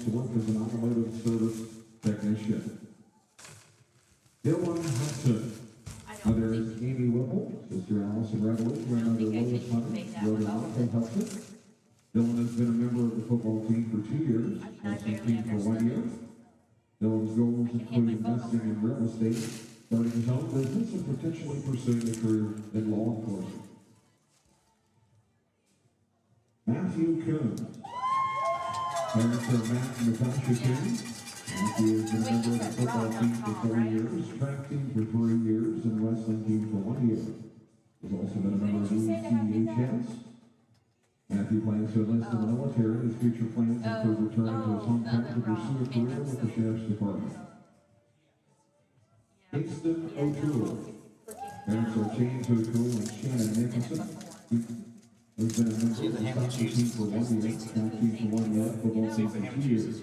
to work as an automotive service technician. Dylan Hudson. Mother is Amy Whipple, sister Allison Reveley, grandmother Lois Hunter, brother Michael Hudson. Dylan has been a member of the football team for 2 years, Hudson team for 1 year. Dylan's goals include investing in real estate, starting his own business, and potentially pursuing a career in law enforcement. Matthew Coon. Parents are Matt and Natasha Coon. Matthew has been a member of the football team for 4 years, track team for 3 years, and wrestling team for 1 year. He's also been a member of the ECHS. Matthew plans to enlist in the military. His future plans include returning to his hometown to pursue a career with the Sheriff's Department. Kingston O'Toole. Parents are James O'Toole and Shannon Nicholson. Has been a member of the soccer team for 1 year, track team for 1 year, football team for 2 years.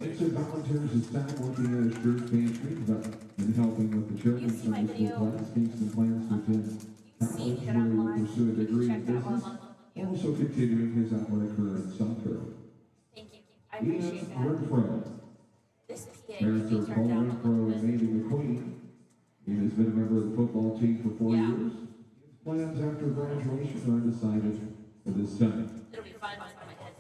Nixon volunteers his time working at his church pantry and helping with the children's Sunday school class. Kingston plans to attend college where he will pursue a degree in business, also continuing his athletic career in soccer. Thank you. I appreciate that. Renfro. Parents are Paul Renfro and Mandy McQueen. He has been a member of the football team for 4 years. His plans after graduation are undecided at this time. It'll be fun on my head.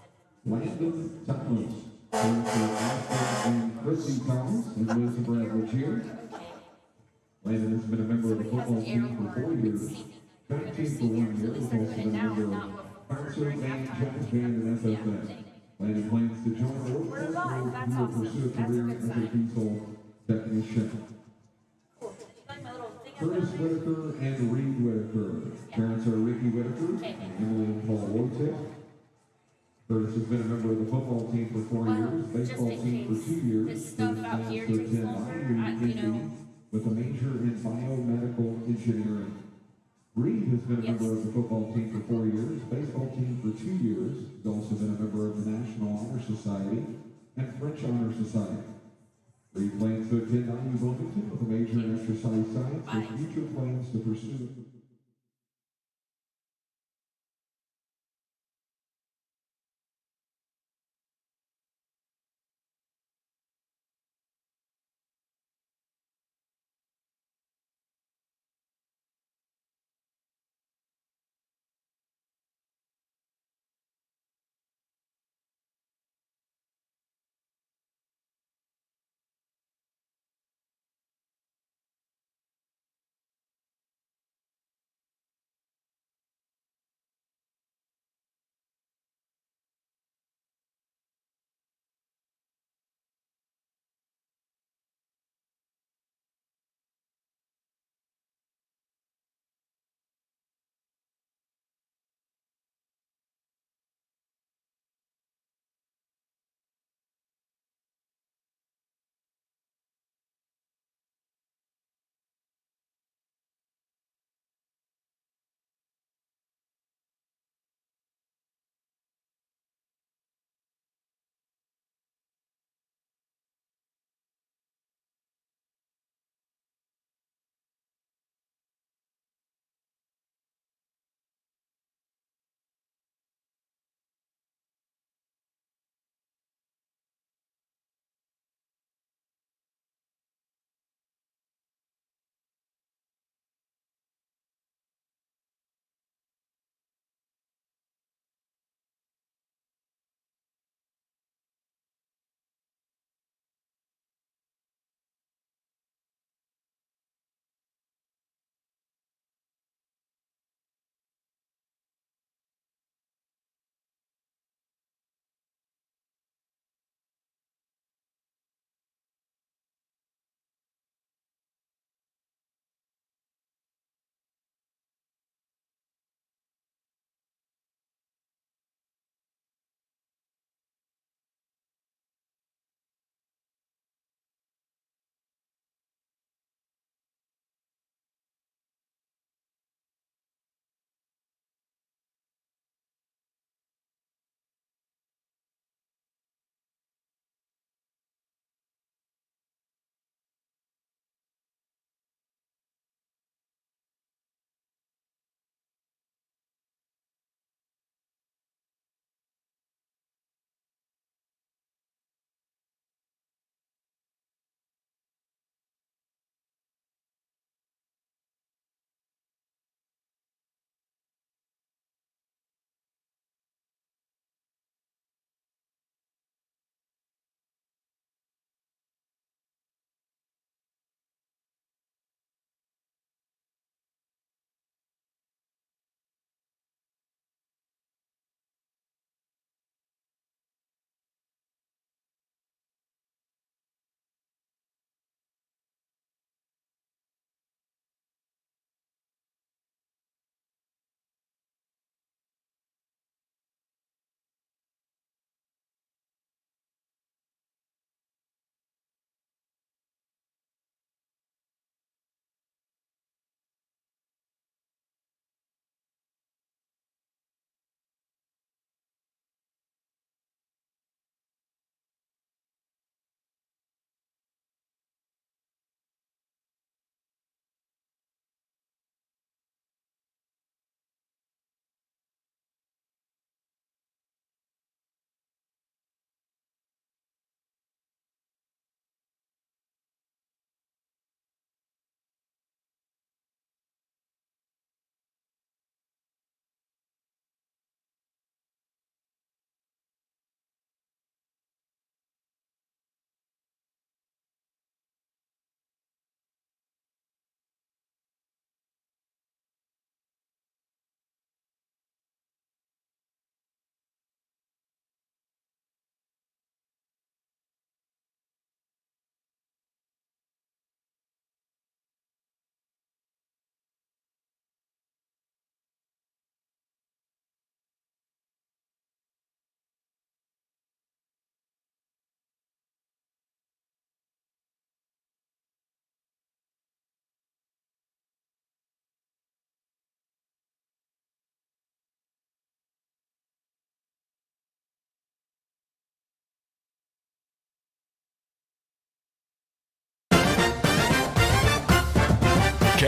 Landon Thomas. Parents are Austin and Chrissy Thomas and Liz Bradley here. Landon has been a member of the football team for 4 years. Track team for 1 year. He's also been a member of concert and jazz band and FFA. Landon plans to join the workforce and will pursue a career as a diesel technician. Curtis Whitaker and Reed Whitaker. Parents are Ricky Whitaker and Emily and Paul Wojcik. Curtis has been a member of the football team for 4 years, baseball team for 2 years. Curtis plans to attend IU with a major in biomedical engineering. Reed has been a member of the football team for 4 years, baseball team for 2 years. He's also been a member of the National Honor Society and French Honor Society. Reed plans to attend IU Bloomington with a major in exercise science and future plans to pursue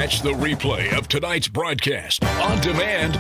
Catch the replay of tonight's broadcast on demand.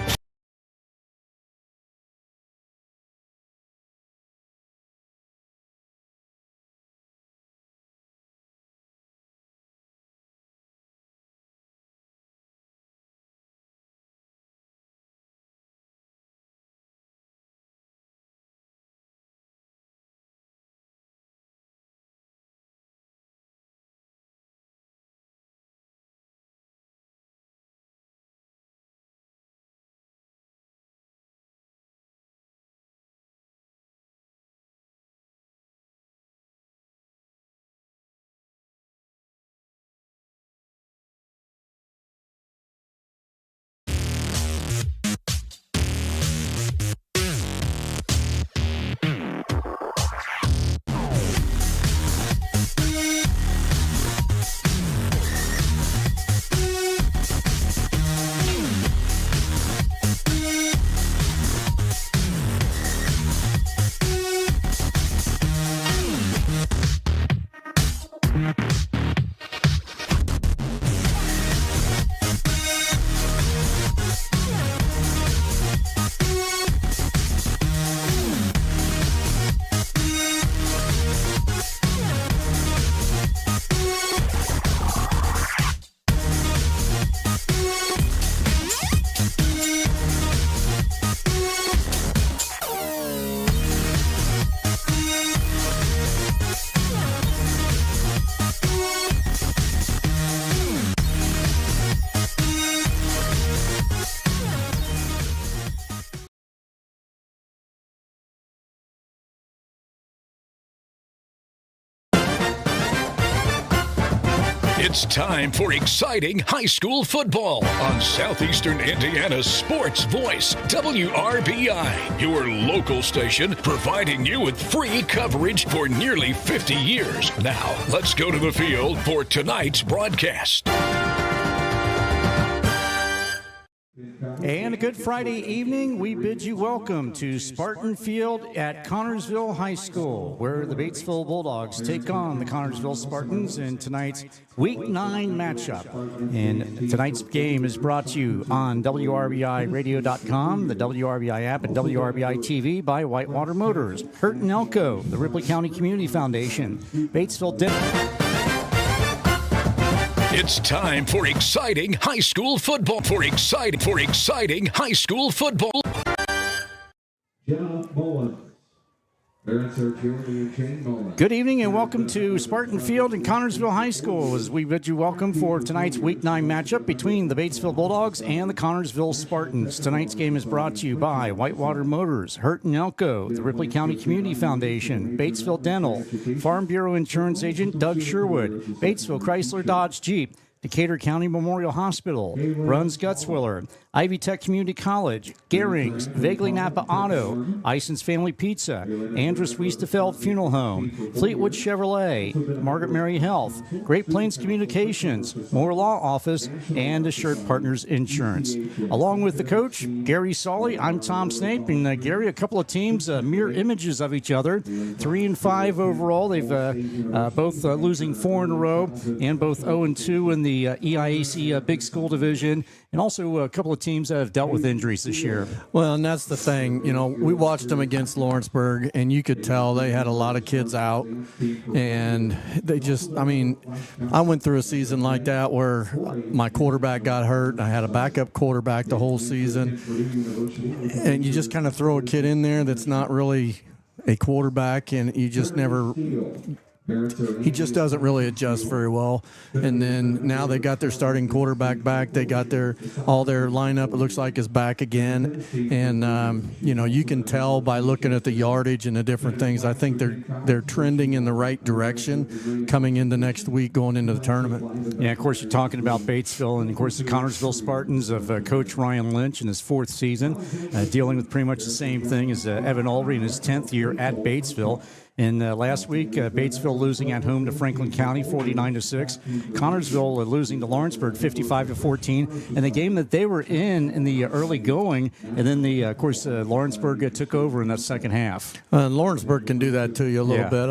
It's time for exciting high school football on Southeastern Indiana's sports voice, WRBI, your local station providing you with free coverage for nearly 50 years. Now, let's go to the field for tonight's broadcast. And a good Friday evening. We bid you welcome to Spartan Field at Connorsville High School, where the Batesville Bulldogs take on the Connorsville Spartans in tonight's Week 9 matchup. And tonight's game is brought to you on WRBIRadio.com, the WRBI app, and WRBI-TV by Whitewater Motors, Hurt and Elko, the Ripley County Community Foundation, Batesville Dental. It's time for exciting high school football. For exciting high school football. Jenna Mullins. Parents are Jeremy and Shane Mullins. Good evening and welcome to Spartan Field and Connorsville High School as we bid you welcome for tonight's Week 9 matchup between the Batesville Bulldogs and the Connorsville Spartans. Tonight's game is brought to you by Whitewater Motors, Hurt and Elko, the Ripley County Community Foundation, Batesville Dental, Farm Bureau Insurance Agent Doug Sherwood, Batesville Chrysler Dodge Jeep, Decatur County Memorial Hospital, Bruns Gutzwiller, Ivy Tech Community College, Gehrings, Vaguely Napa Auto, Ison's Family Pizza, Andrus Wiestefeld Funeral Home, Fleetwood Chevrolet, Margaret Mary Health, Great Plains Communications, Moore Law Office, and Assured Partners Insurance. Along with the coach, Gary Solly, I'm Tom Snape, and Gary, a couple of teams, mirror images of each other, 3-5 overall. They've both losing 4 in a row, and both 0-2 in the EIAC Big School Division, and also a couple of teams that have dealt with injuries this year. Well, and that's the thing. You know, we watched them against Lawrenceburg, and you could tell they had a lot of kids out. And they just, I mean, I went through a season like that where my quarterback got hurt. I had a backup quarterback the whole season. And you just kind of throw a kid in there that's not really a quarterback, and you just never... He just doesn't really adjust very well. And then now they got their starting quarterback back. They got all their lineup, it looks like, is back again. And, you know, you can tell by looking at the yardage and the different things. I think they're trending in the right direction coming into next week, going into the tournament. Yeah, of course, you're talking about Batesville and, of course, the Connorsville Spartans of Coach Ryan Lynch in his 4th season, dealing with pretty much the same thing as Evan Aldry in his 10th year at Batesville. And last week, Batesville Batesville losing at home to Franklin County 49-6. Connorsville losing to Lawrenceburg 55-14. And the game that they were in the early going, and then of course Lawrenceburg took over in that second half. Lawrenceburg can do that to you a little bit.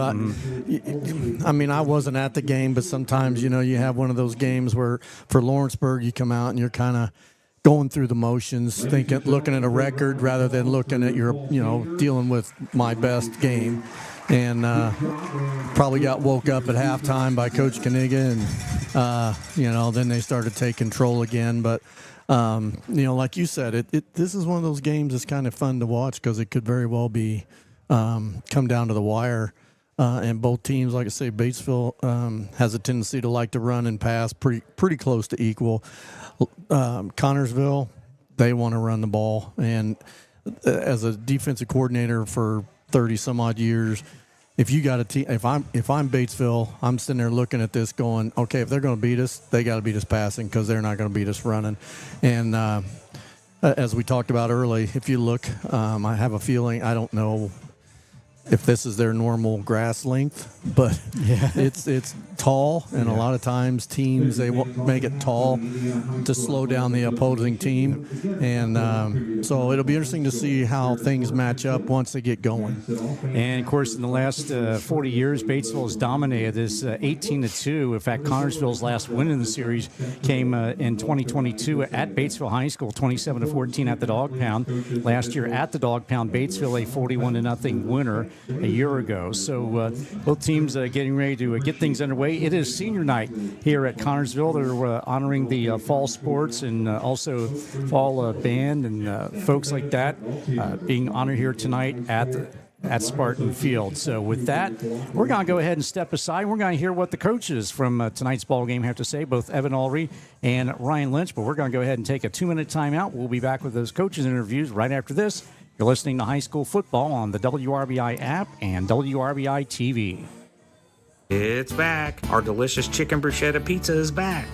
I mean, I wasn't at the game, but sometimes, you have one of those games where for Lawrenceburg you come out and you're kind of going through the motions, looking at a record rather than looking at dealing with my best game. And probably got woke up at halftime by Coach Kaniga, and then they started to take control again. But like you said, this is one of those games that's kind of fun to watch because it could very well be come down to the wire. And both teams, like I say, Batesville has a tendency to like to run and pass pretty close to equal. Connorsville, they want to run the ball. And as a defensive coordinator for 30 some odd years, if you got a team, if I'm Batesville, I'm sitting there looking at this going, okay, if they're going to beat us, they got to beat us passing because they're not going to beat us running. And as we talked about early, if you look, I have a feeling, I don't know if this is their normal grass length, but it's tall, and a lot of times teams, they make it tall to slow down the opposing team. And so it'll be interesting to see how things match up once they get going. And of course, in the last 40 years, Batesville has dominated this 18-2. In fact, Connorsville's last win in the series came in 2022 at Batesville High School, 27-14 at the Dog Pound. Last year at the Dog Pound, Batesville a 41-0 winner a year ago. So both teams getting ready to get things underway. It is senior night here at Connorsville. They're honoring the fall sports and also fall band and folks like that being honored here tonight at Spartan Field. So with that, we're going to go ahead and step aside. We're going to hear what the coaches from tonight's ball game have to say, both Evan Ulrey and Ryan Lynch. But we're going to go ahead and take a 2-minute timeout. We'll be back with those coaches' interviews right after this. You're listening to High School Football on the WRBI app and WRBI-TV. It's back. Our delicious chicken bruschetta pizza is back.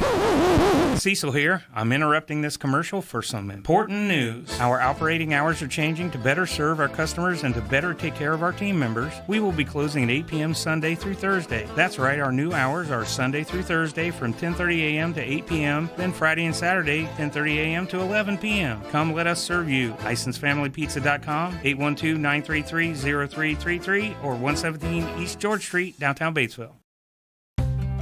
Cecil here. I'm interrupting this commercial for some important news. Our operating hours are changing to better serve our customers and to better take care of our team members. We will be closing at 8 p.m. Sunday through Thursday. That's right, our new hours are Sunday through Thursday from 10:30 a.m. to 8 p.m., then Friday and Saturday 10:30 a.m. to 11 p.m. Come let us serve you. LicensedFamilyPizza.com, 812-933-0333, or 117 East George Street, downtown Batesville.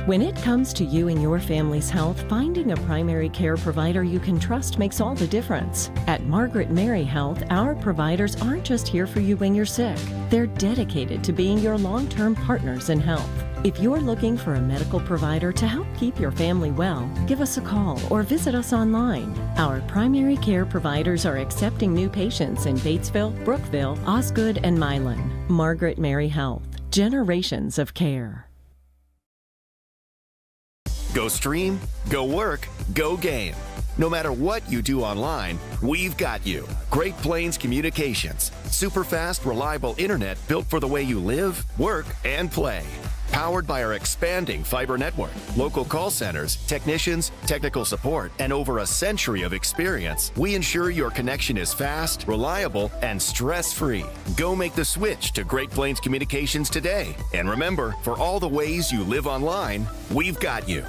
When it comes to you and your family's health, finding a primary care provider you can trust makes all the difference. At Margaret Mary Health, our providers aren't just here for you when you're sick. They're dedicated to being your long-term partners in health. If you're looking for a medical provider to help keep your family well, give us a call or visit us online. Our primary care providers are accepting new patients in Batesville, Brookville, Osgood, and Milan. Margaret Mary Health. Generations of care. Go stream, go work, go game. No matter what you do online, we've got you. Great Plains Communications. Super fast, reliable internet built for the way you live, work, and play. Powered by our expanding fiber network, local call centers, technicians, technical support, and over a century of experience, we ensure your connection is fast, reliable, and stress-free. Go make the switch to Great Plains Communications today. And remember, for all the ways you live online, we've got you.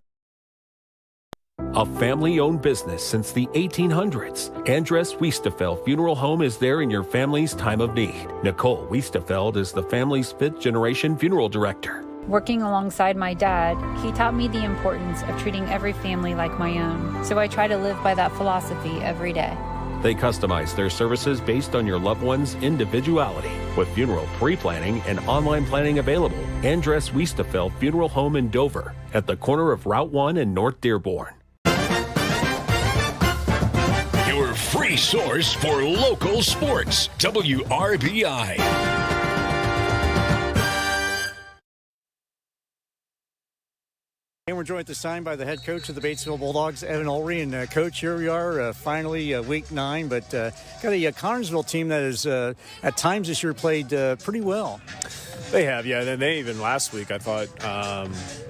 A family-owned business since the 1800s, Andres Wiestefeld Funeral Home is there in your family's time of need. Nicole Wiestefeld is the family's fifth-generation funeral director. Working alongside my dad, he taught me the importance of treating every family like my own. So I try to live by that philosophy every day. They customize their services based on your loved one's individuality. With funeral pre-planning and online planning available, Andres Wiestefeld Funeral Home in Dover, at the corner of Route 1 and North Dearborn. Your free source for local sports, WRBI. And we're joined at this time by the head coach of the Batesville Bulldogs, Evan Ulrey. And Coach, here we are, finally week 9, but got a Connorsville team that has at times this year played pretty well. They have, yeah. They even last week, I thought,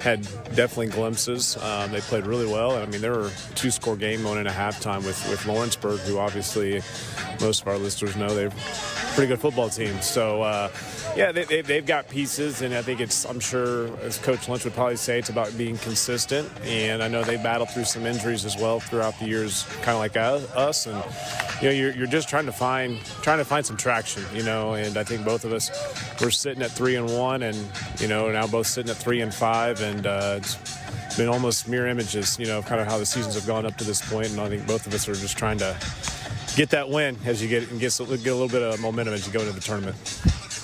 had definitely glimpses. They played really well. I mean, they were a 2-score game going into halftime with Lawrenceburg, who obviously most of our listeners know they've pretty good football team. So, yeah, they've got pieces, and I think I'm sure, as Coach Lynch would probably say, it's about being consistent. And I know they battled through some injuries as well throughout the years, kind of like us. And, you're just trying to find some traction, and I think both of us, we're sitting at 3-1 and, now both sitting at 3-5, and it's been almost mirror images, kind of how the seasons have gone up to this point. And I think both of us are just trying to get that win as you get a little bit of momentum as you go into the tournament.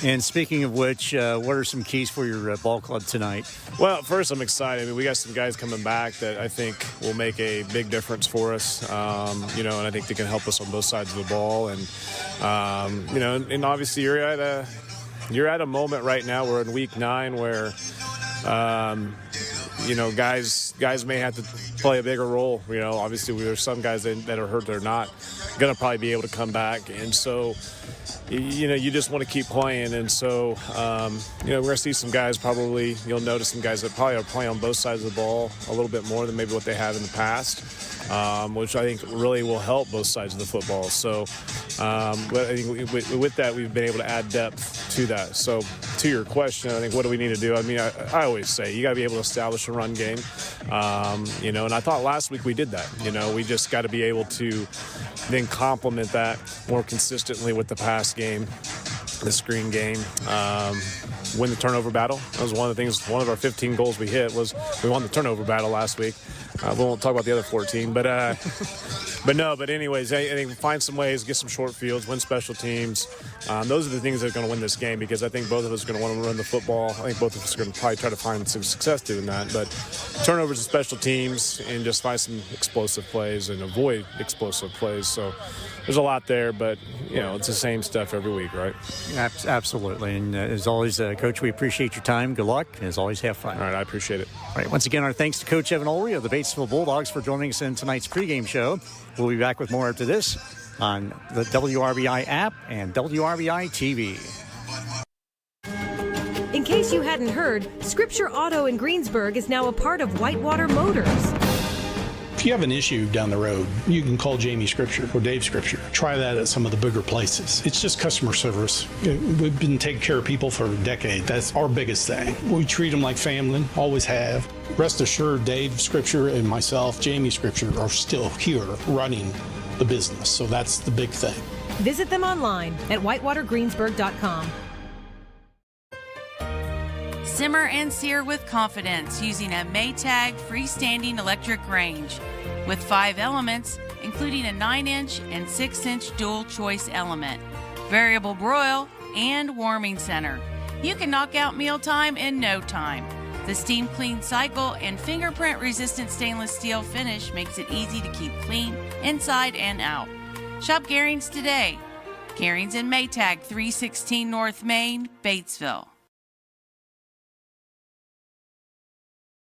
And speaking of which, what are some keys for your ball club tonight? Well, first, I'm excited. I mean, we got some guys coming back that I think will make a big difference for us, and I think they can help us on both sides of the ball. And, and obviously you're at a moment right now. We're in week 9 where, guys may have to play a bigger role. Obviously there's some guys that are hurt that are not going to probably be able to come back. And so, you just want to keep playing. And so, we're going to see some guys probably, you'll notice some guys that probably are playing on both sides of the ball a little bit more than maybe what they have in the past, which I think really will help both sides of the football. So, but I think with that, we've been able to add depth to that. So to your question, I think what do we need to do? I mean, I always say you got to be able to establish a run game, and I thought last week we did that. We just got to be able to then complement that more consistently with the pass game, the screen game, win the turnover battle. That was one of the things, one of our 15 goals we hit was we won the turnover battle last week. We won't talk about the other 14, but anyways, I think find some ways, get some short fields, win special teams. Those are the things that are going to win this game, because I think both of us are going to want to run the football. I think both of us are going to probably try to find some success doing that. But turnovers and special teams, and just find some explosive plays and avoid explosive plays. So there's a lot there, but, it's the same stuff every week, right? Absolutely. And as always, Coach, we appreciate your time. Good luck. As always, have fun. All right, I appreciate it. All right, once again, our thanks to Coach Evan Ulrey of the Batesville Bulldogs for joining us in tonight's pregame show. We'll be back with more after this on the WRBI app and WRBI-TV. In case you hadn't heard, Scripture Auto in Greensburg is now a part of Whitewater Motors. If you have an issue down the road, you can call Jamie Scripture or Dave Scripture. Try that at some of the bigger places. It's just customer service. We've been taking care of people for a decade. That's our biggest thing. We treat them like family, always have. Rest assured, Dave Scripture and myself, Jamie Scripture, are still here running the business. So that's the big thing. Visit them online at whitewatergreensburg.com. Simmer and sear with confidence using a Maytag freestanding electric range with 5 elements, including a 9-inch and 6-inch dual choice element, variable broil, and warming center. You can knock out mealtime in no time. The steam clean cycle and fingerprint resistant stainless steel finish makes it easy to keep clean inside and out. Shop Garings today. Garings in Maytag, 316 North Main, Batesville.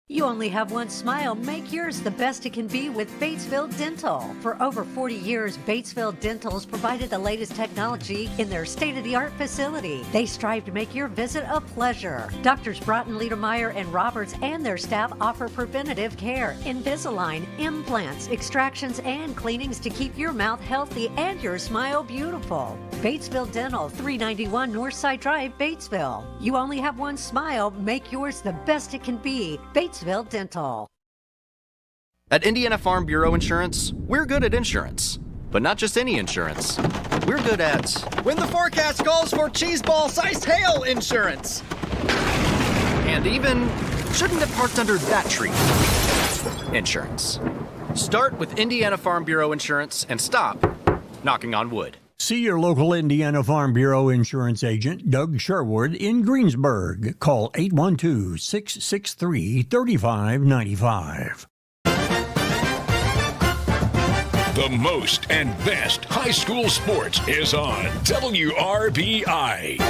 You only have one smile. Make yours the best it can be with Batesville Dental. For over 40 years, Batesville Dental has provided the latest technology in their state-of-the-art facility. They strive to make your visit a pleasure. Doctors Broughton, Liedermeyer, and Roberts and their staff offer preventative care, Invisalign, implants, extractions, and cleanings to keep your mouth healthy and your smile beautiful. Batesville Dental, 391 Northside Drive, Batesville. You only have one smile. Make yours the best it can be. Batesville Dental. At Indiana Farm Bureau Insurance, we're good at insurance. But not just any insurance. We're good at when the forecast calls for cheese ball-sized hail insurance. And even shouldn't have parked under that tree insurance. Start with Indiana Farm Bureau Insurance and stop knocking on wood. See your local Indiana Farm Bureau insurance agent, Doug Sherwood, in Greensburg. Call 812-663-3595. The most and best high school sports is on WRBI.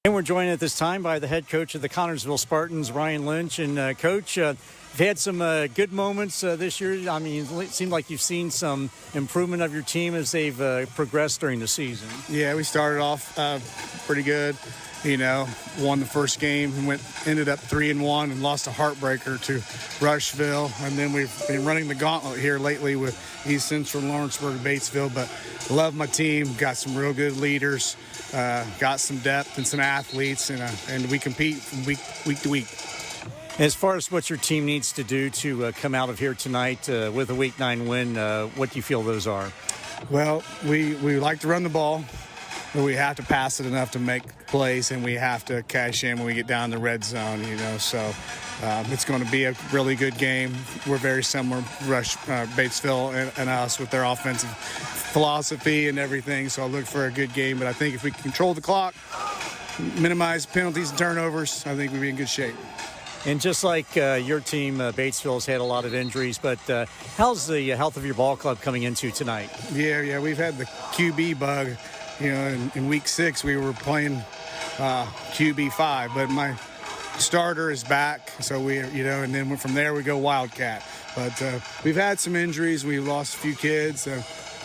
And we're joined at this time by the head coach of the Connorsville Spartans, Ryan Lynch. And Coach, You've had some good moments this year. I mean, it seemed like you've seen some improvement of your team as they've progressed during the season. Yeah, we started off pretty good. You know, won the first game and ended up 3-1 and lost a heartbreaker to Rushville. And then we've been running the gauntlet here lately with East Central, Lawrenceburg, Batesville. But love my team. Got some real good leaders. Got some depth and some athletes, and we compete from week to week. As far as what your team needs to do to come out of here tonight with a Week 9 win, what do you feel those are? Well, we like to run the ball, but we have to pass it enough to make plays, and we have to cash in when we get down the red zone, you know. So it's going to be a really good game. We're very similar, Batesville and us, with their offensive philosophy and everything. So I look for a good game, but I think if we control the clock, minimize penalties and turnovers, I think we'll be in good shape. And just like your team, Batesville's had a lot of injuries, but how's the health of your ball club coming into tonight? Yeah, we've had the QB bug. You know, in week 6 we were playing QB5, but my starter is back, so and then from there we go Wildcat. But we've had some injuries. We lost a few kids.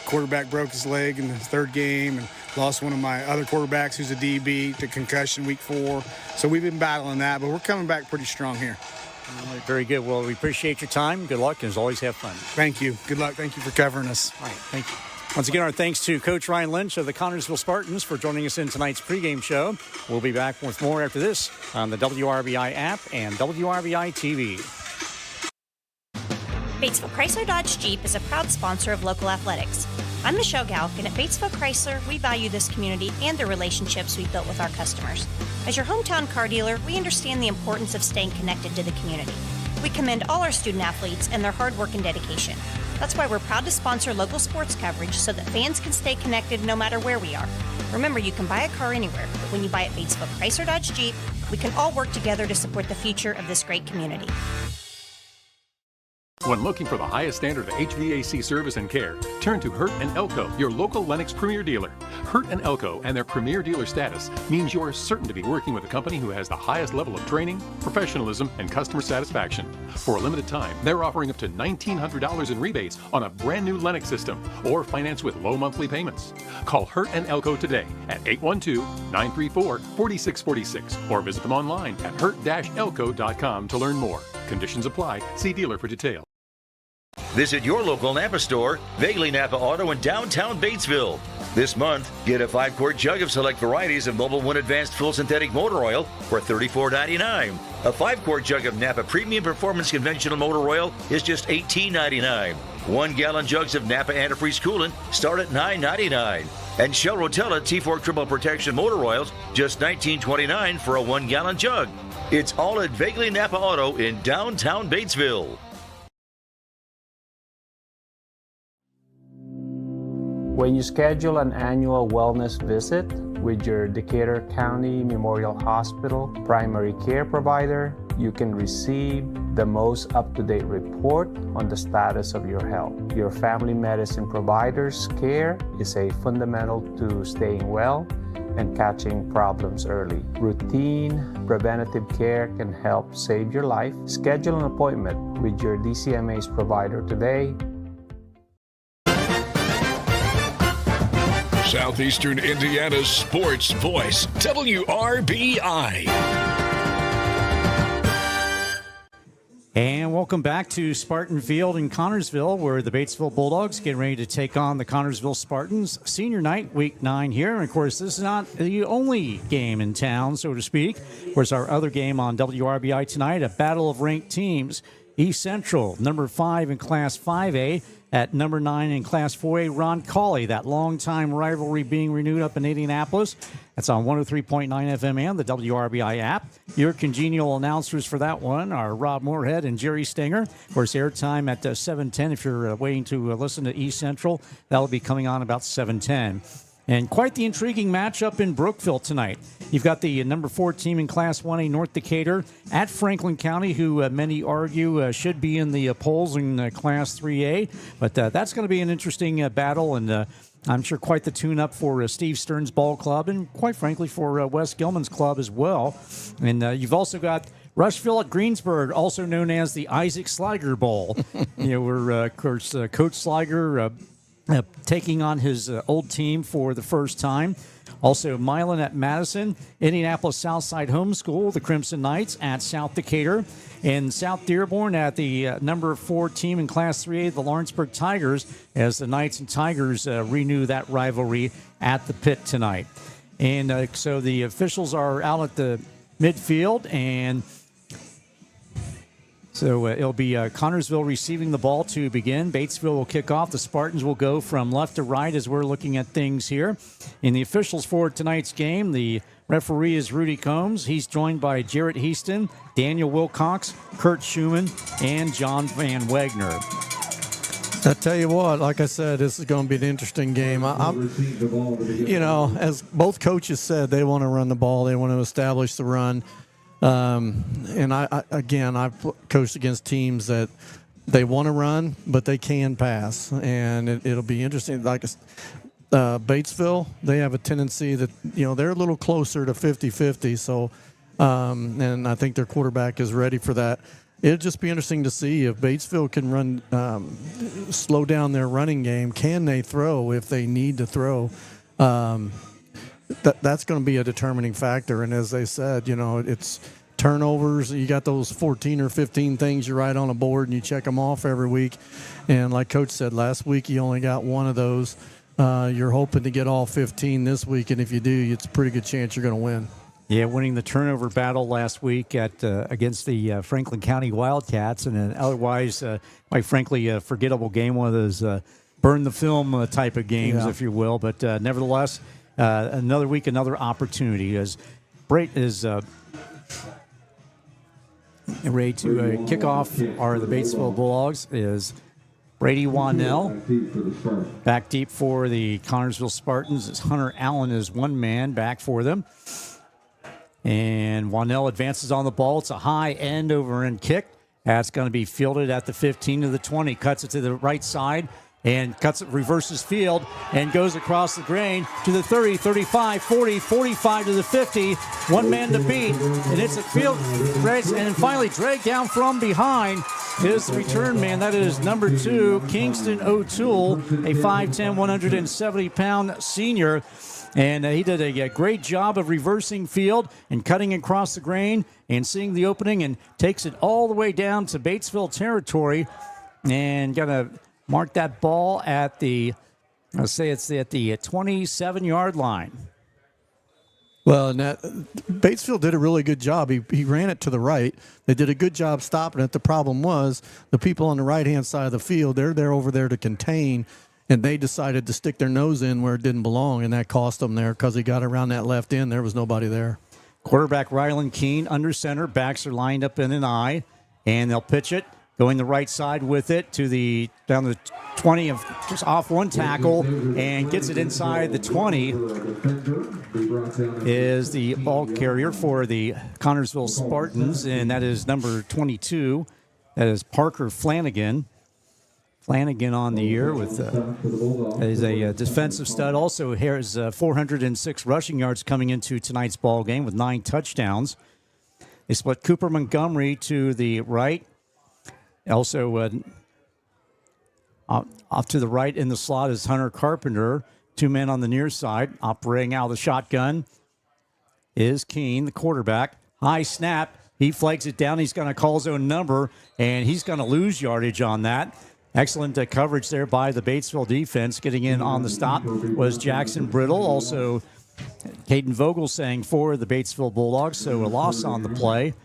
Quarterback broke his leg in the 3rd game, and lost one of my other quarterbacks who's a DB to concussion week 4. So we've been battling that, but we're coming back pretty strong here. All right, very good. Well, we appreciate your time. Good luck, and as always, have fun. Thank you. Good luck. Thank you for covering us. All right, thank you. Once again, our thanks to Coach Ryan Lynch of the Connersville Spartans for joining us in tonight's pregame show. We'll be back with more after this on the WRBI app and WRBI-TV. Batesville Chrysler Dodge Jeep is a proud sponsor of local athletics. I'm Michelle Galk, and at Batesville Chrysler, we value this community and the relationships we've built with our customers. As your hometown car dealer, we understand the importance of staying connected to the community. We commend all our student athletes and their hard work and dedication. That's why we're proud to sponsor local sports coverage so that fans can stay connected no matter where we are. Remember, you can buy a car anywhere, but when you buy at Batesville Chrysler Dodge Jeep, we can all work together to support the future of this great community. When looking for the highest standard of HVAC service and care, turn to Hurt & Elko, your local Lennox Premier dealer. Hurt & Elko and their Premier dealer status means you're certain to be working with a company who has the highest level of training, professionalism, and customer satisfaction. For a limited time, they're offering up to $1,900 in rebates on a brand new Lennox system or finance with low monthly payments. Call Hurt & Elko today at 812-934-4646 or visit them online at hurt-elko.com to learn more. Conditions apply. See dealer for details. Visit your local Napa store, Vaguely Napa Auto in downtown Batesville. This month, get a 5-quart jug of select varieties of Mobil 1 Advanced Full Synthetic Motor Oil for $34.99. A 5-quart jug of Napa Premium Performance Conventional Motor Oil is just $18.99. 1-gallon jugs of Napa Antifreeze Coolant start at $9.99. And Shell Rotella T4 Triple Protection Motor Oils just $19.29 for a 1-gallon jug. It's all at Vaguely Napa Auto in downtown Batesville. When you schedule an annual wellness visit with your Decatur County Memorial Hospital primary care provider, you can receive the most up-to-date report on the status of your health. Your family medicine provider's care is a fundamental to staying well and catching problems early. Routine preventative care can help save your life. Schedule an appointment with your DCMA's provider today. Southeastern Indiana's sports voice, WRBI. And welcome back to Spartan Field in Connersville, where the Batesville Bulldogs get ready to take on the Connersville Spartans. Senior night, week 9 here. And, of course, this is not the only game in town, so to speak. Of course, our other game on WRBI tonight, a battle of ranked teams. East Central, number 5 in Class 5A, at number 9 in Class 4A, Ron Cawley. That long-time rivalry being renewed up in Indianapolis. That's on 103.9 FM and the WRBI app. Your congenial announcers for that one are Rob Moorhead and Jerry Stinger. Of course, airtime at 7:10. If you're waiting to listen to East Central, that'll be coming on about 7:10. And quite the intriguing matchup in Brookville tonight. You've got the number 4 team in Class 1A, North Decatur, at Franklin County, who many argue should be in the polls in Class 3A. But that's going to be an interesting battle, and I'm sure quite the tune-up for Steve Stern's ball club, and quite frankly for Wes Gilman's club as well. And you've also got Rushville at Greensburg, also known as the Isaac Sliger Bowl. Where, of course, Coach Sliger taking on his old team for the first time. Also, Milan at Madison, Indianapolis Southside Homeschool, the Crimson Knights at South Decatur, and South Dearborn at the number 4 team in Class 3A, the Lawrenceburg Tigers, as the Knights and Tigers renew that rivalry at the pit tonight. And so the officials are out at the midfield, and so it'll be Connorsville receiving the ball to begin. Batesville will kick off. The Spartans will go from left to right as we're looking at things here. In the officials for tonight's game, the referee is Rudy Combs. He's joined by Jarrett Heaston, Daniel Wilcox, Kurt Schumann, and John Van Wagner. I tell you what, like I said, this is going to be an interesting game. As both coaches said, they want to run the ball. They want to establish the run. And I've coached against teams that they want to run, but they can pass, and it'll be interesting. Like Batesville, they have a tendency that they're a little closer to 50-50. So, and I think their quarterback is ready for that. It'll just be interesting to see if Batesville can run, slow down their running game. Can they throw if they need to throw? That's going to be a determining factor. And as they said, it's turnovers. You got those 14 or 15 things you write on a board and you check them off every week. And like Coach said, last week you only got one of those. You're hoping to get all 15 this week, and if you do, it's a pretty good chance you're going to win. Yeah, winning the turnover battle last week against the Franklin County Wildcats, and an otherwise, quite frankly, a forgettable game, one of those burn the film type of games, if you will. But nevertheless, another week, another opportunity. As Brate is ready to kick off the Batesville Bulldogs, is Brady Wanell. Back deep for the Connorsville Spartans as Hunter Allen is one man back for them. And Wanell advances on the ball. It's a high end over end kick. That's going to be fielded at the 15 to the 20. Cuts it to the right side and reverses field and goes across the grain to the 30, 35, 40, 45 to the 50. One man to beat. And it's a field race. And finally dragged down from behind is the return man. That is number 2, Kingston O'Toole, a 5'10", 170-pound senior. And he did a great job of reversing field and cutting across the grain and seeing the opening, and takes it all the way down to Batesville territory, and going to mark that ball at the, I'll say it's at the 27-yard line. Well, and Batesville did a really good job. He ran it to the right. They did a good job stopping it. The problem was the people on the right-hand side of the field, they're over there to contain, and they decided to stick their nose in where it didn't belong, and that cost them there because he got around that left end. There was nobody there. Quarterback Rylan Keene under center. Backs are lined up in an I, and they'll pitch it, going the right side with it to down the 20, of just off one tackle, and gets it inside the 20. Is the ball carrier for the Connorsville Spartans, and that is number 22. That is Parker Flanagan. Flanagan on the year is a defensive stud. Also has 406 rushing yards coming into tonight's ball game with 9 touchdowns. They split Cooper Montgomery to the right. Also off to the right in the slot is Hunter Carpenter. 2 men on the near side. Operating out of the shotgun is Keene, the quarterback. High snap. He flags it down. He's going to call his own number, and he's going to lose yardage on that. Excellent coverage there by the Batesville defense. Getting in on the stop was Jackson Brittle. Also, Caden Vogel saying for the Batesville Bulldogs. So a loss on the play.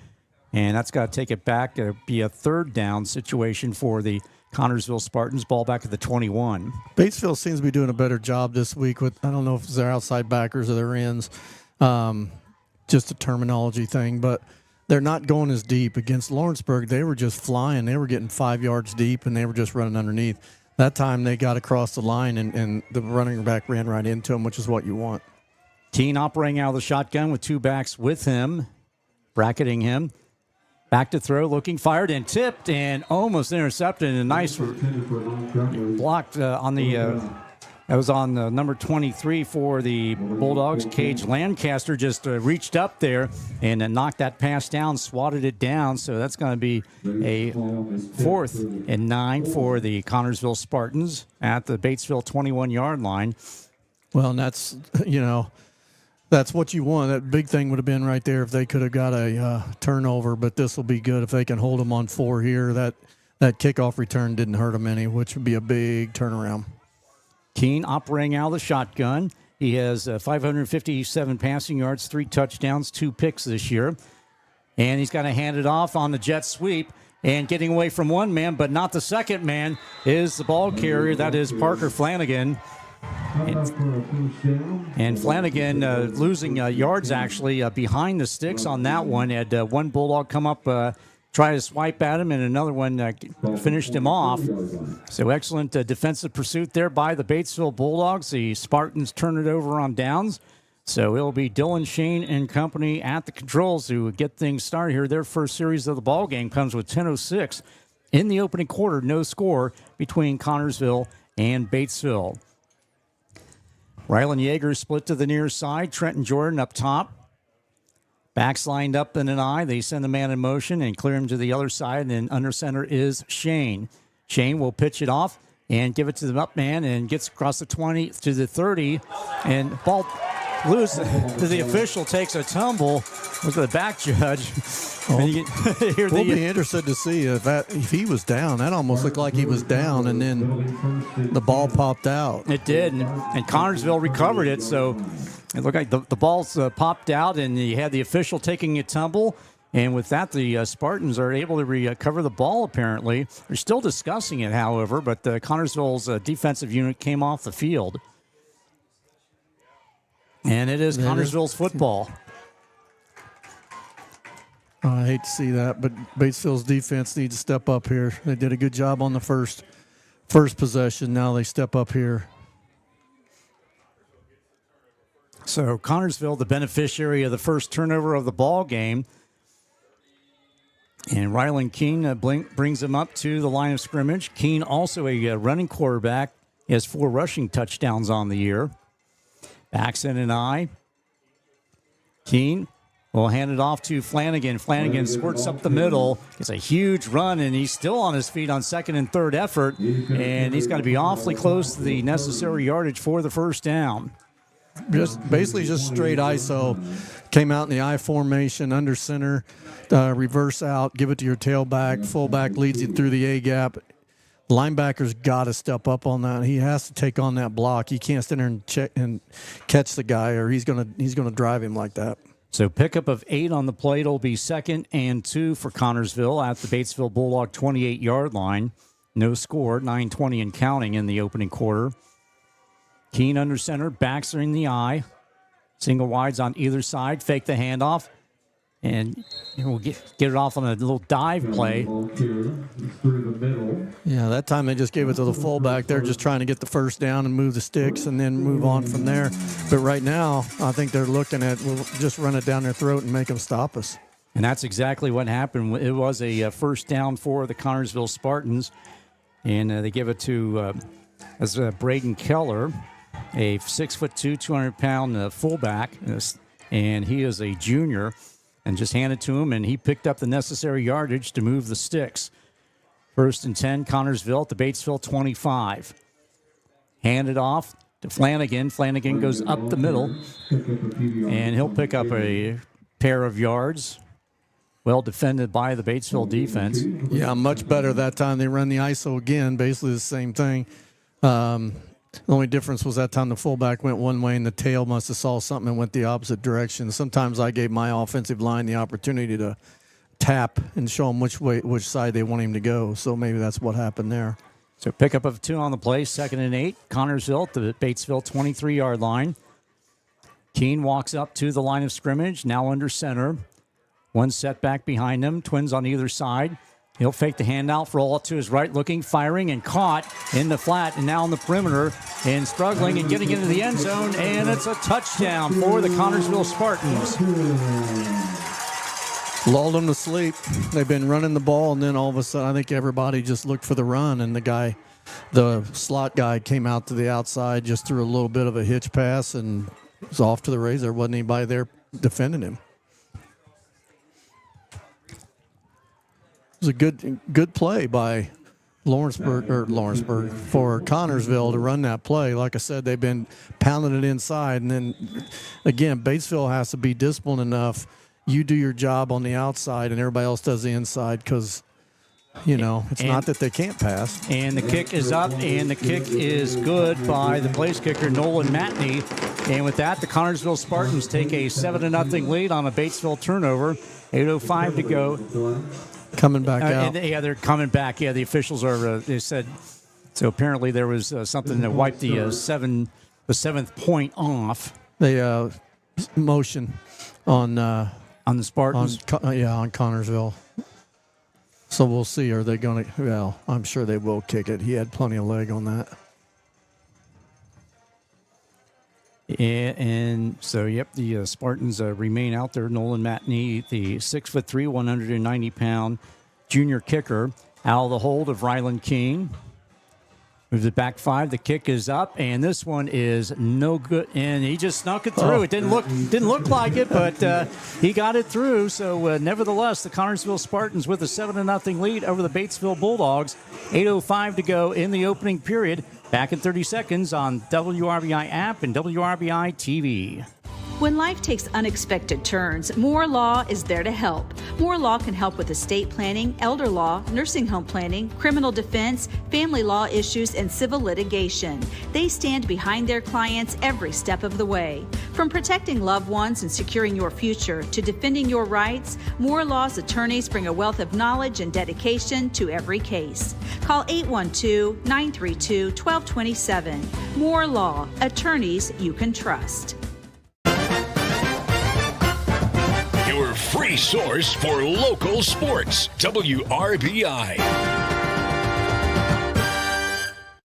And that's got to take it back to be a third down situation for the Connorsville Spartans. Ball back at the 21. Batesville seems to be doing a better job this week with, I don't know if it's their outside backers or their ends. Just a terminology thing, but they're not going as deep. Against Lawrenceburg, they were just flying. They were getting 5 yards deep, and they were just running underneath. That time they got across the line, and the running back ran right into him, which is what you want. Keene operating out of the shotgun with 2 backs with him, bracketing him. Back to throw, looking, fired, and tipped, and almost intercepted. And a nice blocked on the That was on number 23 for the Bulldogs. Cage Lancaster just reached up there and knocked that pass down, swatted it down. So that's going to be a 4th and 9 for the Connorsville Spartans at the Batesville 21-yard line. Well, and that's, that's what you want. That big thing would have been right there if they could have got a turnover, but this will be good if they can hold them on 4 here. That kickoff return didn't hurt them any, which would be a big turnaround. Keene operating out of the shotgun. He has 557 passing yards, 3 touchdowns, 2 picks this year. And he's got to hand it off on the jet sweep. And getting away from one man, but not the second man, is the ball carrier. That is Parker Flanagan. And Flanagan losing yards, actually, behind the sticks on that one. Had one Bulldog come up, try to swipe at him, and another one finished him off. So excellent defensive pursuit there by the Batesville Bulldogs. The Spartans turn it over on downs. So it'll be Dylan Shane and company at the controls to get things started here. Their first series of the ball game comes with 10:06 in the opening quarter. No score between Connorsville and Batesville. Rylan Yeager split to the near side. Trenton Jordan up top. Backs lined up in an eye. They send the man in motion and clear him to the other side. And then under center is Shane. Shane will pitch it off and give it to the up man and gets across the 20 to the 30. And ball loose to the official, takes a tumble. Look at the back judge. We'll be interested to see if he was down. That almost looked like he was down, and then the ball popped out. It did, and Connorsville recovered it. So it looked like the ball's popped out, and you had the official taking a tumble. And with that, the Spartans are able to recover the ball, apparently. They're still discussing it, however, but Connorsville's defensive unit came off the field. And it is Connorsville's football. Oh, I hate to see that, but Batesville's defense needs to step up here. They did a good job on the first possession. Now they step up here. So Connorsville, the beneficiary of the first turnover of the ball game. And Rylan Keene brings him up to the line of scrimmage. Keene also a running quarterback. He has 4 rushing touchdowns on the year. Backs in an eye. Keene will hand it off to Flanagan. Flanagan squirts up the middle. Gets a huge run, and he's still on his feet on second and third effort. And he's got to be awfully close to the necessary yardage for the first down. Basically just straight ISO. Came out in the I formation, under center, reverse out, give it to your tailback. Fullback leads you through the A gap. Linebacker's got to step up on that. He has to take on that block. He can't stand there and check and catch the guy, or he's gonna drive him like that. So pickup of 8 on the plate will be 2nd and 2 for Connorsville at the Batesville Bulldog 28-yard line. No score, 9:20 and counting in the opening quarter. Keene under center, backs are in the eye. Single wides on either side, fake the handoff. And we'll get it off on a little dive play. Yeah, that time they just gave it to the fullback. They're just trying to get the first down and move the sticks and then move on from there. But right now, I think they're looking at, we'll just run it down their throat and make them stop us. And that's exactly what happened. It was a first down for the Connorsville Spartans. And they give it to Braden Keller, a 6'2", 200-pound fullback. And he is a junior. And just hand it to him, and he picked up the necessary yardage to move the sticks. 1st and 10, Connorsville at the Batesville 25. Hand it off to Flanagan. Flanagan goes up the middle, and he'll pick up a pair of yards. Well defended by the Batesville defense. Yeah, much better that time. They run the ISO again, basically the same thing. The only difference was that time the fullback went one way and the tail must have saw something and went the opposite direction. Sometimes I gave my offensive line the opportunity to tap and show them which side they want him to go. So maybe that's what happened there. So pickup of 2 on the play, 2nd and 8. Connorsville at the Batesville 23-yard line. Keene walks up to the line of scrimmage, now under center. One setback behind him, twins on either side. He'll fake the handout, roll it to his right, looking, firing, and caught in the flat, and now on the perimeter, and struggling and getting into the end zone, and it's a touchdown for the Connorsville Spartans. Lulled them to sleep. They've been running the ball, and then all of a sudden, I think everybody just looked for the run, and the guy the slot guy came out to the outside, just threw a little bit of a hitch pass, and was off to the races. There wasn't anybody there defending him. It was a good play by Lawrenceburg for Connorsville to run that play. Like I said, they've been pounding it inside, and then again, Batesville has to be disciplined enough. You do your job on the outside, and everybody else does the inside, because it's not that they can't pass. And the kick is up, and the kick is good by the place kicker, Nolan Matney. And with that, the Connorsville Spartans take a 7-0 lead on a Batesville turnover. 8:05 to go. Coming back out. They're coming back. Yeah, the officials are. They said so. Apparently, there was something that wiped the seventh point off. They motion on the Spartans. On Connorsville. So we'll see. Are they going to? Well, I'm sure they will kick it. He had plenty of leg on that. And so, the Spartans remain out there. Nolan Matney, the 6'3", 190-pound junior kicker, out of the hold of Ryland King. Moves it back 5. The kick is up, and this one is no good. And he just snuck it through. It didn't look like it, but he got it through. So, nevertheless, the Connorsville Spartans with a 7-0 lead over the Batesville Bulldogs. 8:05 to go in the opening period. Back in 30 seconds on WRBI app and WRBI-TV. When life takes unexpected turns, Moore Law is there to help. Moore Law can help with estate planning, elder law, nursing home planning, criminal defense, family law issues, and civil litigation. They stand behind their clients every step of the way. From protecting loved ones and securing your future to defending your rights, Moore Law's attorneys bring a wealth of knowledge and dedication to every case. Call 812-932-1227. Moore Law, attorneys you can trust. Your free source for local sports, WRBI.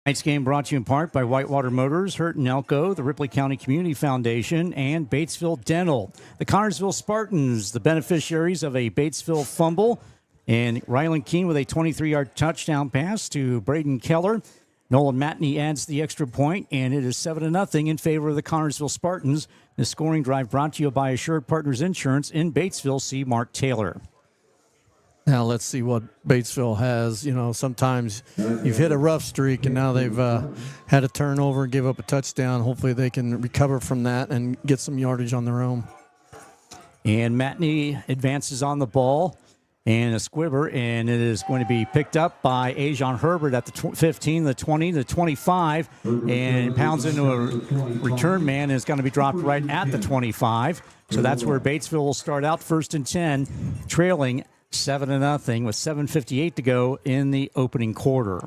Tonight's game brought to you in part by Whitewater Motors, Hurt and Elko, the Ripley County Community Foundation, and Batesville Dental. The Connorsville Spartans, the beneficiaries of a Batesville fumble, and Ryland Keene with a 23-yard touchdown pass to Braden Keller. Nolan Matney adds the extra point, and it is 7-0 in favor of the Connorsville Spartans. The scoring drive brought to you by Assured Partners Insurance in Batesville. See Mark Taylor. Now let's see what Batesville has. Sometimes you've hit a rough streak, and now they've had a turnover and give up a touchdown. Hopefully they can recover from that and get some yardage on their own. And Matney advances on the ball. And a squibber, and it is going to be picked up by Ajon Herbert at the 15, the 20, the 25, and pounds into a return man, and is going to be dropped right at the 25. So that's where Batesville will start out, 1st and 10, trailing 7-0 with 7:58 to go in the opening quarter.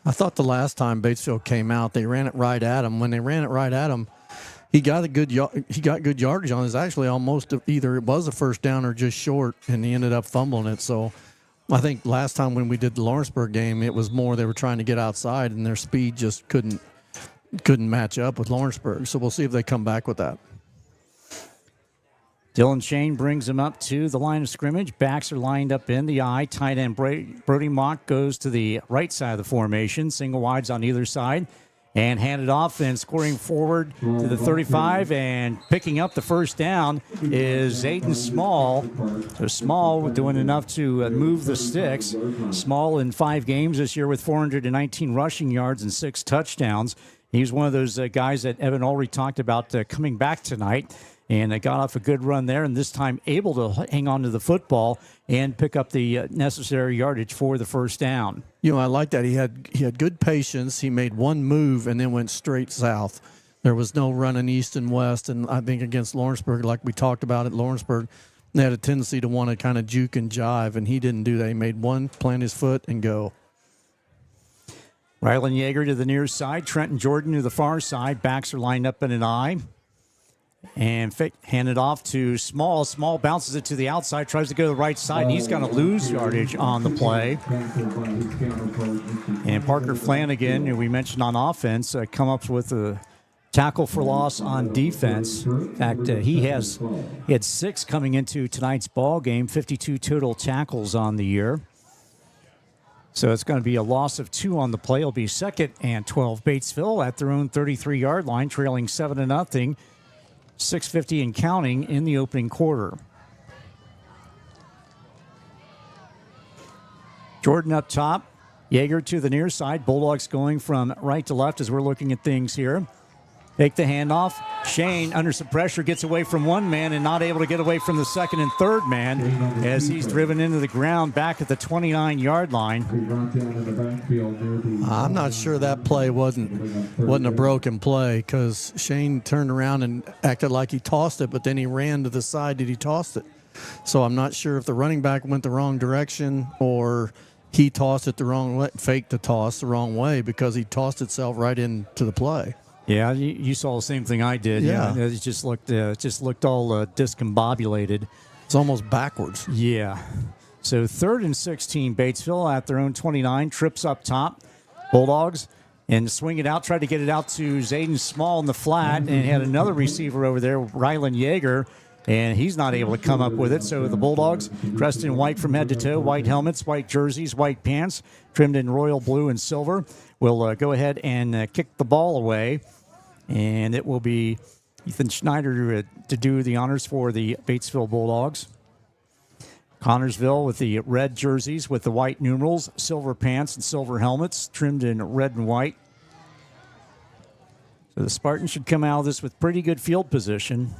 I thought the last time Batesville came out, they ran it right at him. When they ran it right at him, he got good yardage on it. It's actually almost either it was a first down or just short, and he ended up fumbling it. So I think last time when we did the Lawrenceburg game, it was more they were trying to get outside, and their speed just couldn't match up with Lawrenceburg. So we'll see if they come back with that. Dylan Shane brings him up to the line of scrimmage. Backs are lined up in the eye. Tight end Brody Mock goes to the right side of the formation. Single wides on either side. And handed off and scoring forward to the 35 and picking up the first down is Aiden Small. So Small doing enough to move the sticks. Small in 5 games this year with 419 rushing yards and 6 touchdowns. He's one of those guys that Evan Ulrich talked about coming back tonight. And they got off a good run there, and this time able to hang on to the football and pick up the necessary yardage for the first down. I like that. He had good patience. He made one move and then went straight south. There was no running east and west, and I think against Lawrenceburg, like we talked about at Lawrenceburg, they had a tendency to want to kind of juke and jive, and he didn't do that. He made one, plant his foot, and go. Rylan Yeager to the near side, Trenton Jordan to the far side. Backs are lined up in an eye. And handed off to Small. Small bounces it to the outside, tries to go to the right side, and he's going to lose yardage on the play. And Parker Flanagan, who we mentioned on offense, come up with a tackle for loss on defense. In fact, he had 6 coming into tonight's ball game, 52 total tackles on the year. So it's going to be a loss of 2 on the play. It'll be 2nd and 12. Batesville at their own 33-yard line, trailing 7-0. 6:50 and counting in the opening quarter. Jordan up top. Yeager to the near side. Bulldogs going from right to left as we're looking at things here. Take the handoff. Shane, under some pressure, gets away from one man and not able to get away from the second and third man as he's driven into the ground back at the 29-yard line. I'm not sure that play wasn't a broken play because Shane turned around and acted like he tossed it, but then he ran to the side that he tossed it. So I'm not sure if the running back went the wrong direction or he tossed it the wrong way, faked the toss the wrong way because he tossed itself right into the play. Yeah, you saw the same thing I did. Yeah. It just looked all discombobulated. It's almost backwards. Yeah. So 3rd and 16, Batesville at their own 29, trips up top. Bulldogs and swing it out, tried to get it out to Zayden Small in the flat, and had another receiver over there, Rylan Yeager, and he's not able to come up with it. So the Bulldogs, dressed in white from head to toe, white helmets, white jerseys, white pants, trimmed in royal blue and silver, will go ahead and kick the ball away. And it will be Ethan Schneider to do the honors for the Batesville Bulldogs. Connorsville with the red jerseys with the white numerals, silver pants and silver helmets, trimmed in red and white. So the Spartans should come out of this with pretty good field position.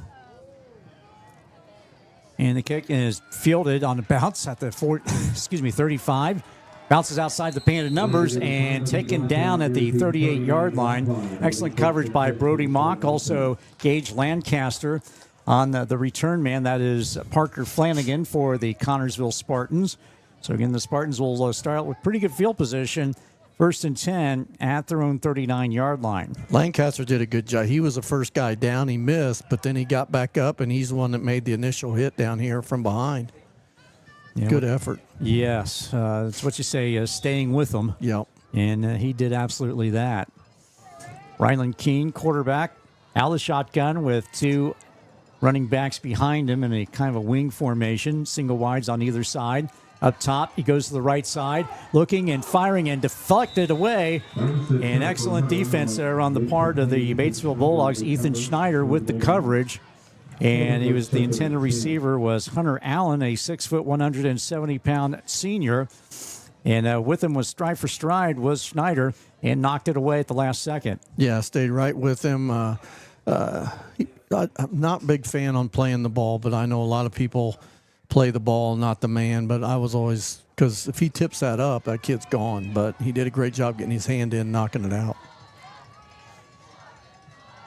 And the kick is fielded on the bounce at the 35. Bounces outside the painted numbers and taken down at the 38-yard line. Excellent coverage by Brody Mock. Also, Gage Lancaster on the return man. That is Parker Flanagan for the Connorsville Spartans. So, again, the Spartans will start out with pretty good field position. 1st and 10 at their own 39-yard line. Lancaster did a good job. He was the first guy down. He missed, but then he got back up, and he's the one that made the initial hit down here from behind. Yeah, good effort. Yes. That's what you say, staying with them. Yep. And he did absolutely that. Ryland Keene, quarterback, out of the shotgun with 2 running backs behind him in a kind of a wing formation, single wides on either side. Up top, he goes to the right side, looking and firing and deflected away. And excellent defense there on the part of the Batesville Bulldogs. Ethan Schneider with the coverage. And the intended receiver was Hunter Allen, a 6', 170-pound senior. And with him was stride for stride was Schneider and knocked it away at the last second. Yeah, stayed right with him. I'm not a big fan on playing the ball, but I know a lot of people play the ball, not the man. But I was always, because if he tips that up, that kid's gone. But he did a great job getting his hand in, knocking it out.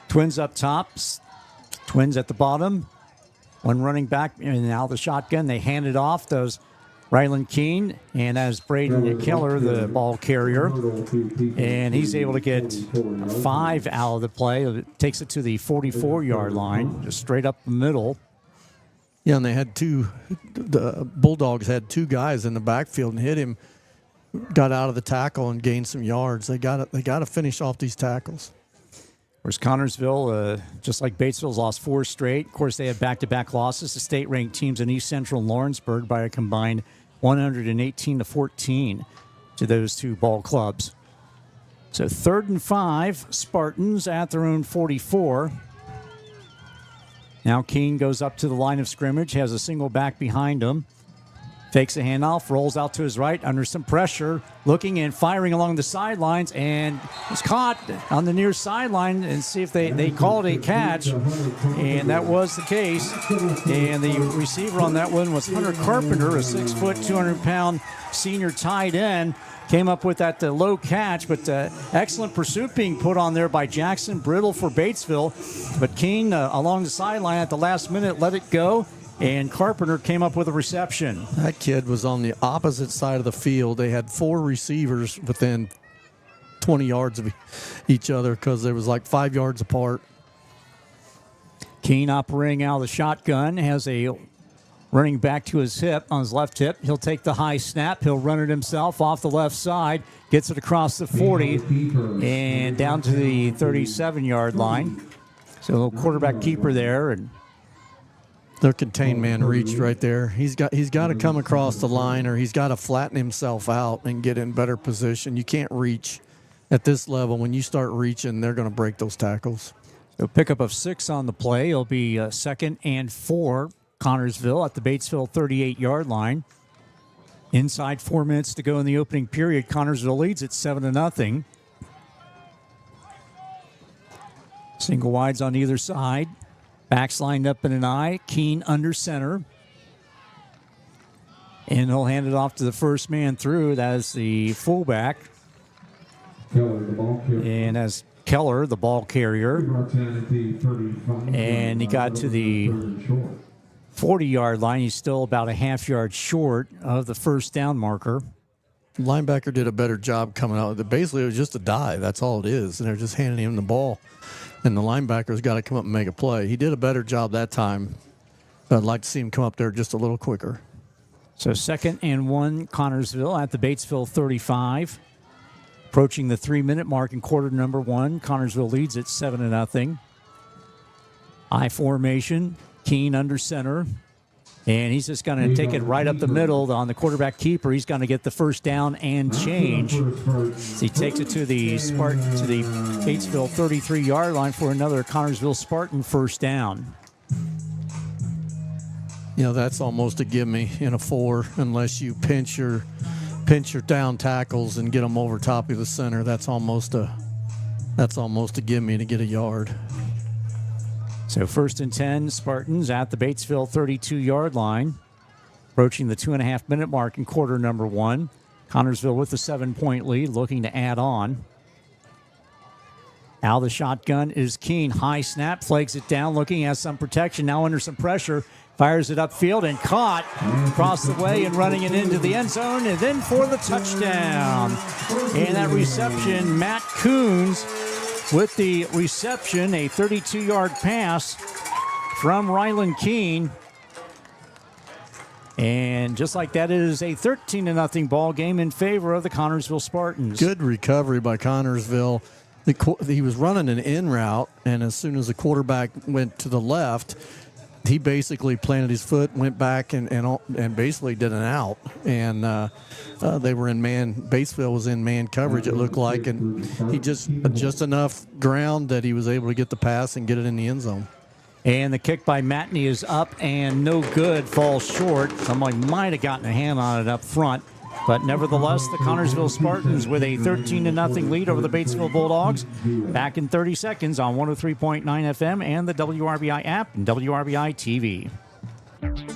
Twins up top. Twins at the bottom. One running back, and now the shotgun. They hand it off. Those Ryland Keene, and as Braden Keller, the ball carrier. And he's able to get 5 out of the play. It takes it to the 44-yard line, just straight up the middle. Yeah, and they had the Bulldogs had 2 guys in the backfield and hit him, got out of the tackle and gained some yards. They got to finish off these tackles. Whereas Connorsville, just like Batesville's lost 4 straight. Of course, they had back-to-back losses to state-ranked teams in East Central and Lawrenceburg by a combined 118-14 to those 2 ball clubs. So 3rd and 5, Spartans at their own 44. Now Keene goes up to the line of scrimmage, has a single back behind him. Fakes a handoff, rolls out to his right under some pressure, looking and firing along the sidelines, and was caught on the near sideline, and see if they called a catch, and that was the case. And the receiver on that one was Hunter Carpenter, a 6', 200-pound senior tight end. Came up with that low catch, but excellent pursuit being put on there by Jackson Brittle for Batesville. But Keene, along the sideline at the last minute, let it go. And Carpenter came up with a reception. That kid was on the opposite side of the field. They had 4 receivers within 20 yards of each other because they was like 5 yards apart. Keene operating out of the shotgun, has a running back to his hip, on his left hip. He'll take the high snap. He'll run it himself off the left side, gets it across the 40 and down to the 37-yard line. So a little quarterback keeper there, and Their contained man reached right there. He's got to come across the line, or he's got to flatten himself out and get in better position. You can't reach at this level. When you start reaching, they're going to break those tackles. So pickup of 6 on the play. It'll be 2nd and 4, Connorsville at the Batesville 38-yard line. Inside 4 minutes to go in the opening period. Connorsville leads at 7-0. Single wides on either side. Backs lined up in an I. Keene under center. And he'll hand it off to the first man through. That is the fullback. And as Keller, the ball carrier. And he got to the 40-yard line. He's still about a half yard short of the first down marker. Linebacker did a better job coming out. Basically, it was just a dive. That's all it is. And they're just handing him the ball. And the linebacker's got to come up and make a play. He did a better job that time. But I'd like to see him come up there just a little quicker. So 2nd and 1, Connorsville at the Batesville 35. Approaching the 3-minute mark in quarter number 1. Connorsville leads at 7-0. I formation. Keene under center. And he's just going to take it right up the middle on the quarterback keeper. He's going to get the first down and change. So he takes it to the Batesville 33-yard line for another Connorsville Spartan first down. You know, that's almost a gimme in a 4 unless you pinch your down tackles and get them over top of the center. That's almost a gimme to get a yard. So 1st and 10, Spartans at the Batesville 32-yard line. Approaching the 2.5-minute mark in quarter number 1. Connorsville with a 7-point lead, looking to add on. Now the shotgun is Keene. High snap, flags it down, looking at some protection. Now under some pressure, fires it upfield and caught across the way and running it into the end zone. And then for the touchdown. And that reception, Matt Coons with the reception, a 32-yard pass from Ryland Keene. And just like that, it is a 13-0 ball game in favor of the Connorsville Spartans. Good recovery by Connorsville. He was running an in route, and as soon as the quarterback went to the left, he basically planted his foot, went back, and basically did an out. And they were in man. Batesville was in man coverage, it looked like, and he just enough ground that he was able to get the pass and get it in the end zone. And the kick by Matney is up and no good, falls short. Somebody might have gotten a hand on it up front. But nevertheless, the Connorsville Spartans with a 13-0 lead over the Batesville Bulldogs. Back in 30 seconds on 103.9 FM and the WRBI app and WRBI-TV.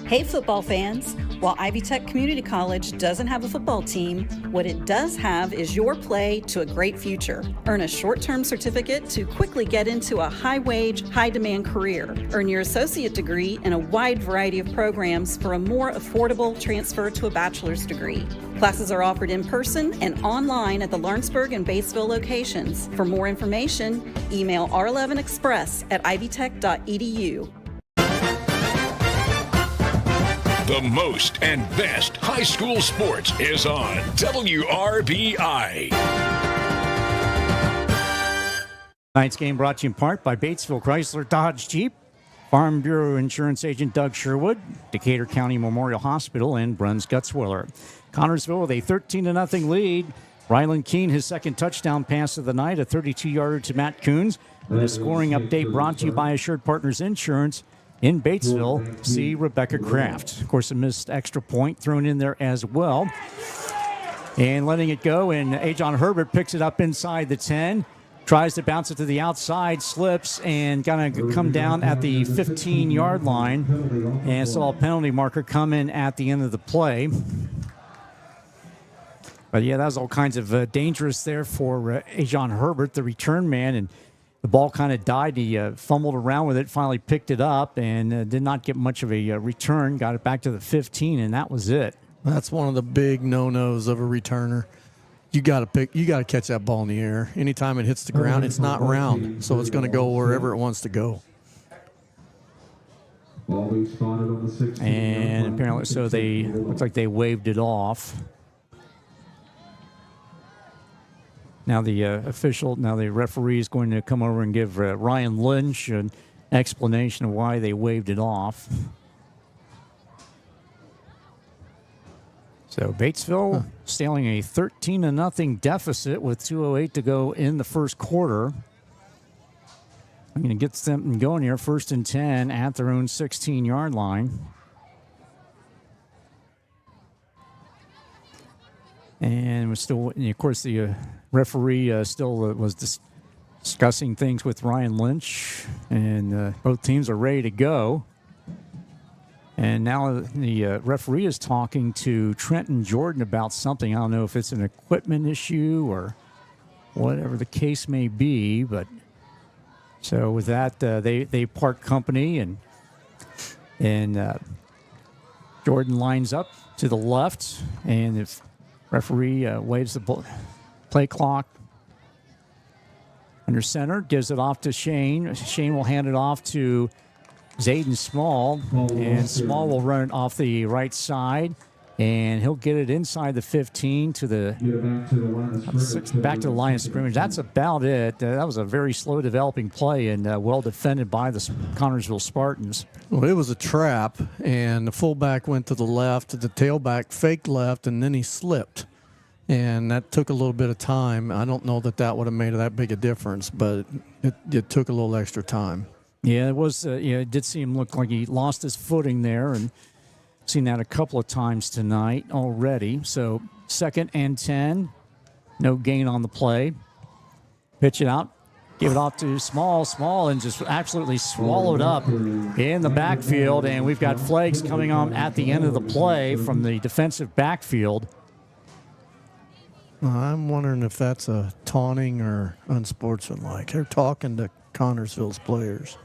Hey football fans, while Ivy Tech Community College doesn't have a football team, what it does have is your play to a great future. Earn a short-term certificate to quickly get into a high-wage, high-demand career. Earn your associate degree in a wide variety of programs for a more affordable transfer to a bachelor's degree. Classes are offered in person and online at the Lawrenceburg and Batesville locations. For more information, email r11express@ivytech.edu. The most and best high school sports is on WRBI. Tonight's game brought to you in part by Batesville Chrysler Dodge Jeep, Farm Bureau Insurance Agent Doug Sherwood, Decatur County Memorial Hospital, and Bruns Gutzwiller. Connorsville with a 13-0 lead. Ryland Keene, his second touchdown pass of the night, a 32-yarder to Matt Coons. And a scoring update brought to you by Assured Partners Insurance. In Batesville, see Rebecca Kraft. Of course, a missed extra point thrown in there as well. And letting it go, and Ajon Herbert picks it up inside the 10. Tries to bounce it to the outside, slips, and going to come down at the 15-yard line. And saw a penalty marker come in at the end of the play. But, yeah, that was all kinds of dangerous there for Ajon Herbert, the return man, and the ball kind of died. He fumbled around with it, finally picked it up, and did not get much of a return. Got it back to the 15, and that was it. That's one of the big no-nos of a returner. You got to catch that ball in the air. Anytime it hits the ground, it's not round, so it's going to go wherever it wants to go. And apparently, so looks like they waved it off. Now the referee is going to come over and give Ryan Lynch an explanation of why they waved it off. So Batesville sailing a 13-0 deficit with 2:08 to go in the first quarter. I'm going to get them going here, 1st and 10 at their own 16-yard line. And we're still, of course, the referee still was discussing things with Ryan Lynch, and both teams are ready to go. And now the referee is talking to Trenton Jordan about something. I don't know if it's an equipment issue or whatever the case may be, but so with that, they part company, and Jordan lines up to the left, and if referee waves the play clock under center, gives it off to Shane. Shane will hand it off to Zayden Small, and Small will run it off the right side, and he'll get it inside the 15 to the back to the line of scrimmage. That's about it. That was a very slow developing play and well defended by the Connorsville Spartans. Well, it was a trap, and the fullback went to the left, the tailback faked left, and then he slipped. And that took a little bit of time. I don't know that would have made that big a difference, but it took a little extra time. Yeah, it was. It did look like he lost his footing there, and seen that a couple of times tonight already. So 2nd and 10, no gain on the play. Pitch it out, give it off to Small, and just absolutely swallowed up in the backfield. And we've got flags coming on at the end of the play from the defensive backfield. I'm wondering if that's a taunting or unsportsmanlike. They're talking to Connorsville's players.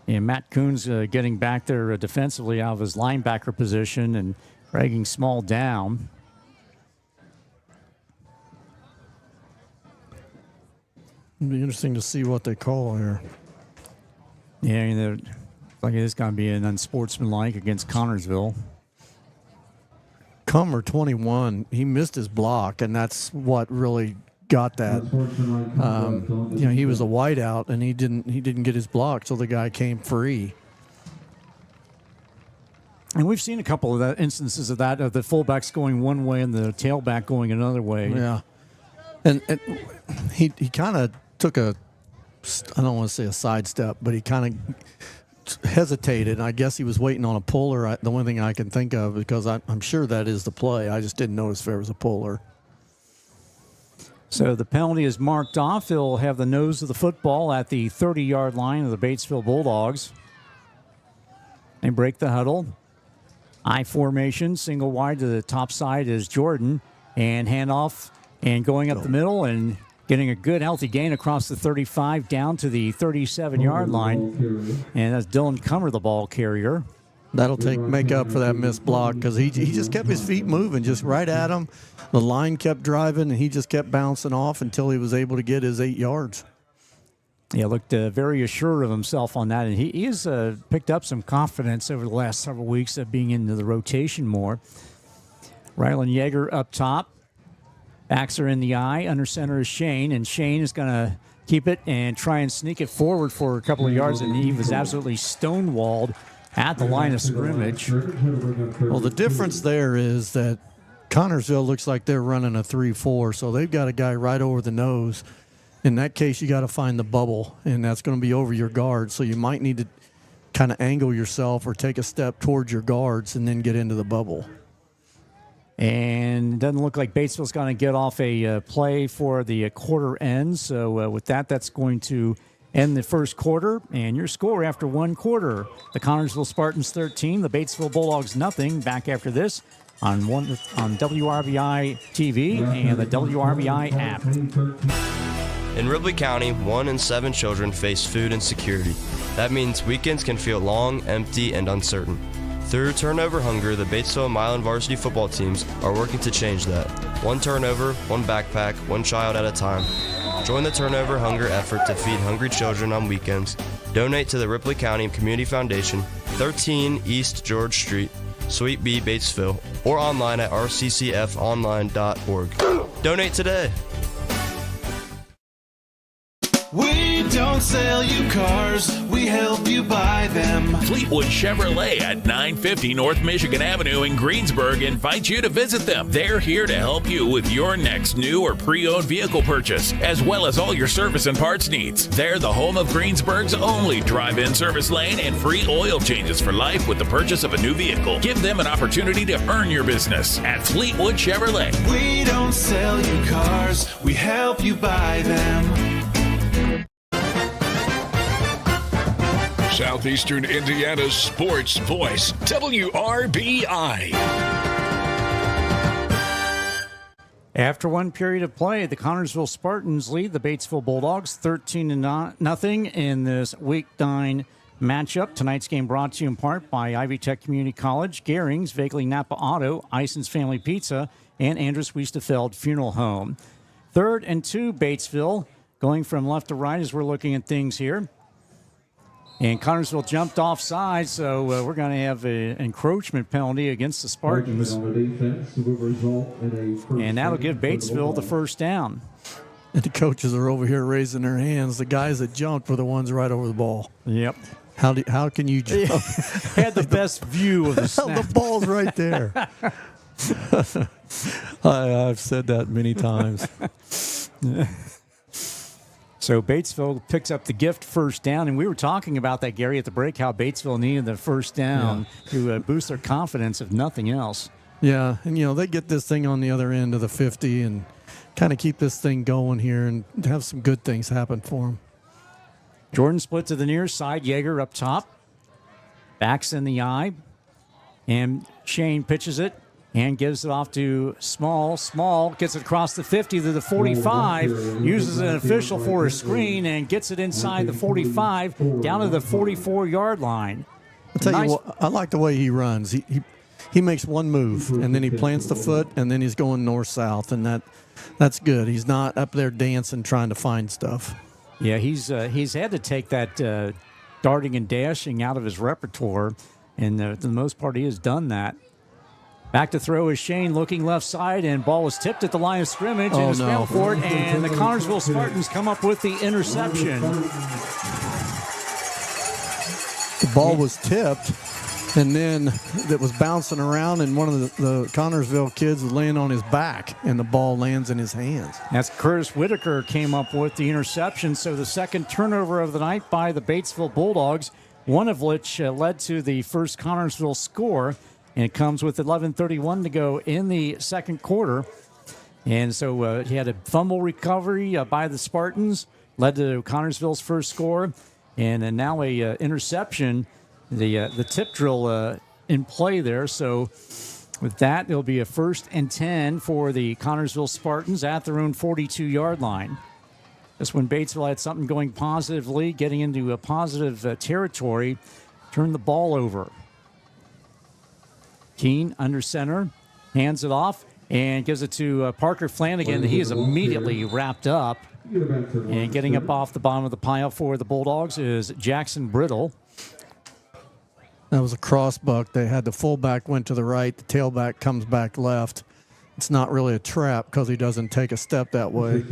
And Matt Coons getting back there defensively out of his linebacker position and dragging Small down. It'll be interesting to see what they call here. Yeah, like it's going to be an unsportsmanlike against Connorsville. Cummer 21, he missed his block, and that's what really got that. He was a wideout, and he didn't get his block, so the guy came free. And we've seen a couple of instances of that, of the fullbacks going one way and the tailback going another way. Yeah, and he kind of took I don't want to say a sidestep, but he kind of hesitated. I guess he was waiting on a puller. The only thing I can think of, because I'm sure that is the play. I just didn't notice if there was a puller. So the penalty is marked off. He'll have the nose of the football at the 30-yard line of the Batesville Bulldogs. They break the huddle. I formation, single wide to the top side is Jordan, and handoff and going up the middle and getting a good healthy gain across the 35 down to the 37-yard line. And that's Dylan Cummer, the ball carrier. That'll make up for that missed block, because he just kept his feet moving just right at him. The line kept driving, and he just kept bouncing off until he was able to get his 8 yards. Yeah, looked very assured of himself on that, and he has picked up some confidence over the last several weeks of being into the rotation more. Rylan Yeager up top. Backs are in the eye. Under center is Shane, and Shane is going to keep it and try and sneak it forward for a couple of yards, and he was absolutely stonewalled at the line of scrimmage. Well, the difference there is that Connorsville looks like they're running a 3-4, so they've got a guy right over the nose. In that case, you got to find the bubble, and that's going to be over your guard, so you might need to kind of angle yourself or take a step towards your guards and then get into the bubble. And it doesn't look like Batesville's going to get off a play for the quarter end. So with that, that's going to end the first quarter. And your score after one quarter, the Connorsville Spartans 13, the Batesville Bulldogs nothing. Back after this on WRBI-TV and the WRBI app. In Ripley County, 1 in 7 children face food insecurity. That means weekends can feel long, empty, and uncertain. Through Turnover Hunger, the Batesville and Milan varsity football teams are working to change that. One turnover, one backpack, one child at a time. Join the Turnover Hunger effort to feed hungry children on weekends. Donate to the Ripley County Community Foundation, 13 East George Street, Suite B, Batesville, or online at rccfonline.org. Donate today. We don't don't sell you cars, we help you buy them. Fleetwood Chevrolet at 950 North Michigan Avenue in Greensburg invites you to visit them. They're here to help you with your next new or pre-owned vehicle purchase, as well as all your service and parts needs. They're the home of Greensburg's only drive-in service lane and free oil changes for life with the purchase of a new vehicle. Give them an opportunity to earn your business at Fleetwood Chevrolet. We don't sell you cars, we help you buy them. Southeastern Indiana's sports voice, WRBI. After one period of play, the Connorsville Spartans lead the Batesville Bulldogs 13-0 in this Week 9 matchup. Tonight's game brought to you in part by Ivy Tech Community College, Gehrings, Vaguely Napa Auto, Ison's Family Pizza, and Andrus Wiestefeld Funeral Home. 3rd and 2, Batesville, going from left to right as we're looking at things here. And Connorsville jumped offside, so we're going to have an encroachment penalty against the Spartans. And that'll give Batesville the first down. And the coaches are over here raising their hands. The guys that jumped were the ones right over the ball. Yep. How can you jump? Had the best view of the snap. The ball's right there. I've said that many times. So Batesville picks up the gift first down, and we were talking about that, Gary, at the break, how Batesville needed the first down to boost their confidence, if nothing else. Yeah, and, they get this thing on the other end of the 50 and kind of keep this thing going here and have some good things happen for them. Jordan split to the near side. Yeager up top. Backs in the eye. And Shane pitches it and gives it off to Small. Small gets it across the 50 to the 45, uses an official for a screen and gets it inside the 45 down to the 44-yard line. I'll tell you what, I like the way he runs. He makes one move, and then he plants the foot, and then he's going north-south, and that's good. He's not up there dancing trying to find stuff. Yeah, he's had to take that darting and dashing out of his repertoire, and for the most part he has done that. Back to throw is Shane, looking left side, and ball is tipped at the line of scrimmage and is scrambled for it, and the Connorsville Spartans come up with the interception. The ball was tipped, and then it was bouncing around, and one of the Connorsville kids was laying on his back, and the ball lands in his hands. That's Curtis Whitaker came up with the interception, so the second turnover of the night by the Batesville Bulldogs, one of which led to the first Connorsville score. And it comes with 11:31 to go in the second quarter. And so he had a fumble recovery by the Spartans, led to Connorsville's first score. And now a interception, the tip drill in play there. So with that, it'll be a 1st and 10 for the Connorsville Spartans at their own 42-yard line. That's when Batesville had something going positively, getting into a positive territory, turned the ball over. Keene under center, hands it off, and gives it to Parker Flanagan. He is immediately wrapped up. And getting up off the bottom of the pile for the Bulldogs is Jackson Brittle. That was a cross buck. They had the fullback went to the right, the tailback comes back left. It's not really a trap because he doesn't take a step that way.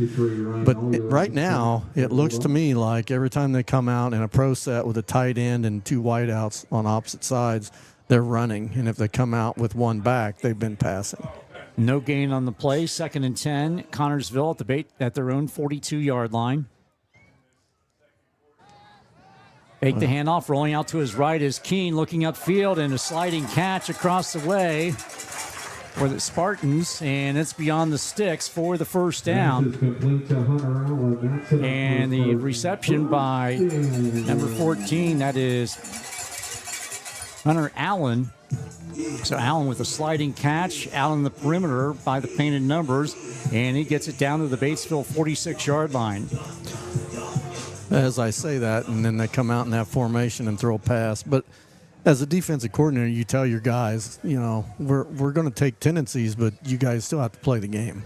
But right now, it looks to me like every time they come out in a pro set with a tight end and two wideouts on opposite sides, they're running, and if they come out with one back, they've been passing. No gain on the play. 2nd and 10. Connorsville at their own 42-yard line. Fake the handoff, rolling out to his right is Keene, looking upfield, and a sliding catch across the way for the Spartans, and it's beyond the sticks for the first down. And the reception by number 14, that is Hunter Allen. So Allen with a sliding catch out on the perimeter by the painted numbers, and he gets it down to the Batesville 46-yard line. As I say that, and then they come out in that formation and throw a pass. But as a defensive coordinator, you tell your guys, we're going to take tendencies, but you guys still have to play the game.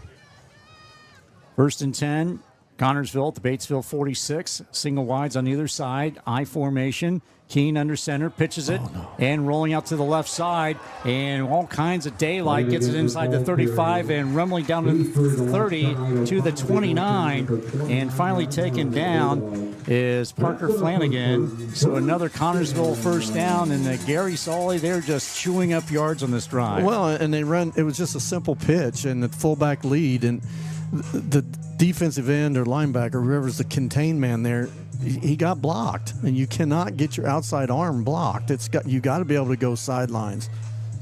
1st and 10, Connorsville at the Batesville 46. Single wides on either side, I formation. Keene under center, pitches it, and rolling out to the left side, and all kinds of daylight, gets it inside the 35 and rumbling down to the 30 to the 29, and finally taken down is Parker Flanagan. So another Connorsville first down, and Gary Solly, they're just chewing up yards on this drive. Well, and it was just a simple pitch and the fullback lead, and the defensive end or linebacker, whoever's the contained man there, he got blocked, and you cannot get your outside arm blocked. You got to be able to go sidelines.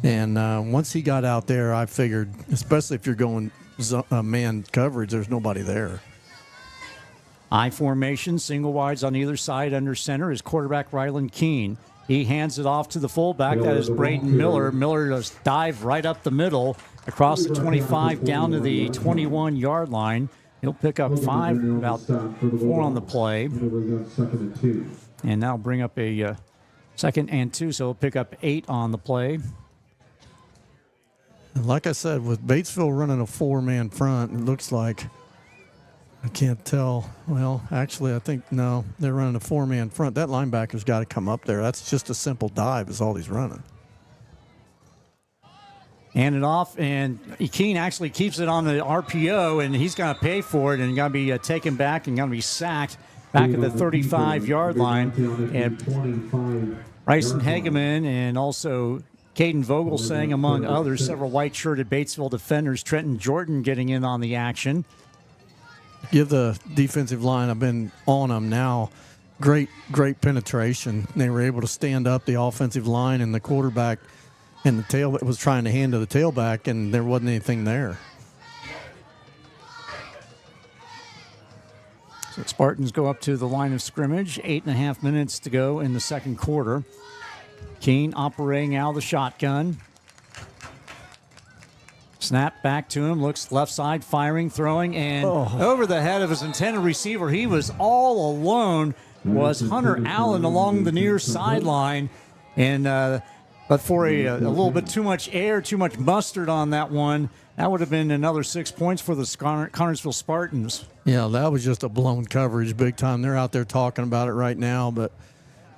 And once he got out there, I figured, especially if you're going man coverage, there's nobody there. I formation, single wides on either side under center is quarterback Ryland Keene. He hands it off to the fullback. That is Braden Miller. Miller just dive right up the middle, across the 25 down to the 21-yard line. He'll pick up 5, about 4 on the play. And that'll bring up a 2nd and 2, so he'll pick up 8 on the play. Like I said, with Batesville running a 4-man front, it looks like, I can't tell. Well, actually, I think, no, they're running a 4-man front. That linebacker's got to come up there. That's just a simple dive is all he's running. Hand it off, and Keene actually keeps it on the RPO, and he's going to pay for it and going to be taken back and going to be sacked back at the 35-yard line. And Bryson Hageman and also Caden Vogelsang, among others, several white-shirted Batesville defenders. Trenton Jordan getting in on the action. Give the defensive line, I've been on them now, great penetration. They were able to stand up the offensive line, and the quarterback and the tailback was trying to hand to the tailback, and there wasn't anything there. So Spartans go up to the line of scrimmage. 8.5 minutes to go in the second quarter. Keene operating out of the shotgun. Snap back to him, looks left side, firing, throwing, and over the head of his intended receiver. He was all alone, was Hunter Allen along the near sideline. And but for a little bit too much air, too much mustard on that one, that would have been another 6 points for the Connorsville Spartans. Yeah, that was just a blown coverage big time. They're out there talking about it right now, but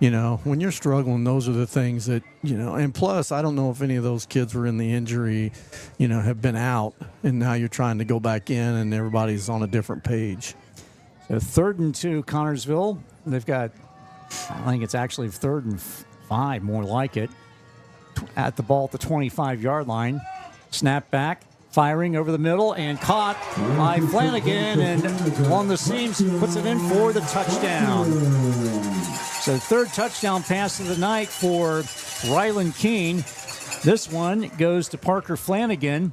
you know, when you're struggling, those are the things that, you know, and plus, I don't know if any of those kids were in the injury, you know, have been out, and now you're trying to go back in, and everybody's on a different page. So 3rd and 2, Connorsville. They've got, I think it's actually 3rd and 5, more like it, at the ball at the 25-yard line. Snap back, firing over the middle, and caught by Flanagan, and along the seams, puts it in for the touchdown. So 3rd touchdown pass of the night for Ryland Keene. This one goes to Parker Flanagan,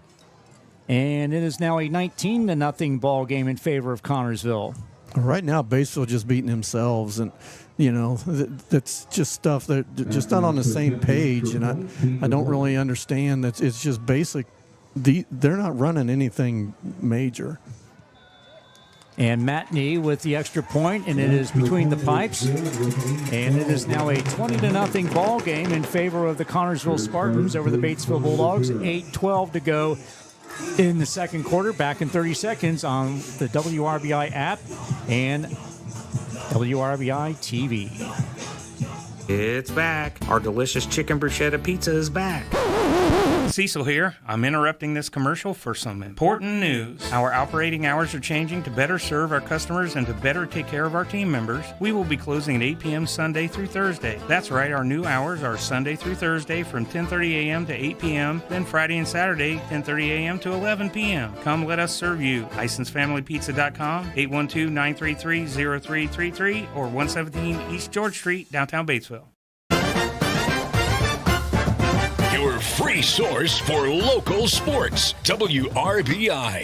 and it is now a 19-0 ball game in favor of Connorsville. Right now, Batesville just beating themselves, and you know that's just stuff that just not on the same page. And I don't really understand that. It's just basic. They're not running anything major. And Matney with the extra point, and it is between the pipes. And it is now a 20-0 ball game in favor of the Connorsville Spartans over the Batesville Bulldogs. 8:12 to go in the second quarter. Back in 30 seconds on the WRBI app and WRBI-TV. It's back. Our delicious chicken bruschetta pizza is back. Cecil here. I'm interrupting this commercial for some important news. Our operating hours are changing to better serve our customers and to better take care of our team members. We will be closing at 8 p.m. Sunday through Thursday. That's right, our new hours are Sunday through Thursday from 10:30 a.m. to 8 p.m., then Friday and Saturday 10:30 a.m. to 11 p.m. Come let us serve you. LicenseFamilyPizza.com, 812-933-0333, or 117 East George Street, downtown Batesville. Your free source for local sports, WRBI.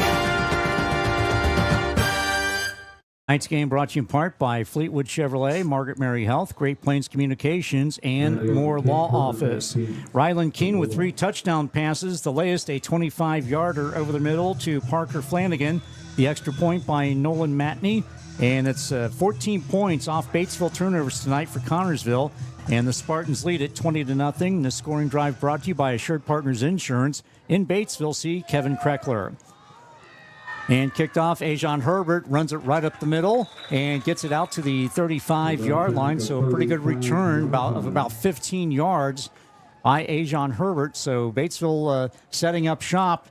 Tonight's game brought to you in part by Fleetwood Chevrolet, Margaret Mary Health, Great Plains Communications, and Moore Law Office. Ryland Keene with 3 touchdown passes, the latest a 25-yarder over the middle to Parker Flanagan. The extra point by Nolan Matney, and it's 14 points off Batesville turnovers tonight for Connorsville. And the Spartans lead it 20-0. The scoring drive brought to you by Assured Partners Insurance. In Batesville, see Kevin Kreckler. And kicked off, Ajon Herbert runs it right up the middle and gets it out to the 35-yard line. So a pretty good return of about 15 yards by Ajon Herbert. So Batesville setting up shop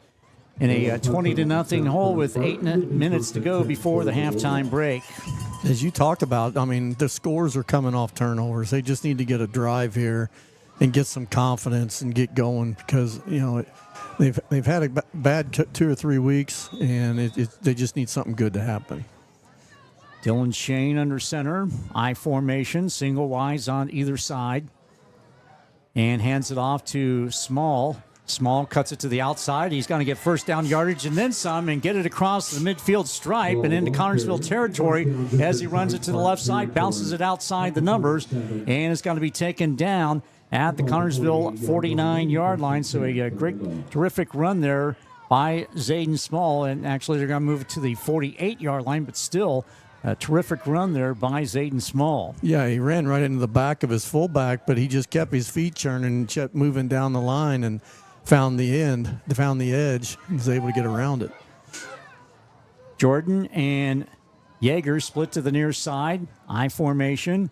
in a 20-0 hole with 8 minutes to go before the halftime break. As you talked about, I mean, the scores are coming off turnovers. They just need to get a drive here and get some confidence and get going because, you know, they've had a bad 2 or 3 weeks, and they just need something good to happen. Dylan Shane under center, I formation, single wise on either side, and hands it off to Small. Small cuts it to the outside. He's going to get first down yardage and then some and get it across the midfield stripe and into Connersville territory as he runs it to the left side, bounces it outside the numbers, and it's going to be taken down at the Connersville 49-yard line. So a great, terrific run there by Zayden Small, and actually they're going to move it to the 48-yard line, but still a terrific run there by Zayden Small. Yeah, he ran right into the back of his fullback, but he just kept his feet churning and kept moving down the line and found the edge, and was able to get around it. Jordan and Yeager split to the near side, I formation.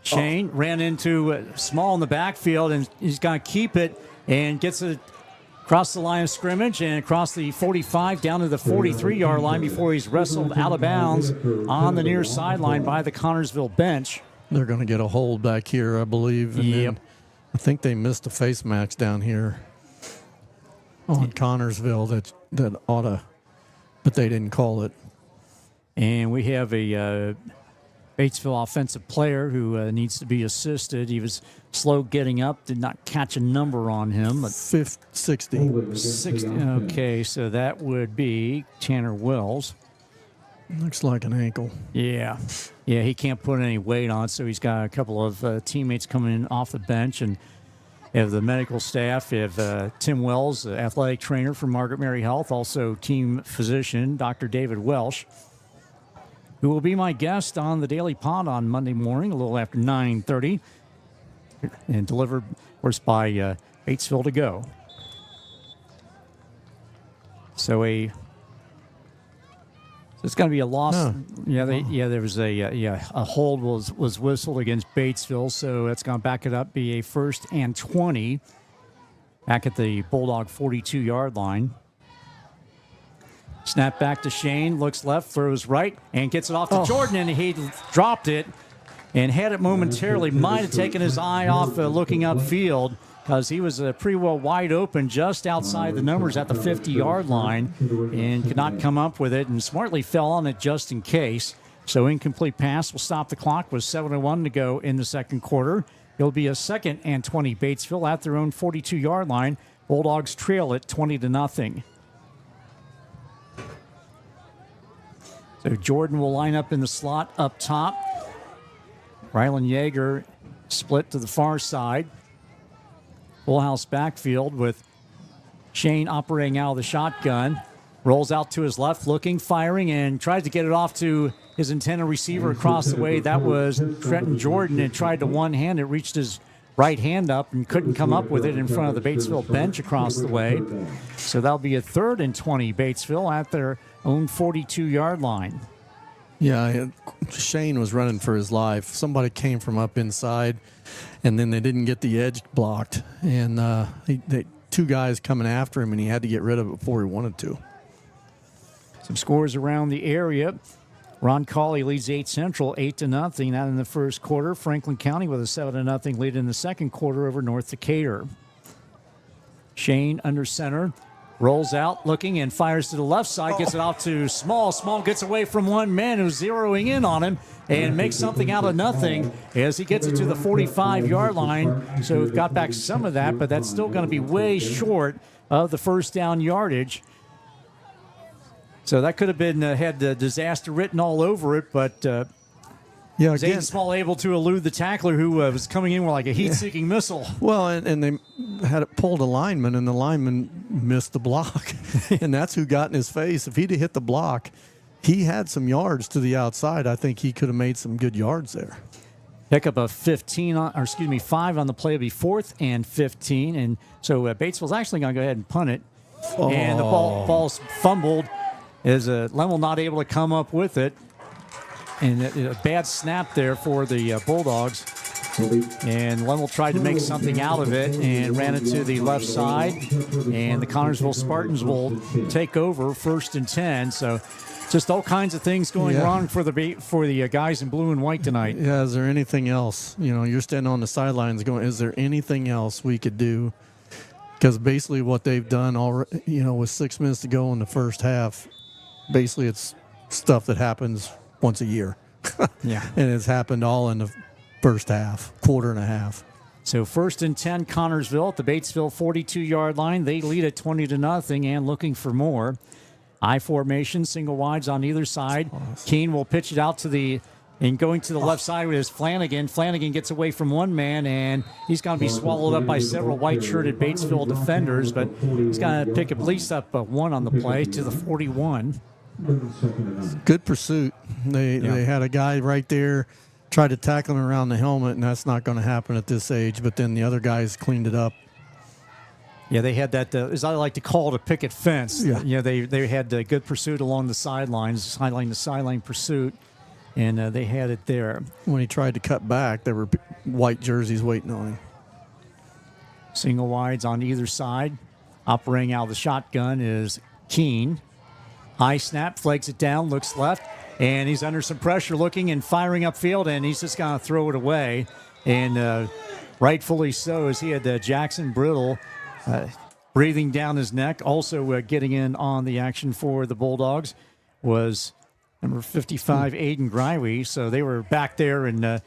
Shane ran into Small in the backfield, and he's going to keep it and gets it across the line of scrimmage and across the 45 down to the 43-yard line before he's wrestled out of bounds on the near sideline by the Connersville bench. They're going to get a hold back here, I believe. And then I think they missed a face mask down here on Connersville that ought to, but they didn't call it. And we have a Batesville offensive player who needs to be assisted. He was slow getting up, did not catch a number on him. But 60. 60. Okay, so that would be Tanner Wells. Looks like an ankle. Yeah, he can't put any weight on, so he's got a couple of teammates coming in off the bench, and we have the medical staff. We have Tim Wells, the athletic trainer for Margaret Mary Health, also team physician, Dr. David Welsh, who will be my guest on the Daily Pod on Monday morning, a little after 9:30, and delivered, of course, by Batesville to Go. So it's going to be a loss. No. There was a hold was whistled against Batesville, so that's going to back it up, be a 1st and 20 back at the Bulldog 42-yard line. Snap back to Shane, looks left, throws right, and gets it off to Jordan, and he dropped it and had it momentarily. Might have taken his eye off looking upfield, because he was pretty well wide open just outside the numbers at the 50-yard line and could not come up with it, and smartly fell on it just in case. So incomplete pass will stop the clock with 7:01 to go in the second quarter. It'll be a 2nd and 20 Batesville at their own 42-yard line. Bulldogs trail it 20-0. So Jordan will line up in the slot up top. Rylan Yeager split to the far side. Full house backfield with Shane operating out of the shotgun. Rolls out to his left, looking, firing, and tries to get it off to his intended receiver across the way. That was Trenton Jordan, and tried to one-hand it. Reached his right hand up and couldn't come up with it in front of the Batesville bench across the way. So that'll be a 3rd and 20 Batesville at their own 42-yard line. Yeah, Shane was running for his life. Somebody came from up inside, and then they didn't get the edge blocked. And they 2 guys coming after him, and he had to get rid of it before he wanted to. Some scores around the area. Ron Cawley leads 8 Central 8-0. That in the first quarter. Franklin County with a 7-0 lead in the second quarter over North Decatur. Shane under center. Rolls out, looking, and fires to the left side. Gets it off to Small. Small gets away from one man who's zeroing in on him and makes something out of nothing as he gets it to the 45-yard line. So we've got back some of that, but that's still going to be way short of the first down yardage. So that could have been had disaster written all over it, but Zayden Small able to elude the tackler who was coming in with like a heat-seeking missile. Well, and they had it pulled a lineman, and the lineman missed the block, and that's who got in his face. If he'd have hit the block, he had some yards to the outside. I think he could have made some good yards there. Pick up a 5 on the play. It'll be 4th and 15, and so Batesville's actually going to go ahead and punt it, and the ball's fumbled. Is Lemmel not able to come up with it? And a bad snap there for the Bulldogs. And Lemmel tried to make something out of it and ran it to the left side. And the Connorsville Spartans will take over 1st and 10. So just all kinds of things going wrong for the guys in blue and white tonight. Yeah, is there anything else? You're standing on the sidelines going, is there anything else we could do? Because basically what they've done already, with 6 minutes to go in the first half, basically it's stuff that happens once a year. Yeah. And it's happened all in the first half, quarter and a half. So 1st and 10, Connorsville at the Batesville 42-yard line. They lead at 20-0 and looking for more. I formation, single wides on either side. Keene will pitch it out and going to the left side with his Flanagan. Flanagan gets away from one man, and he's going to be swallowed up by several white-shirted Batesville defenders, but he's going to pick at least up one on the play to the 41. Good pursuit. They had a guy right there try to tackle him around the helmet, and that's not going to happen at this age, but then the other guys cleaned it up. Yeah, they had that, as I like to call it, a picket fence. Yeah. They had good pursuit along the sidelines, sideline pursuit, and they had it there. When he tried to cut back, there were white jerseys waiting on him. Single wides on either side. Operating out of the shotgun is Keene. High snap, flags it down, looks left, and he's under some pressure looking and firing upfield, and he's just going to throw it away. And rightfully so, as he had Jackson Brittle breathing down his neck. Also getting in on the action for the Bulldogs was number 55, Aiden Greiwe. So they were back there and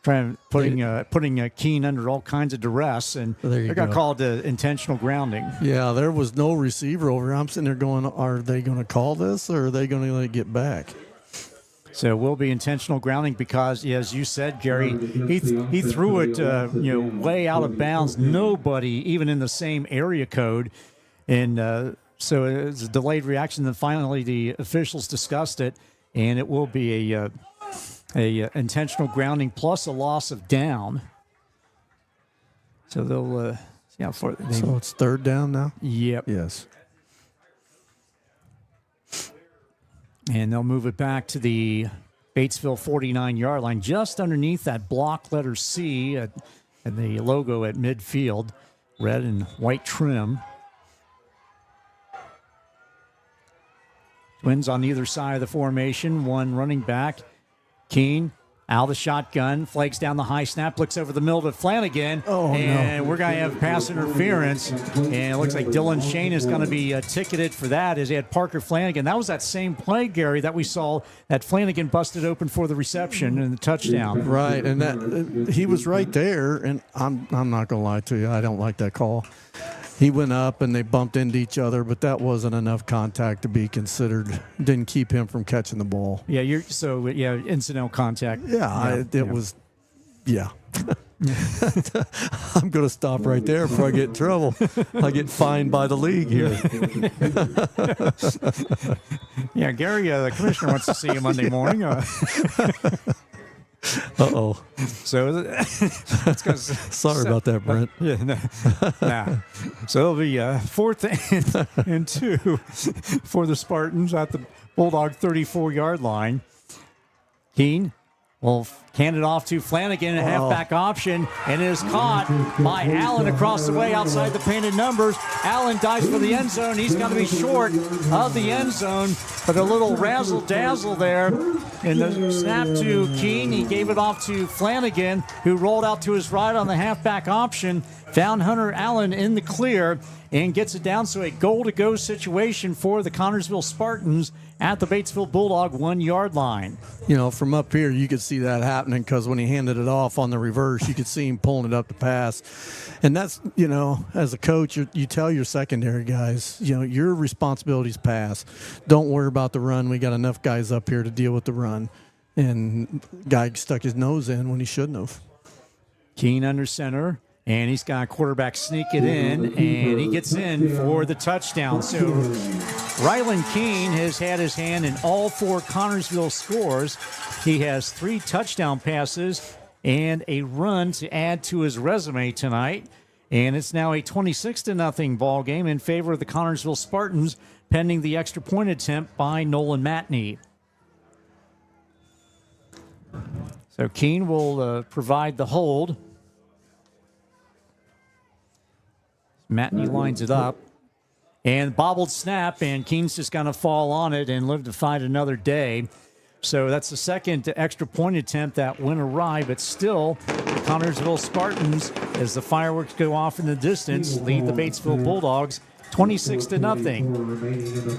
putting Keene under all kinds of duress, and they got called intentional grounding. Yeah, there was no receiver over. I'm sitting there going, are they going to call this, or are they going to let it get back? So it will be intentional grounding because, as you said, Gary, he threw it way out of bounds. Nobody even in the same area code, and so it was a delayed reaction. Then finally the officials discussed it, and it will be a intentional grounding plus a loss of down. So they'll so it's 3rd down now. Yep. Yes. And they'll move it back to the Batesville 49-yard line, just underneath that block letter C and the logo at midfield, red and white trim. Twins on either side of the formation, one running back. Keene out of the shotgun, flags down the high snap, looks over the middle to Flanagan, and we're going to have pass interference. And it looks like Dylan Shane is going to be ticketed for that, as he had Parker Flanagan. That was that same play, Gary, that we saw that Flanagan busted open for the reception and the touchdown. Right, and that he was right there, and I'm not going to lie to you, I don't like that call. He went up and they bumped into each other, but that wasn't enough contact to be considered. Didn't keep him from catching the ball. Yeah, incidental contact. Yeah, it was. Yeah. I'm going to stop right there before I get in trouble. I get fined by the league here. Yeah, Gary, the commissioner wants to see you Monday morning. Uh-oh. So sorry about that, Brent. Nah. So it'll be 4th and 2 for the Spartans at the Bulldog 34-yard line. Keene will hand it off to Flanagan, a halfback option, and it is caught by Allen across the way outside the painted numbers. Allen dives for the end zone. He's going to be short of the end zone, but a little razzle-dazzle there. And the snap to Keene, he gave it off to Flanagan, who rolled out to his right on the halfback option, found Hunter Allen in the clear, and gets it down. So a goal-to-go situation for the Connorsville Spartans at the Batesville Bulldog 1-yard line. From up here, you could see that happening because when he handed it off on the reverse, you could see him pulling it up to pass. And that's, as a coach, you tell your secondary guys, your responsibility is pass. Don't worry about the run. We got enough guys up here to deal with the run. And guy stuck his nose in when he shouldn't have. Keene under center. And he's got a quarterback sneak it in, and he gets in for the touchdown. So Rylan Keene has had his hand in all 4 Connorsville scores. He has 3 touchdown passes and a run to add to his resume tonight. And it's now a 26-0 ball game in favor of the Connorsville Spartans, pending the extra point attempt by Nolan Matney. So Keene will provide the hold. Matney lines it up. And bobbled snap, and Keene's just going to fall on it and live to fight another day. So that's the second extra point attempt that went awry, but still, the Connorsville Spartans, as the fireworks go off in the distance, lead the Batesville Bulldogs 26-0.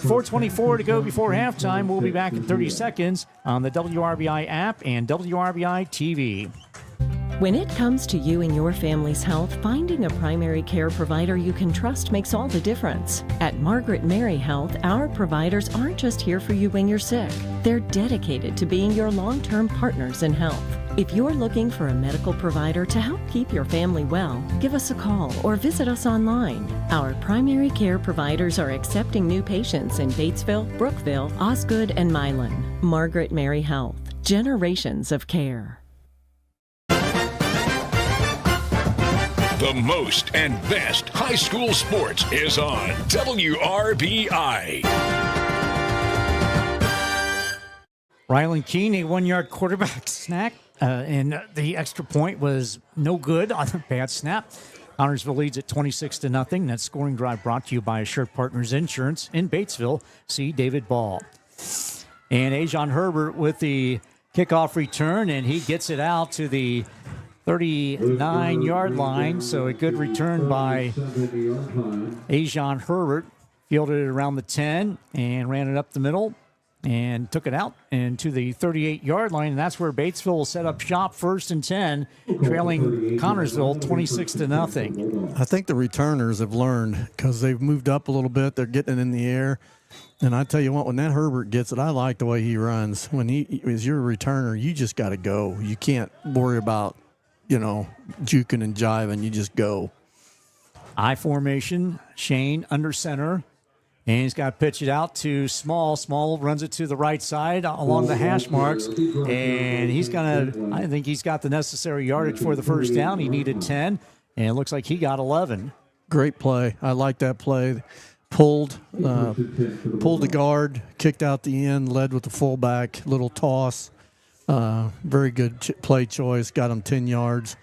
4:24 to go before halftime. We'll be back in 30 seconds on the WRBI app and WRBI-TV. When it comes to you and your family's health, finding a primary care provider you can trust makes all the difference. At Margaret Mary Health, our providers aren't just here for you when you're sick. They're dedicated to being your long-term partners in health. If you're looking for a medical provider to help keep your family well, give us a call or visit us online. Our primary care providers are accepting new patients in Batesville, Brookville, Osgood, and Milan. Margaret Mary Health. Generations of care. The most and best high school sports is on WRBI. Rylan Keene, a 1-yard quarterback snack, and the extra point was no good on a bad snap. Connorsville leads at 26-0. That scoring drive brought to you by Assured Partners Insurance in Batesville. See David Ball. And Ajon Herbert with the kickoff return, and he gets it out to the 39-yard line, so a good return by Ajon Herbert. Fielded it around the 10 and ran it up the middle and took it out and to the 38-yard line, and that's where Batesville will set up shop 1st and 10, trailing Connorsville 26-0. I think the returners have learned because they've moved up a little bit. They're getting it in the air. And I tell you what, when that Herbert gets it, I like the way he runs. When he is your returner, you just got to go. You can't worry about juking and jiving, you just go. I formation, Shane under center, and he's got to pitch it out to Small. Small runs it to the right side along the hash marks, and I think he's got the necessary yardage for the first down. He needed 10, and it looks like he got 11. Great play. I like that play. Pulled the guard, kicked out the end, led with the fullback, little toss. Very good play choice. Got them 10 yards.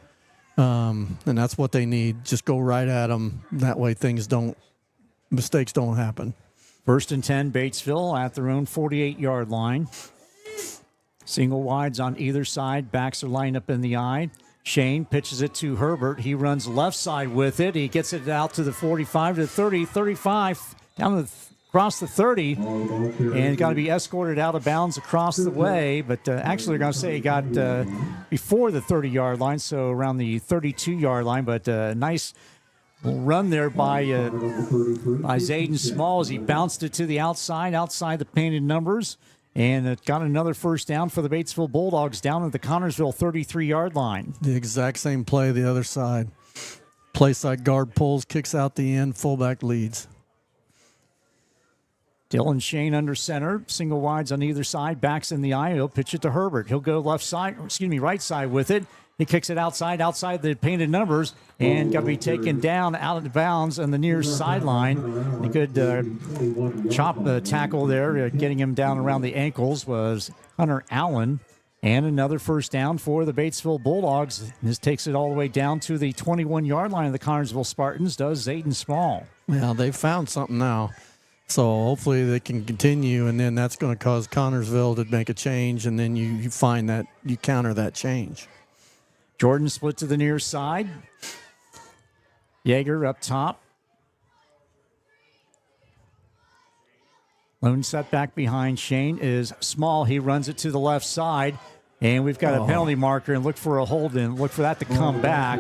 And that's what they need. Just go right at them. That way mistakes don't happen. 1st and 10, Batesville at their own 48-yard line. Single wides on either side. Backs are lined up in the eye. Shane pitches it to Herbert. He runs left side with it. He gets it out to the 45 to the 30, 35, down across the 30, and got to be escorted out of bounds across the way. But actually, they're going to say he got before the 30-yard line, so around the 32-yard line. But nice run there by Zayden Small as he bounced it to the outside the painted numbers, and it got another first down for the Batesville Bulldogs down at the Connorsville 33-yard line. The exact same play the other side. Play side guard pulls, kicks out the end, fullback leads. Dylan Shane under center, single wides on either side, backs in the eye. He'll pitch it to Herbert. He'll go right side with it. He kicks it outside the painted numbers, and got to be taken down out of bounds on the near sideline. A good chop tackle there, getting him down around the ankles was Hunter Allen. And another first down for the Batesville Bulldogs. This takes it all the way down to the 21-yard line of the Connorsville Spartans, does Zayden Small. Yeah, they've found something now. So hopefully they can continue, and then that's going to cause Connorsville to make a change, and then you find that you counter that change. Jordan split to the near side. Yeager up top. Lone setback behind Shane is Small. He runs it to the left side. And we've got a penalty marker and look for a hold in. Look for that to come back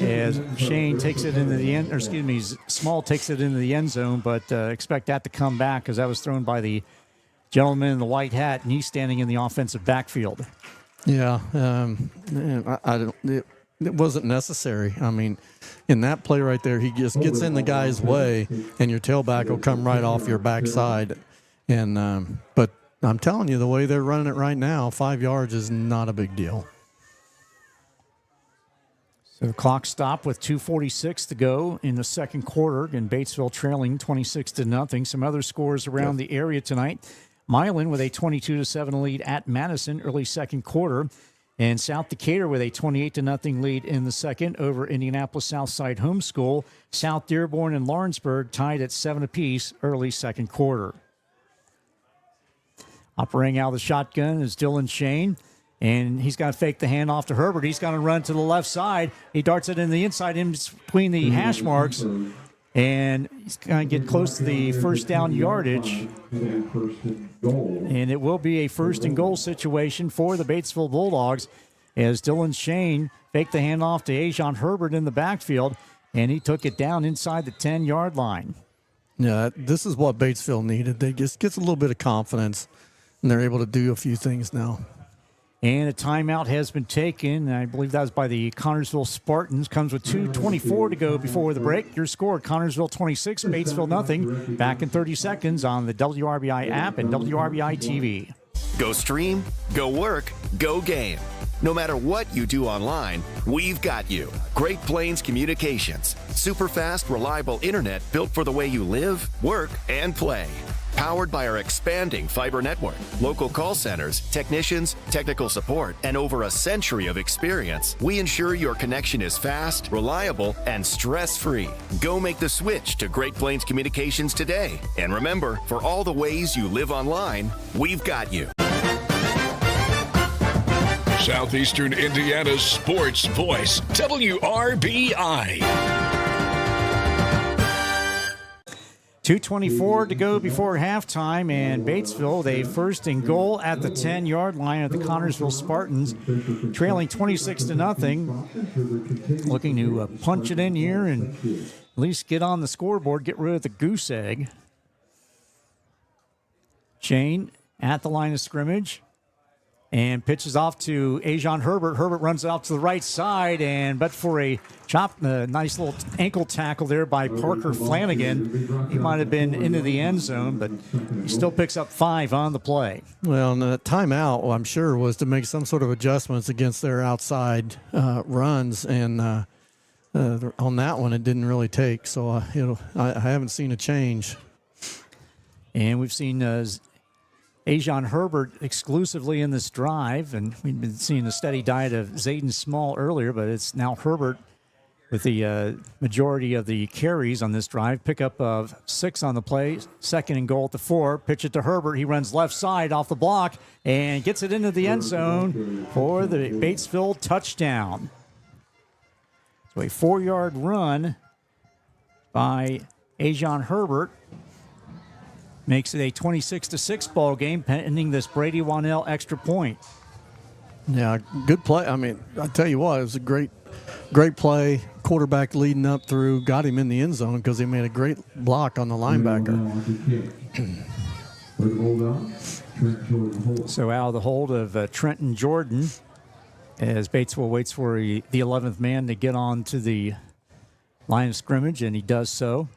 as Shane takes it into the end, Small takes it into the end zone, but expect that to come back because that was thrown by the gentleman in the white hat, and he's standing in the offensive backfield. Yeah, it wasn't necessary. I mean, in that play right there, he just gets in the guy's way, and your tailback will come right off your backside. And but I'm telling you, the way they're running it right now, 5 yards is not a big deal. So the clock stopped with 2:46 to go in the second quarter, and Batesville trailing 26-0. Some other scores around the area tonight. Milan with a 22-7 lead at Madison early second quarter. And South Decatur with a 28-0 lead in the second over Indianapolis Southside Homeschool. South Dearborn and Lawrenceburg tied at 7 apiece early second quarter. Operating out of the shotgun is Dylan Shane, and he's got to fake the handoff to Herbert. He's going to run to the left side. He darts it in the inside in between the hash marks, and he's going to get close to the first down yardage. And it will be a first and goal situation for the Batesville Bulldogs as Dylan Shane faked the handoff to Ajon Herbert in the backfield, and he took it down inside the 10-yard line. Yeah, this is what Batesville needed. They just gets a little bit of confidence, and they're able to do a few things now. And a timeout has been taken. I believe that was by the Connorsville Spartans. Comes with 2:24 to go before the break. Your score, Connorsville 26, Batesville nothing. Back in 30 seconds on the WRBI app and WRBI-TV. Go stream, go work, go game. No matter what you do online, we've got you. Great Plains Communications. Super fast, reliable internet built for the way you live, work, and play. Powered by our expanding fiber network, local call centers, technicians, technical support, and over a century of experience, we ensure your connection is fast, reliable, and stress-free. Go make the switch to Great Plains Communications today. And remember, for all the ways you live online, we've got you. Southeastern Indiana's sports voice, WRBI. 2:24 to go before halftime, and Batesville, they first and goal at the 10-yard line of the Connorsville Spartans, trailing 26-0. Looking to punch it in here and at least get on the scoreboard, get rid of the goose egg. Shane at the line of scrimmage and pitches off to Ajon Herbert. Herbert runs it out to the right side, but for a nice little ankle tackle there by Parker Flanagan, he might have been into the end zone, but he still picks up 5 on the play. Well, and the timeout, I'm sure, was to make some sort of adjustments against their outside runs, and on that one, it didn't really take. So I haven't seen a change. And we've seen Ajon Herbert exclusively in this drive, and we've been seeing a steady diet of Zayden Small earlier, but it's now Herbert with the majority of the carries on this drive. Pickup of 6 on the play, second and goal at the 4. Pitch it to Herbert. He runs left side off the block and gets it into the end zone for the Batesville touchdown. So a 4-yard run by Ajon Herbert makes it a 26-6 ball game, pending this Brady Wannell extra point. Yeah, good play. I mean, I tell you what, it was a great play. Quarterback leading up through, got him in the end zone because he made a great block on the linebacker. So out of the hold of Trenton Jordan, as Batesville waits for the 11th man to get on to the line of scrimmage, and he does so.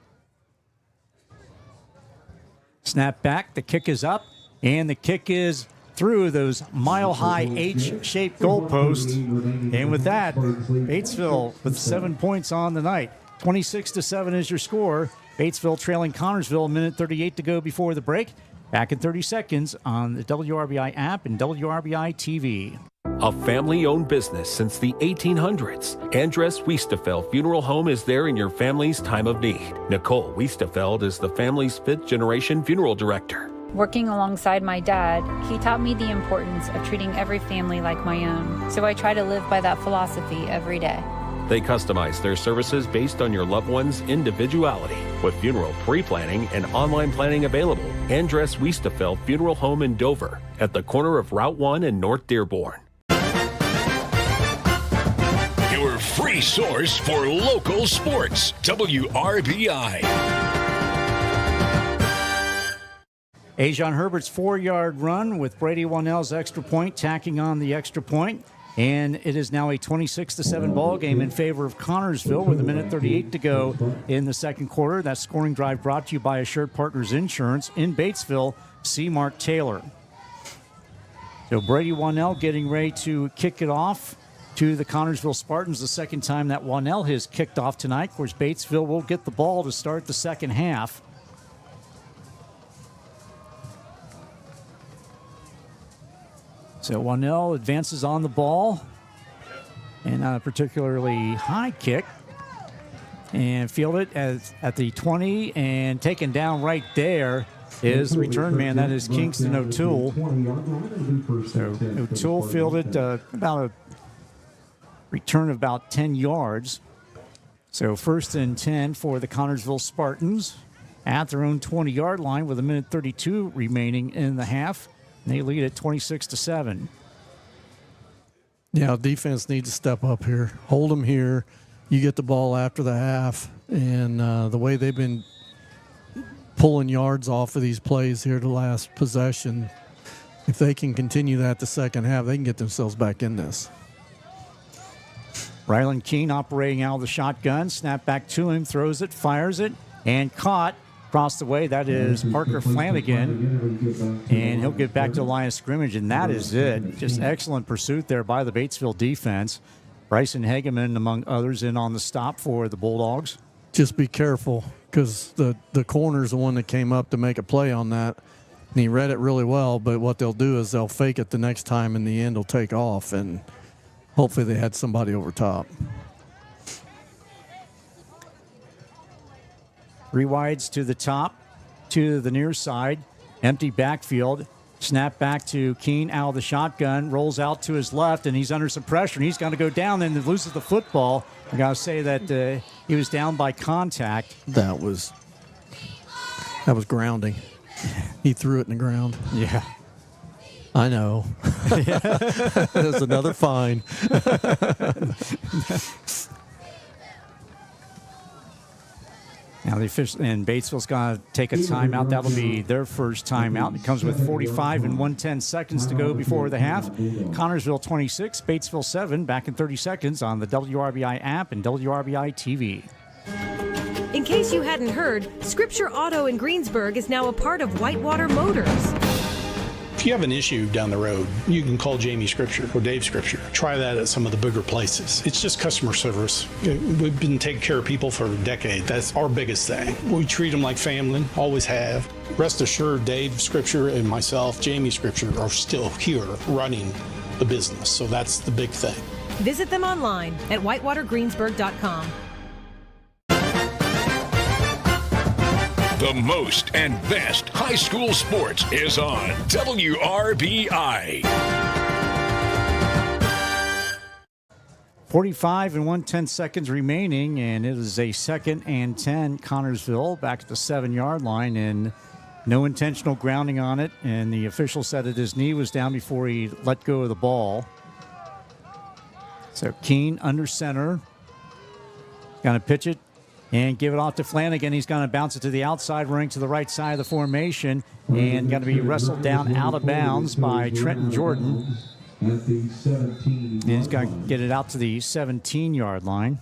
Snap back, the kick is up, and the kick is through those mile-high H-shaped goalposts. And with that, Batesville with 7 points on the night. 26-7 is your score. Batesville trailing Connorsville, 1:38 to go before the break. Back in 30 seconds on the WRBI app and WRBI-TV. A family-owned business since the 1800s, Andres Wiestefeld Funeral Home is there in your family's time of need. Nicole Wiestefeld is the family's 5th-generation funeral director. Working alongside my dad, he taught me the importance of treating every family like my own. So I try to live by that philosophy every day. They customize their services based on your loved one's individuality. With funeral pre-planning and online planning available, Andres Wiestefeld Funeral Home in Dover at the corner of Route 1 and North Dearborn. Your free source for local sports, WRBI. Ajon Herbert's 4-yard run with Brady Wannell's extra point tacking on the extra point. And it is now a 26-7 ball game in favor of Connorsville with 1:38 to go in the second quarter. That scoring drive brought to you by Assured Partners Insurance in Batesville. C. Mark Taylor. So Brady Wannell getting ready to kick it off to the Connorsville Spartans, the second time that Wannell has kicked off tonight. Of course, Batesville will get the ball to start the second half. So Wanell advances on the ball, and not a particularly high kick, and fielded at the 20, and taken down right there is the return man. That is Kingston O'Toole. So O'Toole fielded about a return of about 10 yards. So 1st and 10 for the Connorsville Spartans at their own 20-yard line with 1:32 remaining in the half. They lead at 26-7. Yeah, defense needs to step up here. Hold them here. You get the ball after the half. And the way they've been pulling yards off of these plays here the last possession, if they can continue that the second half, they can get themselves back in this. Ryland Keene operating out of the shotgun. Snap back to him, throws it, fires it, and caught. Across the way, that is Parker Flanagan, and he'll get back to the line of scrimmage, and that is it. Just excellent pursuit there by the Batesville defense. Bryson Hageman, among others, in on the stop for the Bulldogs. Just be careful, because the corner's the one that came up to make a play on that, and he read it really well, but what they'll do is they'll fake it the next time, and the end will take off, and hopefully they had somebody over top. 3 wides to the top, to the near side. Empty backfield. Snap back to Keene out of the shotgun. Rolls out to his left, and he's under some pressure. And he's going to go down and loses the football. I got to say that he was down by contact. That was grounding. He threw it in the ground. Yeah. I know. There's another fine. Now the official and Batesville's going to take a timeout. That'll be their first timeout. It comes with 45 and 1:10 seconds to go before the half. Connorsville 26, Batesville 7. Back in 30 seconds on the WRBI app and WRBI-TV. In case you hadn't heard, Scripture Auto in Greensburg is now a part of Whitewater Motors. If you have an issue down the road, you can call Jamie Scripture or Dave Scripture. Try that at some of the bigger places. It's just customer service. We've been taking care of people for a decade. That's our biggest thing. We treat them like family, always have. Rest assured, Dave Scripture and myself, Jamie Scripture, are still here running the business. So that's the big thing. Visit them online at whitewatergreensburg.com. The most and best high school sports is on WRBI. 45 and 1:10 seconds remaining, and it is a 2nd and 10. Connorsville back at the 7-yard line, and no intentional grounding on it. And the official said that his knee was down before he let go of the ball. So Keene under center. Going to pitch it and give it off to Flanagan. He's going to bounce it to the outside, running to the right side of the formation, and going to be wrestled down out of bounds by Trenton Jordan. And he's going to get it out to the 17-yard line.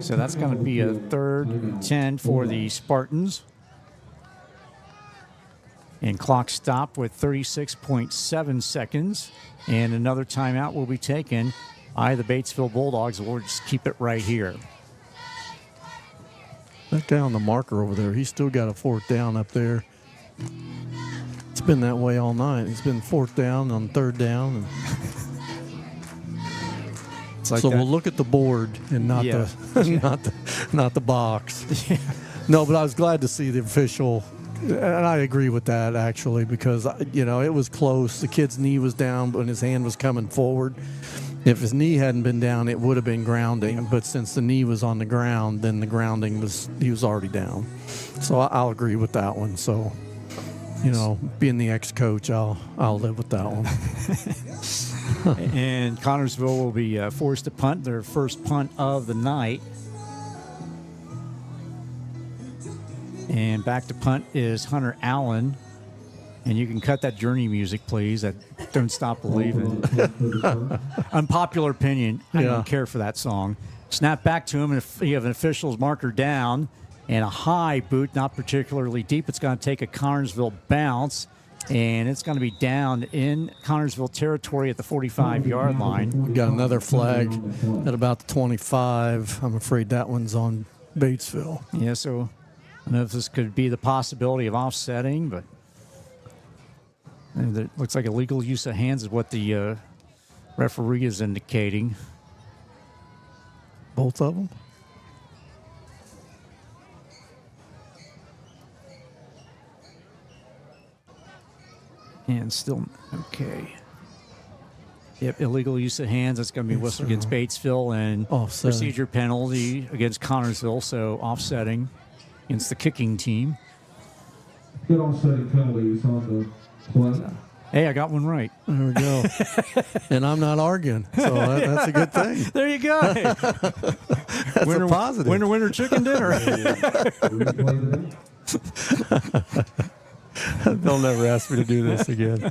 So that's going to be a 3rd and 10 for the Spartans. And clock stop with 36.7 seconds. And another timeout will be taken by the Batesville Bulldogs. We'll just keep it right here. That guy on the marker over there, he's still got a 4th down up there. It's been that way all night. It's been 4th down on 3rd down. And like so that. We'll look at the board and not not the box. Yeah. No, but I was glad to see the official, and I agree with that actually, because it was close. The kid's knee was down, but his hand was coming forward. If his knee hadn't been down, it would have been grounding. But since the knee was on the ground, then the grounding he was already down. So I'll agree with that one. So, being the ex-coach, I'll live with that one. And Connorsville will be forced to punt, their first punt of the night. And back to punt is Hunter Allen. And you can cut that Journey music, please. That Don't Stop Believing. Unpopular opinion. I don't care for that song. Snap back to him, and if you have an official's marker down and a high boot, not particularly deep, it's going to take a Connorsville bounce, and it's going to be down in Connorsville territory at the 45-yard line. We got another flag at about the 25. I'm afraid that one's on Batesville. Yeah, so I don't know if this could be the possibility of offsetting, but And it looks like illegal use of hands is what the referee is indicating. Both of them? And still, okay. Yep, illegal use of hands. That's going to be whistled against Batesville, and procedure penalty against Connorsville, so offsetting against the kicking team. Good offsetting penalties on the play. Hey, I got one right. There we go. And I'm not arguing, so that's a good thing. There you go. That's winner, a positive. Winner, winner, chicken dinner. They'll never ask me to do this again.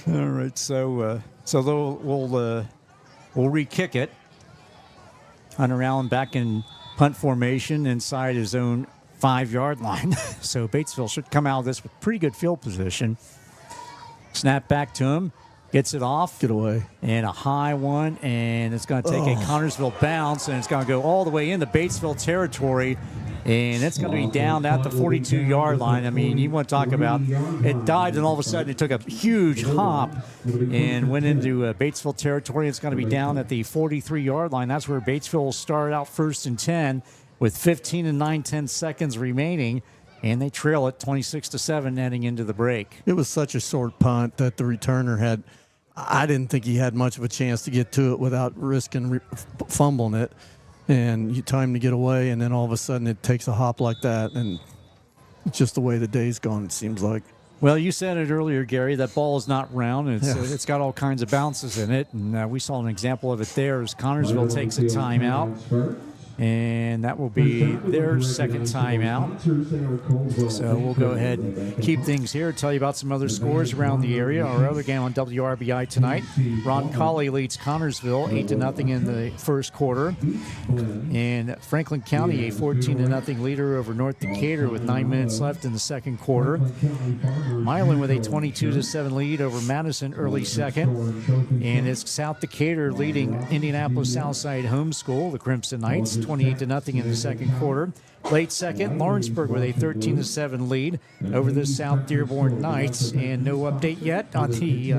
All right, so we'll re-kick it. Hunter Allen back in punt formation inside his own 5-yard line. So Batesville should come out of this with pretty good field position. Snap back to him. Gets it off. Get away. And a high one, and it's going to take a Connorsville bounce, and it's going to go all the way into Batesville territory, and it's going to be down at the 42-yard line. I mean, you want to talk about it dived, and all of a sudden it took a huge hop and went into Batesville territory. It's going to be down at the 43-yard line. That's where Batesville will start out 1st and 10 with 15 and 9/10 seconds remaining. And they trail it 26-7 heading into the break. It was such a short punt that the returner had. I didn't think he had much of a chance to get to it without risking fumbling it. And you time to get away, and then all of a sudden it takes a hop like that. And it's just the way the day's gone, it seems like. Well, you said it earlier, Gary, that ball is not round. It's got all kinds of bounces in it. And we saw an example of it there as Connorsville takes a timeout. And that will be their second timeout. So we'll go ahead and keep things here. Tell you about some other scores around the area. Our other game on WRBI tonight. Roncalli leads Connorsville 8-0 in the first quarter. And Franklin County a 14-0 leader over North Decatur with 9 minutes left in the second quarter. Milan with a 22-7 lead over Madison early second. And it's South Decatur leading Indianapolis Southside Homeschool, the Crimson Knights, 28-0 in the second quarter. Late second, Lawrenceburg with a 13-7 lead over the South Dearborn Knights. And no update yet on the,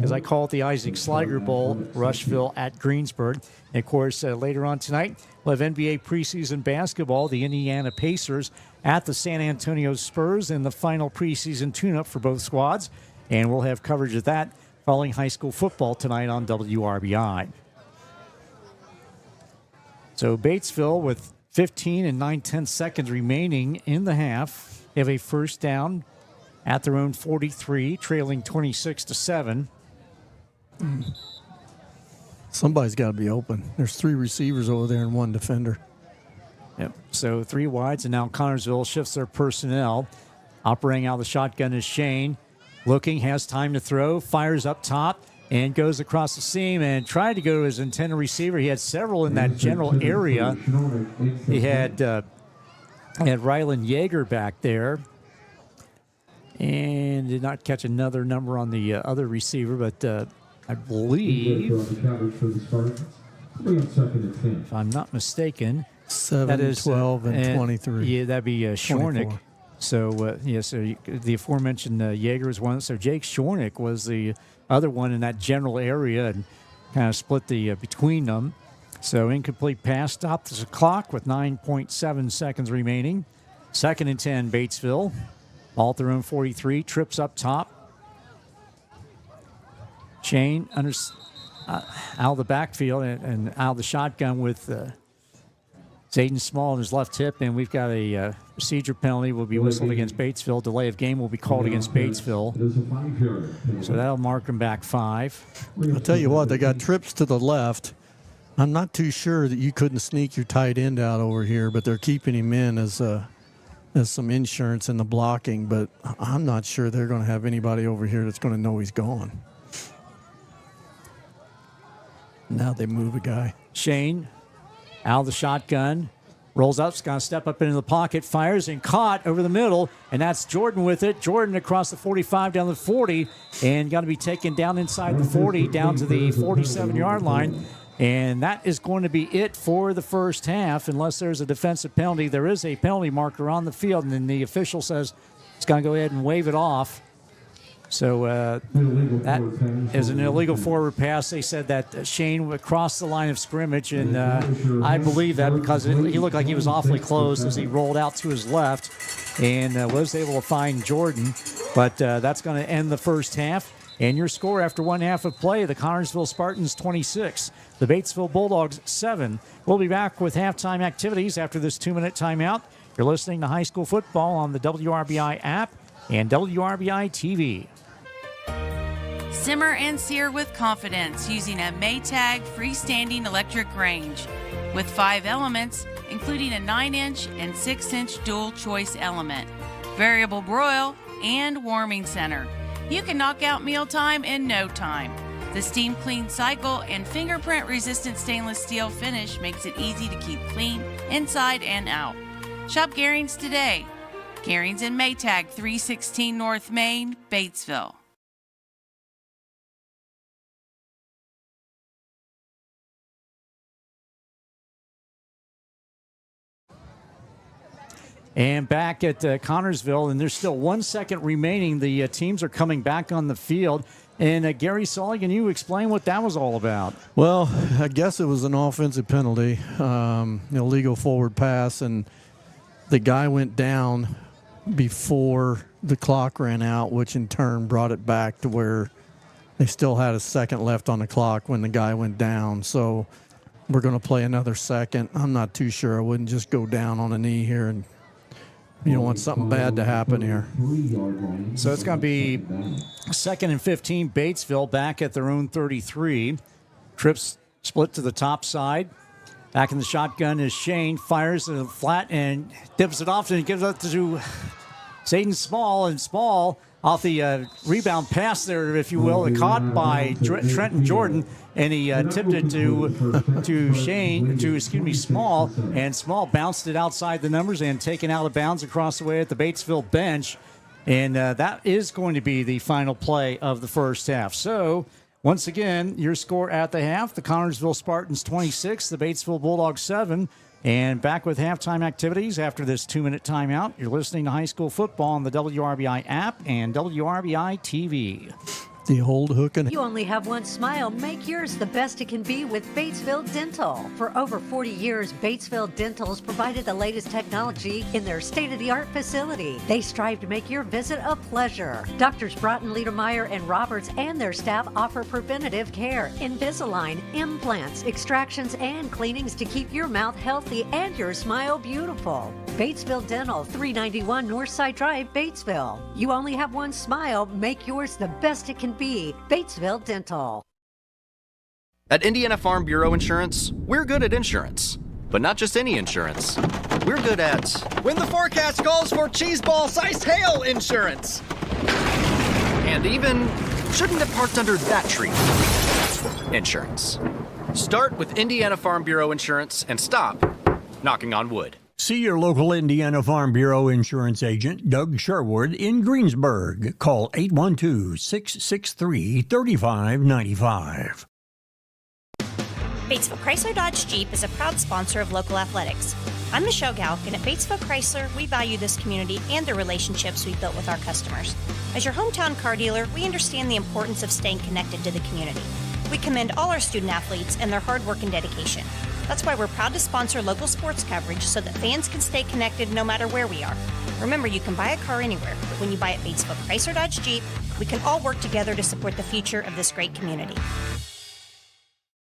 as I call it, the Isaac Sliger Bowl, Rushville at Greensburg. And of course, later on tonight, we'll have NBA preseason basketball, the Indiana Pacers at the San Antonio Spurs in the final preseason tune-up for both squads. And we'll have coverage of that following high school football tonight on WRBI. So Batesville with 15 and 9/10 seconds remaining in the half have a first down at their own 43, trailing 26-7. Somebody's got to be open. There's 3 receivers over there and 1 defender. Yep. So 3 wides, and now Connorsville shifts their personnel. Operating out of the shotgun is Shane. Looking, has time to throw, fires up top, and goes across the seam and tried to go to his intended receiver. He had several in that general area. He had Rylan Yeager back there and did not catch another number on the other receiver, but I believe, if I'm not mistaken, 7, 12, and 23. Yeah, that'd be Shornick. So, the aforementioned Yeager was one. So Jake Shornick was the other one in that general area and kind of split the between them. So incomplete pass, stopped the clock with 9.7 seconds remaining. 2nd and 10, Batesville. Ball at their own 43, trips up top. Shane out of the backfield and out of the shotgun with Zayden Small on his left hip, and we've got a procedure penalty will be whistled against Batesville. Delay of game will be called against Batesville. So that'll mark them back 5. I'll tell you what, they got trips to the left. I'm not too sure that you couldn't sneak your tight end out over here, but they're keeping him in as some insurance in the blocking, but I'm not sure they're going to have anybody over here that's going to know he's gone. Now they move a guy. Shane out of the shotgun, rolls up, going to step up into the pocket, fires and caught over the middle, and that's Jordan with it. Jordan across the 45 down the 40, and got to be taken down inside the 40 down to the 47-yard line. And that is going to be it for the first half, unless there's a defensive penalty. There is a penalty marker on the field, and then the official says he's going to go ahead and wave it off. So that is an illegal forward pass. They said that Shane would cross the line of scrimmage, and I believe that because he looked like he was awfully close as he rolled out to his left and was able to find Jordan. But that's going to end the first half. And your score after one half of play, the Connorsville Spartans 26, the Batesville Bulldogs 7. We'll be back with halftime activities after this 2-minute timeout. You're listening to high school football on the WRBI app and WRBI-TV. Simmer and sear with confidence using a Maytag freestanding electric range with 5 elements, including a 9-inch and 6-inch dual choice element, variable broil, and warming center. You can knock out mealtime in no time. The steam clean cycle and fingerprint resistant stainless steel finish makes it easy to keep clean inside and out. Shop Garings today. Garings in Maytag, 316 North Main, Batesville. And back at Connorsville, and there's still 1 second remaining. The teams are coming back on the field. And Gary Sully, can you explain what that was all about? Well, I guess it was an offensive penalty, illegal forward pass, and the guy went down before the clock ran out, which in turn brought it back to where they still had a second left on the clock when the guy went down. So we're going to play another second. I'm not too sure. I wouldn't just go down on a knee here, and you don't want something bad to happen here. So it's going to be 2nd and 15, Batesville back at their own 33. Trips split to the top side. Back in the shotgun is Shane, fires it flat and dips it off and gives it to Zayden Small. And Small off the rebound pass there, if you will, caught by Trenton Jordan, and he tipped it to Small, and Small bounced it outside the numbers and taken out of bounds across the way at the Batesville bench. And that is going to be the final play of the first half. So, once again, your score at the half, the Connorsville Spartans 26, the Batesville Bulldogs 7. And back with halftime activities after this 2-minute timeout. You're listening to high school football on the WRBI app and WRBI-TV. The old hook and... You only have one smile. Make yours the best it can be with Batesville Dental. For over 40 years, Batesville Dental has provided the latest technology in their state-of-the-art facility. They strive to make your visit a pleasure. Doctors Broughton, Liedermeyer, and Roberts and their staff offer preventative care, Invisalign, implants, extractions, and cleanings to keep your mouth healthy and your smile beautiful. Batesville Dental, 391 Northside Drive, Batesville. You only have one smile. Make yours the best it can be. Batesville Dental. At Indiana Farm Bureau Insurance, we're good at insurance. But not just any insurance. We're good at when the forecast calls for cheese ball-sized hail insurance. And even shouldn't have parked under that tree insurance. Start with Indiana Farm Bureau Insurance and stop knocking on wood. See your local Indiana Farm Bureau insurance agent, Doug Sherwood, in Greensburg. Call 812-663-3595. Batesville Chrysler Dodge Jeep is a proud sponsor of local athletics. I'm Michelle Galk, and at Batesville Chrysler, we value this community and the relationships we've built with our customers. As your hometown car dealer, we understand the importance of staying connected to the community. We commend all our student athletes and their hard work and dedication. That's why we're proud to sponsor local sports coverage so that fans can stay connected no matter where we are. Remember, you can buy a car anywhere, but when you buy at Batesville Chrysler Dodge Jeep, we can all work together to support the future of this great community.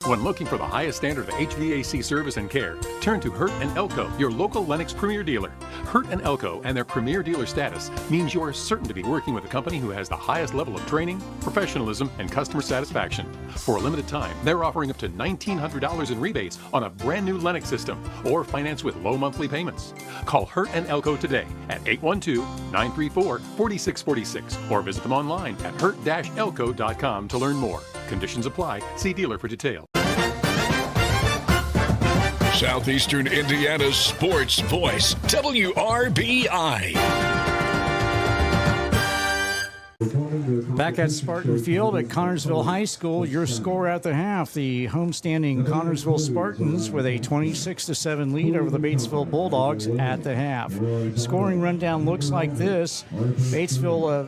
When looking for the highest standard of HVAC service and care, turn to Hurt & Elko, your local Lennox Premier dealer. Hurt & Elko and their Premier dealer status means you are certain to be working with a company who has the highest level of training, professionalism, and customer satisfaction. For a limited time, they're offering up to $1,900 in rebates on a brand new Lennox system or finance with low monthly payments. Call Hurt & Elko today at 812-934-4646 or visit them online at hurt-elko.com to learn more. Conditions apply. See dealer for details. Southeastern Indiana's sports voice, WRBI. Back at Spartan Field at Connorsville High School, your score at the half, the homestanding Connorsville Spartans with a 26-7 lead over the Batesville Bulldogs at the half. Scoring rundown looks like this. Batesville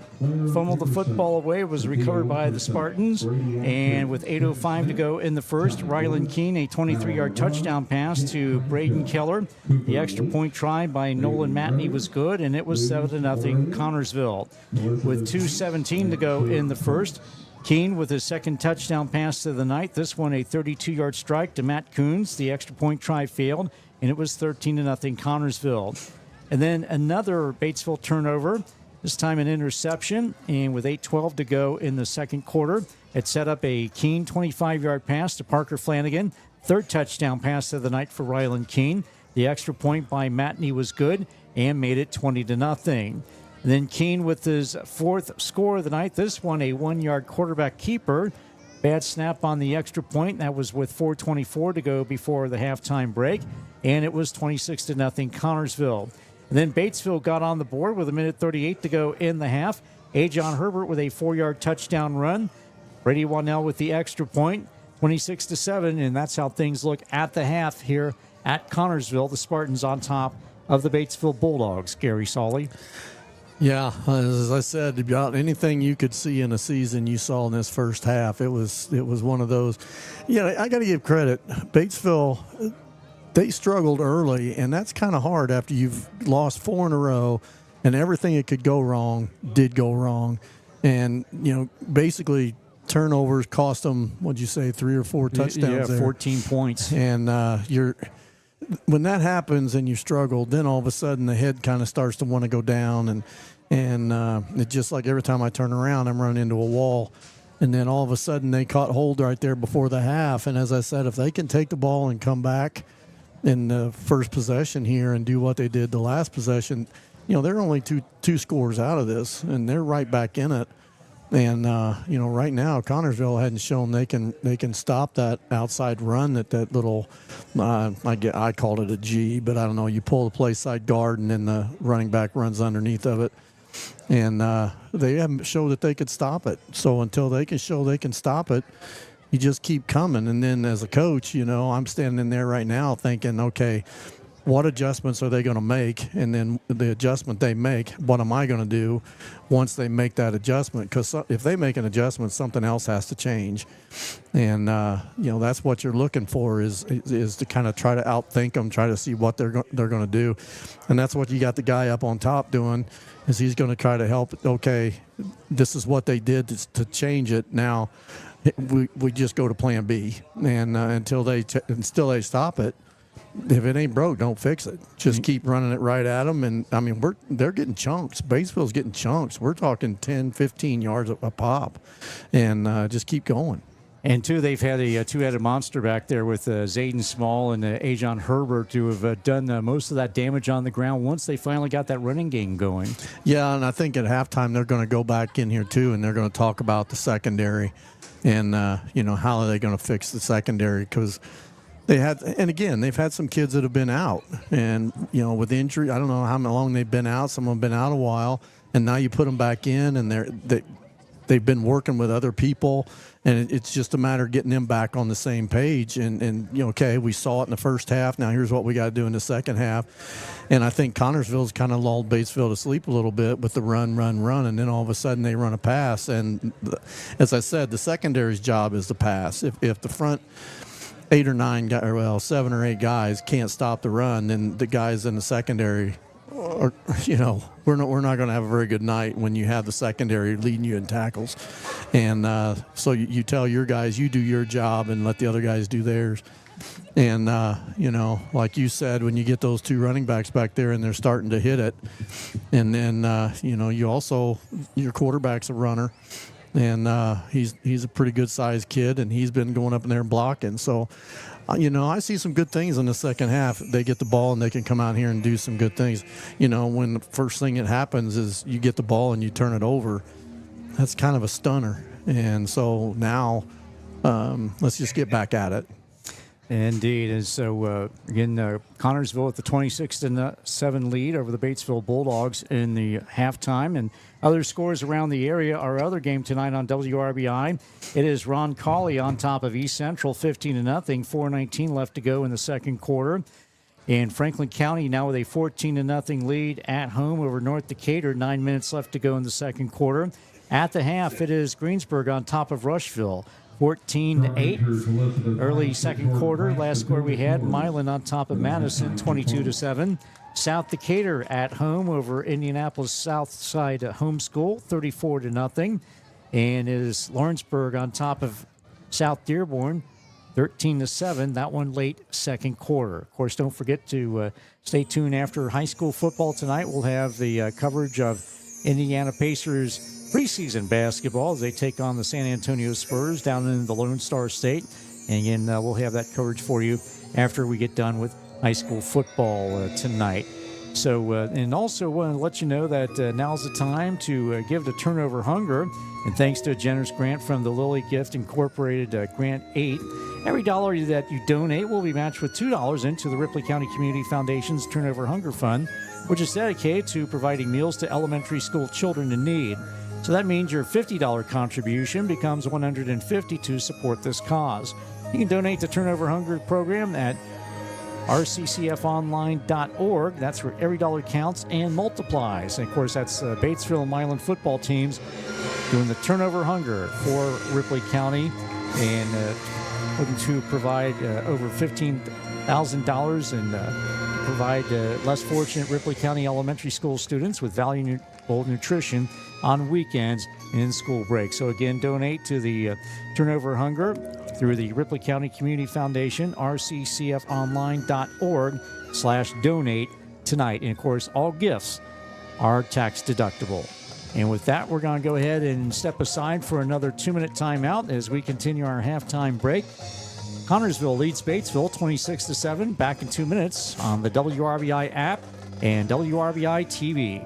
fumbled the football away. It was recovered by the Spartans, and with 8:05 to go in the first, Ryland Keene, a 23-yard touchdown pass to Braden Keller. The extra point try by Nolan Matney was good, and it was 7-0 Connorsville. With 2:17 to go in the first, Keene with his second touchdown pass of the night. This one a 32-yard strike to Matt Coons. The extra point try failed, and it was 13-0 Connorsville. And then another Batesville turnover, this time an interception, and with 8:12 to go in the second quarter, it set up a Keene 25-yard pass to Parker Flanagan. Third touchdown pass of the night for Ryland Keene. The extra point by Matney was good and made it 20-0. And then Keene with his fourth score of the night. This one a 1-yard quarterback keeper. Bad snap on the extra point. That was with 4:24 to go before the halftime break. And it was 26-0 Connorsville. And then Batesville got on the board with 1:38 to go in the half. Ajon Herbert with a 4-yard touchdown run. Brady Wannell with the extra point. 26-7. And that's how things look at the half here at Connorsville. The Spartans on top of the Batesville Bulldogs. Gary Solly. Yeah, as I said, about anything you could see in a season you saw in this first half. It was one of those. Yeah, I got to give credit. Batesville, they struggled early, and that's kind of hard after you've lost 4 in a row, and everything that could go wrong did go wrong. And, basically turnovers cost them, what'd you say, 3 or 4 touchdowns there. 14 points. And when that happens and you struggle, then all of a sudden the head kind of starts to want to go down, and it's just like every time I turn around, I'm running into a wall. And then all of a sudden they caught hold right there before the half. And as I said, if they can take the ball and come back in the first possession here and do what they did the last possession, they're only two scores out of this, and they're right back in it. And, right now, Connorsville hadn't shown they can stop that outside run that little, I called it a G, but I don't know. You pull the play side guard, and then the running back runs underneath of it. And they haven't showed that they could stop it. So until they can show they can stop it, you just keep coming. And then as a coach, I'm standing there right now thinking, okay, what adjustments are they going to make? And then the adjustment they make, what am I going to do once they make that adjustment? Because if they make an adjustment, something else has to change. And, that's what you're looking for is to kind of try to outthink them, try to see what they're going to do. And that's what you got the guy up on top doing, is he's going to try to help. Okay, this is what they did to change it. Now we just go to plan B. And until they stop it, if it ain't broke, don't fix it. Just keep running it right at them. And, they're getting chunks. Batesville's getting chunks. We're talking 10, 15 yards a pop. And just keep going. And, too, they've had a two-headed monster back there with Zayden Small and Ajon Herbert who have done most of that damage on the ground once they finally got that running game going. Yeah, and I think at halftime they're going to go back in here, too, and they're going to talk about the secondary and, how are they going to fix the secondary, because – they've had some kids that have been out, and with injury, I don't know how long they've been out. Some have been out a while, and now you put them back in, and they've been working with other people, and it's just a matter of getting them back on the same page. And okay, we saw it in the first half. Now here's what we got to do in the second half. And I think Connorsville's kind of lulled Batesville to sleep a little bit with the run, and then all of a sudden they run a pass. And as I said, the secondary's job is the pass. If the front 8 or 9 guys, 7 or 8 guys can't stop the run, then the guys in the secondary are, we're not going to have a very good night when you have the secondary leading you in tackles. And so you tell your guys, you do your job and let the other guys do theirs. And, like you said, when you get those 2 running backs back there and they're starting to hit it, and then, you also, your quarterback's a runner. And he's a pretty good-sized kid, and he's been going up in there and blocking. So, I see some good things in the second half. They get the ball, and they can come out here and do some good things. When the first thing that happens is you get the ball and you turn it over, that's kind of a stunner. And so now let's just get back at it. Indeed. And so, again, Connorsville with the 26-7 lead over the Batesville Bulldogs in the halftime. And other scores around the area, our other game tonight on WRBI, it is Ron Cawley on top of East Central, 15-0, 4:19 left to go in the second quarter. And Franklin County now with a 14-0 lead at home over North Decatur, 9 minutes left to go in the second quarter. At the half, it is Greensburg on top of Rushville, 14-8. Early second quarter, last score we had, Milan on top of Madison, 22-7. South Decatur at home over Indianapolis Southside Homeschool, 34-0. And it is Lawrenceburg on top of South Dearborn, 13-7. That one late second quarter. Of course, don't forget to stay tuned after high school football tonight. We'll have the coverage of Indiana Pacers preseason basketball as they take on the San Antonio Spurs down in the Lone Star State. And again, we'll have that coverage for you after we get done with high school football tonight. So, and also want to let you know that now's the time to give to Turnover Hunger. And thanks to a generous grant from the Lilly Gift Incorporated Grant 8, every dollar that you donate will be matched with $2 into the Ripley County Community Foundation's Turnover Hunger Fund, which is dedicated to providing meals to elementary school children in need. So that means your $50 contribution becomes $150 to support this cause. You can donate to Turnover Hunger program at rccfonline.org. That's where every dollar counts and multiplies. And of course, that's Batesville and Milan football teams doing the Turnover Hunger for Ripley County and looking to provide over $15,000 and provide less fortunate Ripley County elementary school students with valuable nutrition on weekends and in school breaks. So again, donate to the Turnover Hunger through the Ripley County Community Foundation, rccfonline.org/donate tonight. And of course, all gifts are tax deductible. And with that, we're going to go ahead and step aside for another 2-minute timeout as we continue our halftime break. Connorsville leads Batesville 26-7. Back in 2 minutes on the WRBI app and WRBI-TV.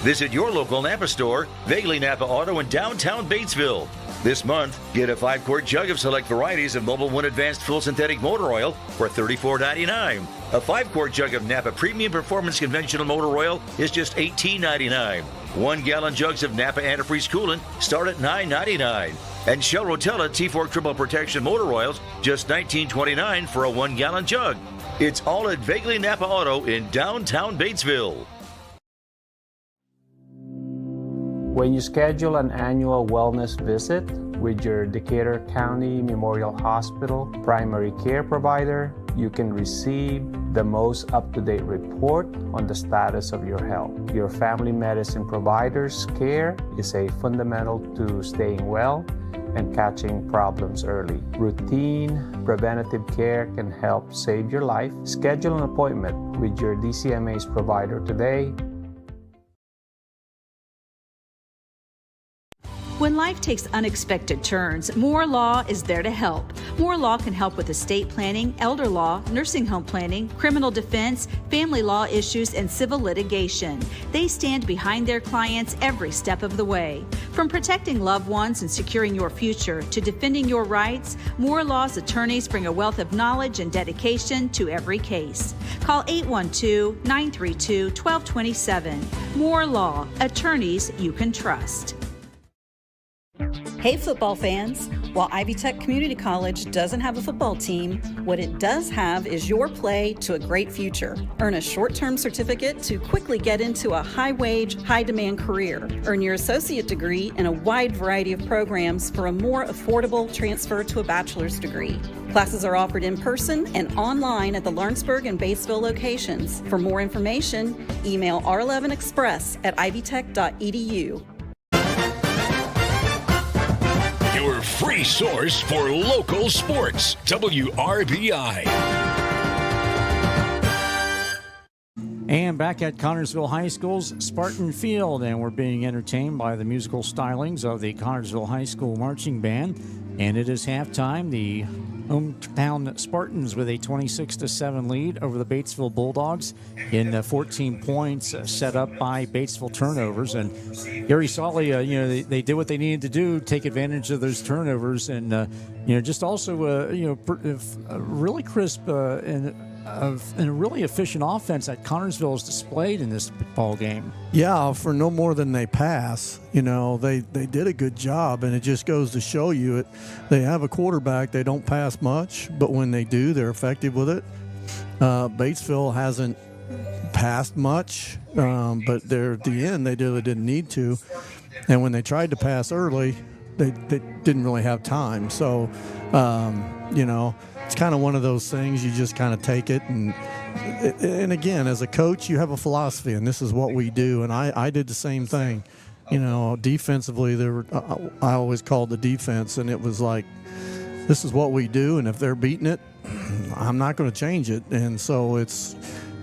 Visit your local Napa store, Vaguely Napa Auto in downtown Batesville. This month, get a 5-quart jug of select varieties of Mobil 1 Advanced Full Synthetic Motor Oil for $34.99. A 5-quart jug of Napa Premium Performance Conventional Motor Oil is just $18.99. 1-gallon jugs of Napa Antifreeze Coolant start at $9.99. And Shell Rotella T4 Triple Protection Motor Oils just $19.29 for a 1-gallon jug. It's all at Vaguely Napa Auto in downtown Batesville. When you schedule an annual wellness visit with your Decatur County Memorial Hospital primary care provider, you can receive the most up-to-date report on the status of your health. Your family medicine provider's care is a fundamental to staying well and catching problems early. Routine preventative care can help save your life. Schedule an appointment with your DCMA's provider today. When life takes unexpected turns, Moore Law is there to help. Moore Law can help with estate planning, elder law, nursing home planning, criminal defense, family law issues, and civil litigation. They stand behind their clients every step of the way. From protecting loved ones and securing your future to defending your rights, Moore Law's attorneys bring a wealth of knowledge and dedication to every case. Call 812-932-1227. Moore Law, attorneys you can trust. Hey football fans! While Ivy Tech Community College doesn't have a football team, what it does have is your play to a great future. Earn a short-term certificate to quickly get into a high-wage, high-demand career. Earn your associate degree in a wide variety of programs for a more affordable transfer to a bachelor's degree. Classes are offered in person and online at the Lawrenceburg and Batesville locations. For more information, email r11express@ivytech.edu. Your free source for local sports, WRBI. And back at Connorsville High School's Spartan Field, and we're being entertained by the musical stylings of the Connorsville High School Marching Band. And it is halftime. The hometown Spartans with a 26-7 lead over the Batesville Bulldogs in 14 points set up by Batesville turnovers. And Gary Solly, they did what they needed to do, take advantage of those turnovers, and just also a really crisp and a really efficient offense that Connorsville has displayed in this ball game. Yeah, for no more than they pass. They did a good job, and it just goes to show you it. They have a quarterback. They don't pass much, but when they do, they're effective with it. Batesville hasn't passed much, but they're at the end. They really didn't need to, and when they tried to pass early, they didn't really have time. So, it's kind of one of those things. You just kind of take it, and again, as a coach, you have a philosophy, and this is what we do. And I did the same thing. Defensively, I always called the defense, and it was like, this is what we do, and if they're beating it, I'm not going to change it. And so it's,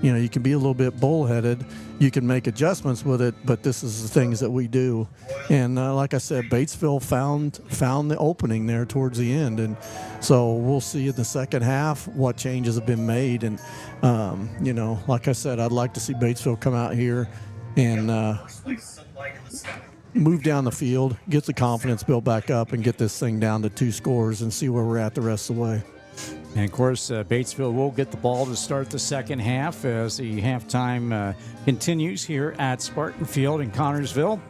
you can be a little bit bullheaded. You can make adjustments with it, but this is the things that we do. And like I said, Batesville found the opening there towards the end, and so we'll see in the second half what changes have been made. And like I said, I'd like to see Batesville come out here and move down the field, get the confidence built back up, and get this thing down to 2 scores and see where we're at the rest of the way. And, of course, Batesville will get the ball to start the second half as the halftime continues here at Spartan Field in Connorsville.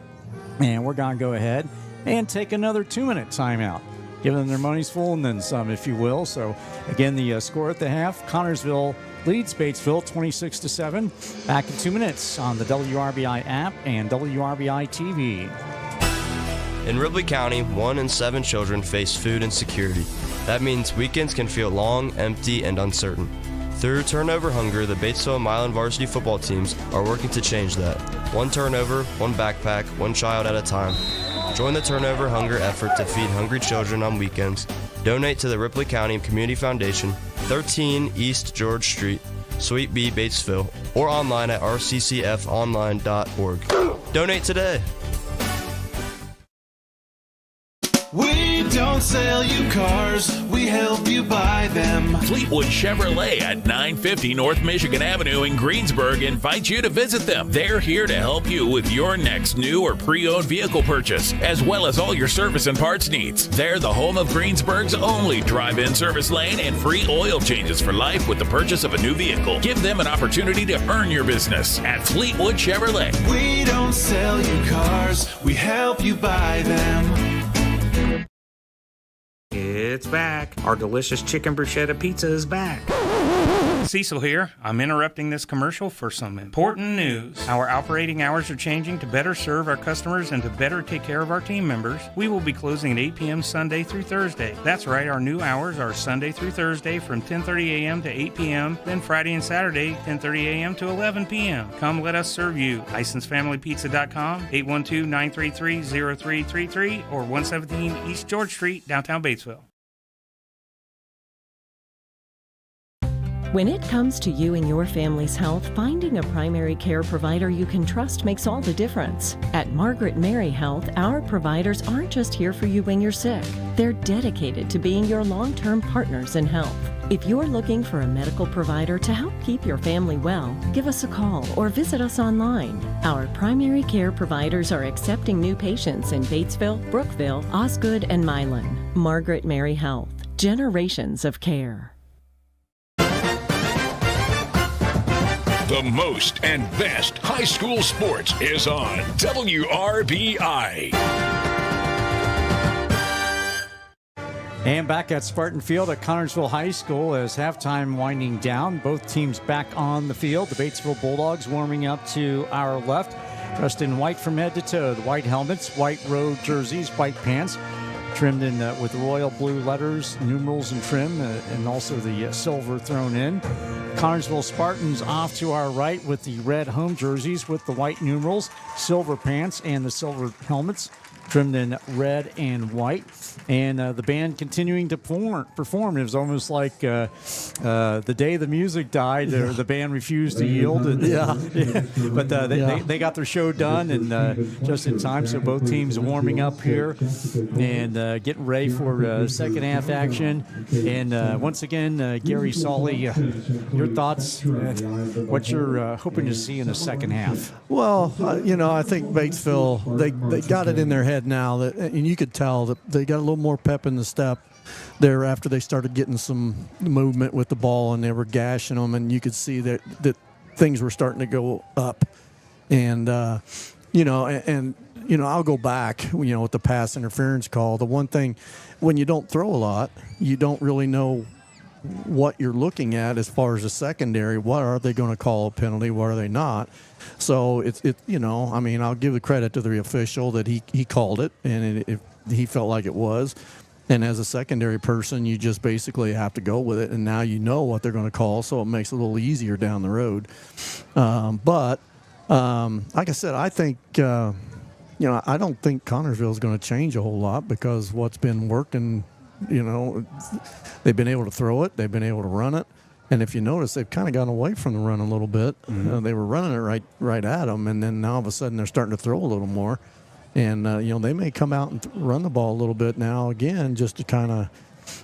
And we're going to go ahead and take another 2-minute timeout, give them their money's full and then some, if you will. So, again, the score at the half, Connorsville leads Batesville 26-7. Back in 2 minutes on the WRBI app and WRBI-TV. In Ripley County, 1 in 7 children face food insecurity. That means weekends can feel long, empty, and uncertain. Through Turnover Hunger, the Batesville and Milan varsity football teams are working to change that. 1 turnover, 1 backpack, 1 child at a time. Join the Turnover Hunger effort to feed hungry children on weekends. Donate to the Ripley County Community Foundation, 13 East George Street, Suite B, Batesville, or online at rccfonline.org. Donate today. We don't sell you cars, we help you buy them. Fleetwood Chevrolet at 950 North Michigan Avenue in Greensburg invites you to visit them. They're here to help you with your next new or pre-owned vehicle purchase, as well as all your service and parts needs. They're the home of Greensburg's only drive-in service lane and free oil changes for life with the purchase of a new vehicle. Give them an opportunity to earn your business at Fleetwood Chevrolet. We don't sell you cars, we help you buy them. It's back. Our delicious chicken bruschetta pizza is back. Cecil here. I'm interrupting this commercial for some important news. Our operating hours are changing to better serve our customers and to better take care of our team members. We will be closing at 8 p.m. Sunday through Thursday. That's right, our new hours are Sunday through Thursday from 10:30 a.m. to 8 p.m., then Friday and Saturday 10:30 a.m. to 11 p.m. Come let us serve you. LicensedFamilyPizza.com, 812-933-0333, or 117 East George Street, downtown Batesville. When it comes to you and your family's health, finding a primary care provider you can trust makes all the difference. At Margaret Mary Health, our providers aren't just here for you when you're sick. They're dedicated to being your long-term partners in health. If you're looking for a medical provider to help keep your family well, give us a call or visit us online. Our primary care providers are accepting new patients in Batesville, Brookville, Osgood, and Milan. Margaret Mary Health. Generations of care. The most and best high school sports is on WRBI. And back at Spartan Field at Connorsville High School as halftime winding down. Both teams back on the field. The Batesville Bulldogs warming up to our left, dressed in white from head to toe. The white helmets, white road jerseys, white pants, trimmed in with royal blue letters, numerals and trim, and also the silver thrown in. Connorsville Spartans off to our right with the red home jerseys with the white numerals, silver pants, and the silver helmets. trimmed in red and white. And the band continuing to perform. It was almost like the day the music died, the band refused to yield. And, but they got their show done and just in time. So both teams warming up here and getting ready for second half action. And once again, Gary Solly, your thoughts? What you're hoping to see in the second half? Well, I think Batesville, they got it in their head now, that, and you could tell that they got a little more pep in the step there after they started getting some movement with the ball and they were gashing them, and you could see that things were starting to go up. And, I'll go back, with the pass interference call. The one thing, when you don't throw a lot, you don't really know what you're looking at as far as the secondary. What are they going to call a penalty? What are they not? So I'll give the credit to the official that he called it, and he felt like it was. And as a secondary person, you just basically have to go with it, and now you know what they're going to call, so it makes it a little easier down the road. But like I said, I think I don't think Connorsville is going to change a whole lot, because what's been working, they've been able to throw it, they've been able to run it. And if you notice, they've kind of gotten away from the run a little bit. Mm-hmm. They were running it right at them, and then now all of a sudden they're starting to throw a little more. And, they may come out and run the ball a little bit now again, just to kind of,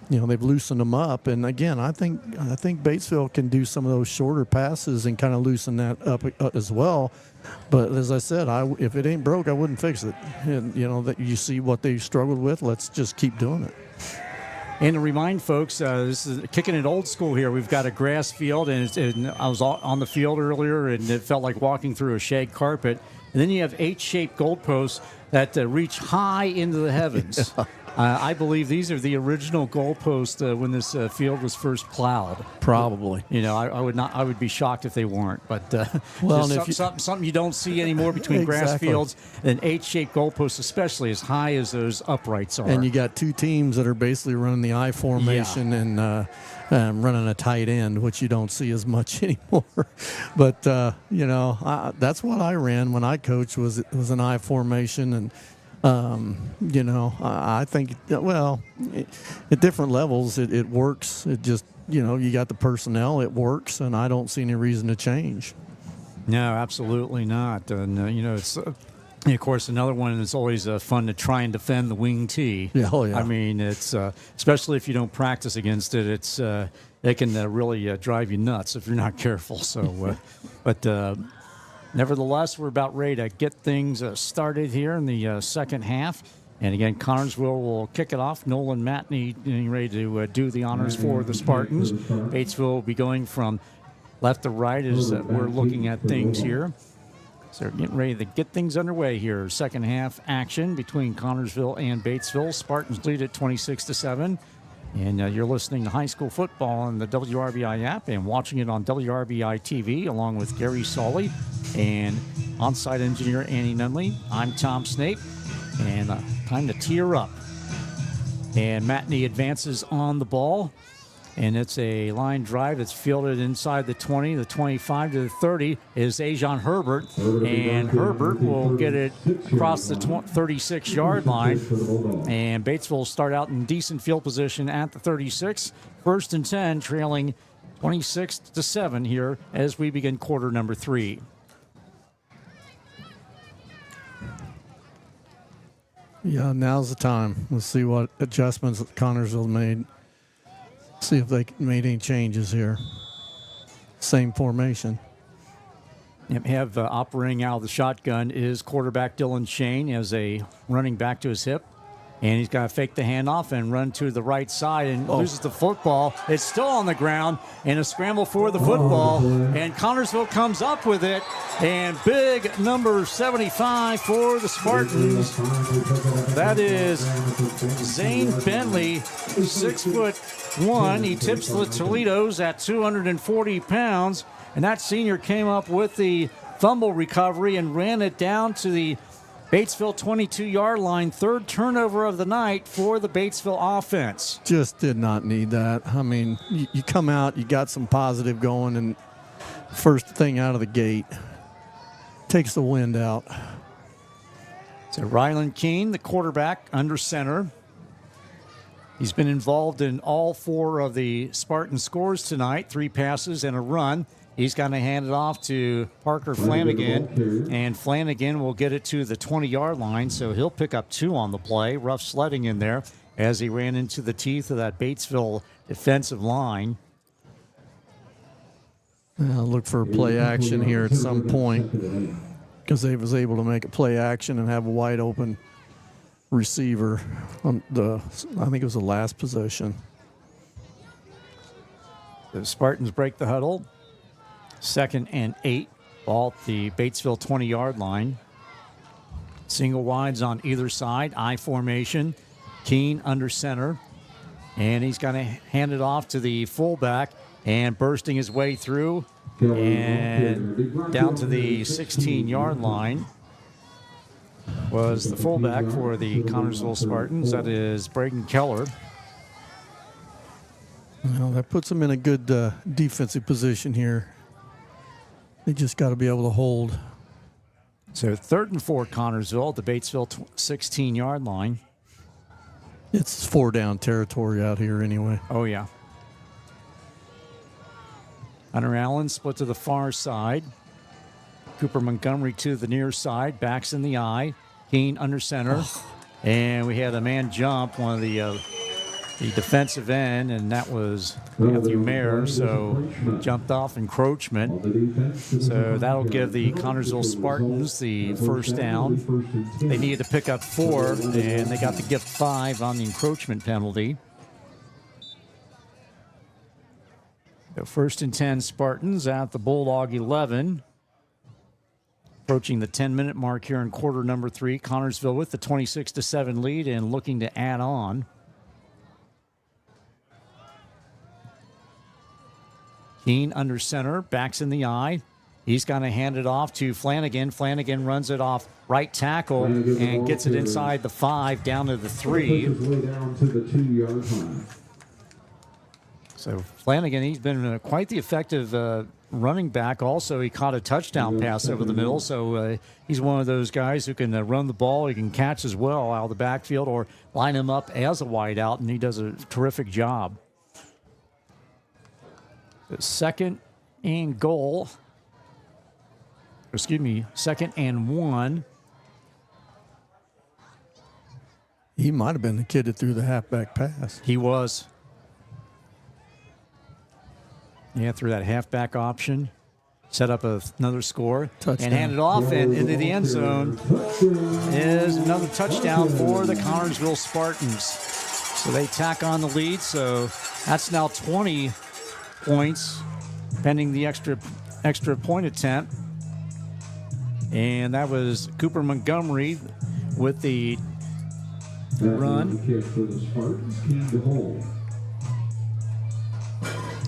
they've loosened them up. And, again, I think Batesville can do some of those shorter passes and kind of loosen that up as well. But as I said, if it ain't broke, I wouldn't fix it. And, that you see what they struggled with, let's just keep doing it. And to remind folks, this is kicking it old school here. We've got a grass field, and I was on the field earlier, and it felt like walking through a shag carpet. And then you have H-shaped goalposts that reach high into the heavens. Yeah. I believe these are the original goalposts when this field was first plowed. Probably. I would be shocked if they weren't. But something you don't see anymore between grass fields and H-shaped goalposts, especially as high as those uprights are. And you got two teams that are basically running the I formation and running a tight end, which you don't see as much anymore. But that's what I ran when I coached, was an I formation. And I think, at different levels, it works. It just, you got the personnel, it works, and I don't see any reason to change. No, absolutely not. And, it's, of course, another one that's always fun to try and defend the wing tee. Yeah, oh, yeah. I mean, it's, especially if you don't practice against it, it can really drive you nuts if you're not careful. So, nevertheless, we're about ready to get things started here in the second half. And again, Connorsville will kick it off. Nolan Matney getting ready to do the honors for the Spartans. Batesville will be going from left to right as we're looking at things here. So we're getting ready to get things underway here. Second half action between Connorsville and Batesville. Spartans lead at 26-7. And you're listening to high school football on the WRBI app and watching it on WRBI-TV along with Gary Solly and on-site engineer Annie Nunley. I'm Tom Snape, and time to tee her up. And Matney advances on the ball, and it's a line drive that's fielded inside the 20, the 25 to the 30 is Ajon Herbert, and Herbert will get it across the 36-yard line, and Batesville will start out in decent field position at the 36, 1st and 10, trailing 26-7 here as we begin quarter number 3. Yeah, now's the time. Let's see what adjustments Connorsville made. See if they made any changes here. Same formation. Have operating out of the shotgun is quarterback Dylan Shane as a running back to his hip. And he's got to fake the handoff and run to the right side and loses the football. It's still on the ground and a scramble for the football. And Connorsville comes up with it. And big number 75 for the Spartans. That is Zane Bentley, 6'1". He tips the Toledos at 240 pounds. And that senior came up with the fumble recovery and ran it down to the Batesville 22-yard line, third turnover of the night for the Batesville offense. Just did not need that. I mean, you come out, you got some positive going, and first thing out of the gate takes the wind out. So Rylan Keene, the quarterback, under center. He's been involved in all 4 of the Spartan scores tonight, 3 passes and a run. He's going to hand it off to Parker Flanagan, and Flanagan will get it to the 20-yard line, so he'll pick up 2 on the play. Rough sledding in there as he ran into the teeth of that Batesville defensive line. Look for play action here at some point because they was able to make a play action and have a wide open receiver on I think it was the last possession. The Spartans break the huddle. 2nd and 8. Ball at the Batesville 20-yard line. Single wides on either side. I formation. Keene under center. And he's going to hand it off to the fullback. And bursting his way through and down to the 16-yard line was the fullback for the Connersville Spartans. That is Braden Keller. Well, that puts them in a good defensive position here. They just got to be able to hold. So 3rd and 4 Connersville at the Batesville 16-yard line. It's 4-down territory out here anyway. Oh, yeah. Hunter Allen split to the far side. Cooper Montgomery to the near side. Backs in the eye. Keene under center. And we had a man jump, one of the defensive end, and that was Matthew Mayer, so jumped off encroachment. So that'll give the Connersville Spartans the first down. They needed to pick up 4, and they got to get 5 on the encroachment penalty. So 1st and 10 Spartans at the Bulldog 11. Approaching the 10-minute mark here in quarter number 3. Connersville with the 26-7 lead and looking to add on. Keene under center, backs in the eye. He's going to hand it off to Flanagan. Flanagan runs it off right tackle and gets it inside the 5 down to the 3. So Flanagan, he's been quite the effective running back. Also, he caught a touchdown pass over the middle. So he's one of those guys who can run the ball. He can catch as well out of the backfield or line him up as a wide out, and he does a terrific job. The 2nd and goal. Excuse me, 2nd and 1. He might have been the kid that threw the halfback pass. He was. Yeah, through that halfback option, set up another score, touchdown. And hand it off and into the end zone is another touchdown for the Connersville Spartans. So they tack on the lead, so that's now 20 points pending the extra point attempt. And that was Cooper Montgomery with the run.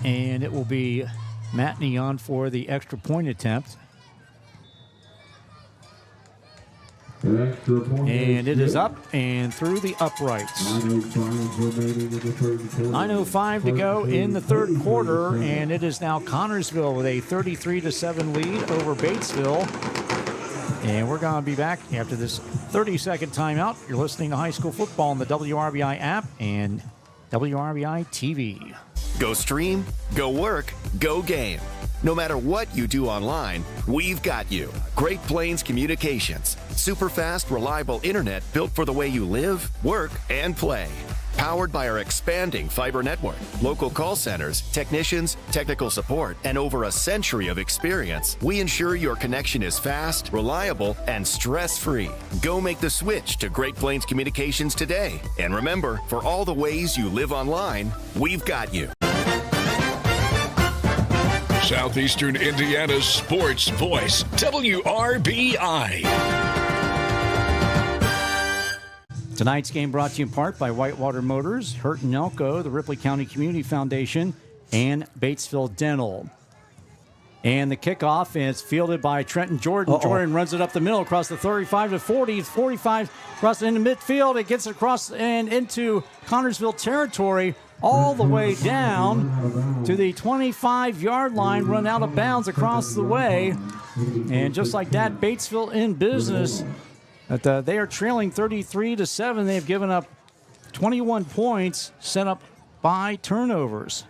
And it will be Matt Neon for the extra point attempt. And it is up and through the uprights. 9:05 to go in the 3rd quarter, and it is now Connersville with a 33-7 lead over Batesville. And we're going to be back after this 30-second timeout. You're listening to high school football on the WRBI app and WRBI-TV. Go stream, go work, go game. No matter what you do online, we've got you. Great Plains Communications. Super fast, reliable internet built for the way you live, work, and play. Powered by our expanding fiber network, local call centers, technicians, technical support, and over a century of experience, we ensure your connection is fast, reliable, and stress-free. Go make the switch to Great Plains Communications today. And remember, for all the ways you live online, we've got you. Southeastern Indiana's sports voice, WRBI. Tonight's game brought to you in part by Whitewater Motors, Hurt and Elko, the Ripley County Community Foundation, and Batesville Dental. And the kickoff is fielded by Trenton Jordan. Jordan runs it up the middle across the 35 to 40, 45 across into midfield. It gets across and into Connersville territory all the way down to the 25-yard line, run out of bounds across the way. And just like that, Batesville in business But they are trailing 33-7. They've given up 21 points, set up by turnovers.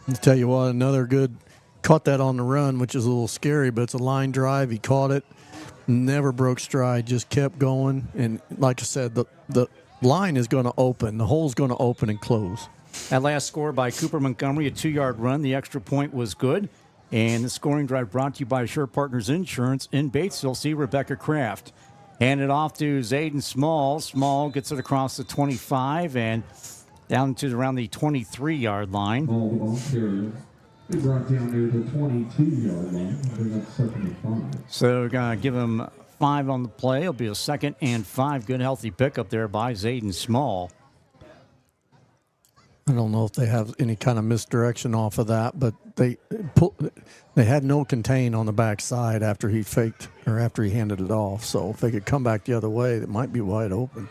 I'll tell you what, another good, caught that on the run, which is a little scary, but it's a line drive. He caught it, never broke stride, just kept going. And like I said, the line is going to open. The hole's going to open and close. That last score by Cooper Montgomery, a 2-yard run. The extra point was good. And the scoring drive brought to you by Assure Partners Insurance in Batesville. See Rebecca Kraft. Hand it off to Zayden Small. Small gets it across the 25 and down to around the 23-yard line. Ball carrier. They brought down near the 22-yard line. Bring up 2nd and 5. So we're going to give him 5 on the play. It'll be a 2nd and 5. Good, healthy pickup there by Zayden Small. I don't know if they have any kind of misdirection off of that, but they had no contain on the backside after he faked or after he handed it off. So if they could come back the other way, it might be wide open.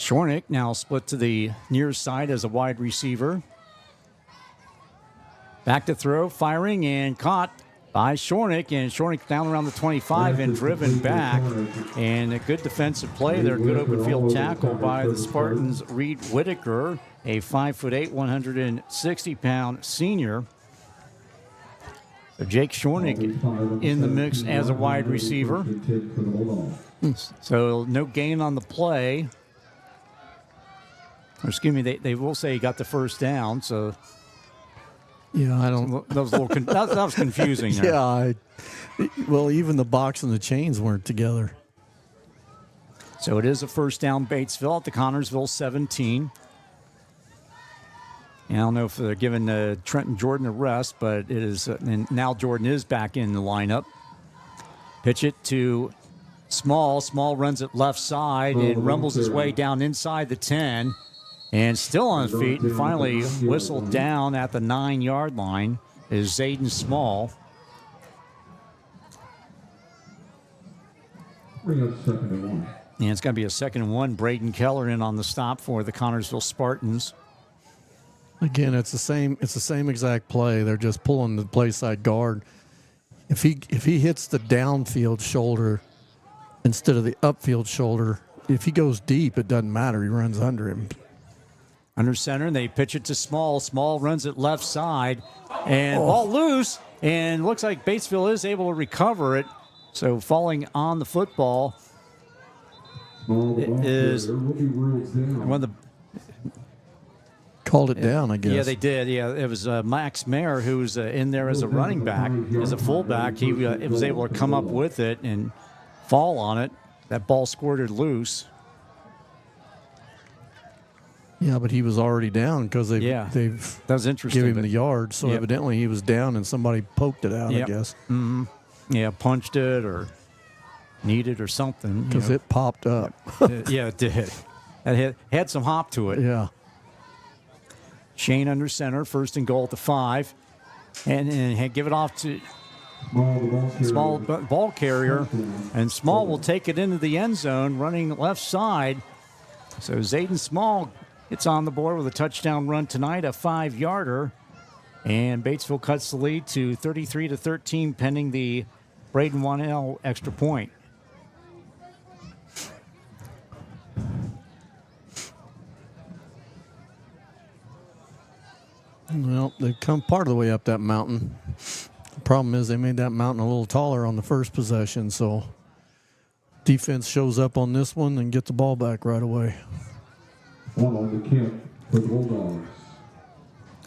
Shornick now split to the near side as a wide receiver. Back to throw, firing, and caught by Shornick. And Shornick down around the 25 and driven back. And a good defensive play there. Good open field tackle by the Spartans' Reed Whitaker, a 5'8", 160-pound senior. So Jake Shornick in the mix as a wide receiver. So no gain on the play. Or excuse me, they will say he got the first down. So yeah, I don't. That was a little. That was confusing. There. Yeah, well, even the box and the chains weren't together. So it is a first down, Batesville at the Connorsville 17. And I don't know if they're giving Trenton Jordan a rest, but it is. And now Jordan is back in the lineup. Pitch it to Small. Small runs it left side and rumbles his way down inside the 10. And still on his feet and finally whistled down at the 9-yard line is Zayden Small. Bring up 2nd and 1. And it's going to be a 2nd and 1. Braden Keller in on the stop for the Connorsville Spartans. Again, it's the same exact play. They're just pulling the play side guard. If he hits the downfield shoulder instead of the upfield shoulder, if he goes deep, it doesn't matter. He runs under him. Under center, and they pitch it to Small. Small runs it left side, and ball loose, and looks like Batesville is able to recover it. So falling on the football is one of the... Called it down, I guess. Yeah, they did. Yeah, it was Max Mayer who was in there as a running back, as a fullback. He was able to come up with it and fall on it. That ball squirted loose. Yeah, but he was already down because they've that was interesting. Give him the yard. So evidently he was down and somebody poked it out, I guess. Mm-hmm. Yeah, punched it or kneed it or something. Because it popped up. Yeah, it did. It had some hop to it. Yeah. Shane under center, 1st and goal at the 5. And give it off to Small ball carrier. And Small will take it into the end zone, running left side. So Zayden Small gets on the board with a touchdown run tonight, a 5-yarder. And Batesville cuts the lead to 33-13 pending the Braden Wanell extra point. Well, they've come part of the way up that mountain. The problem is they made that mountain a little taller on the first possession, so defense shows up on this one and gets the ball back right away. One on the kick for the Bulldogs.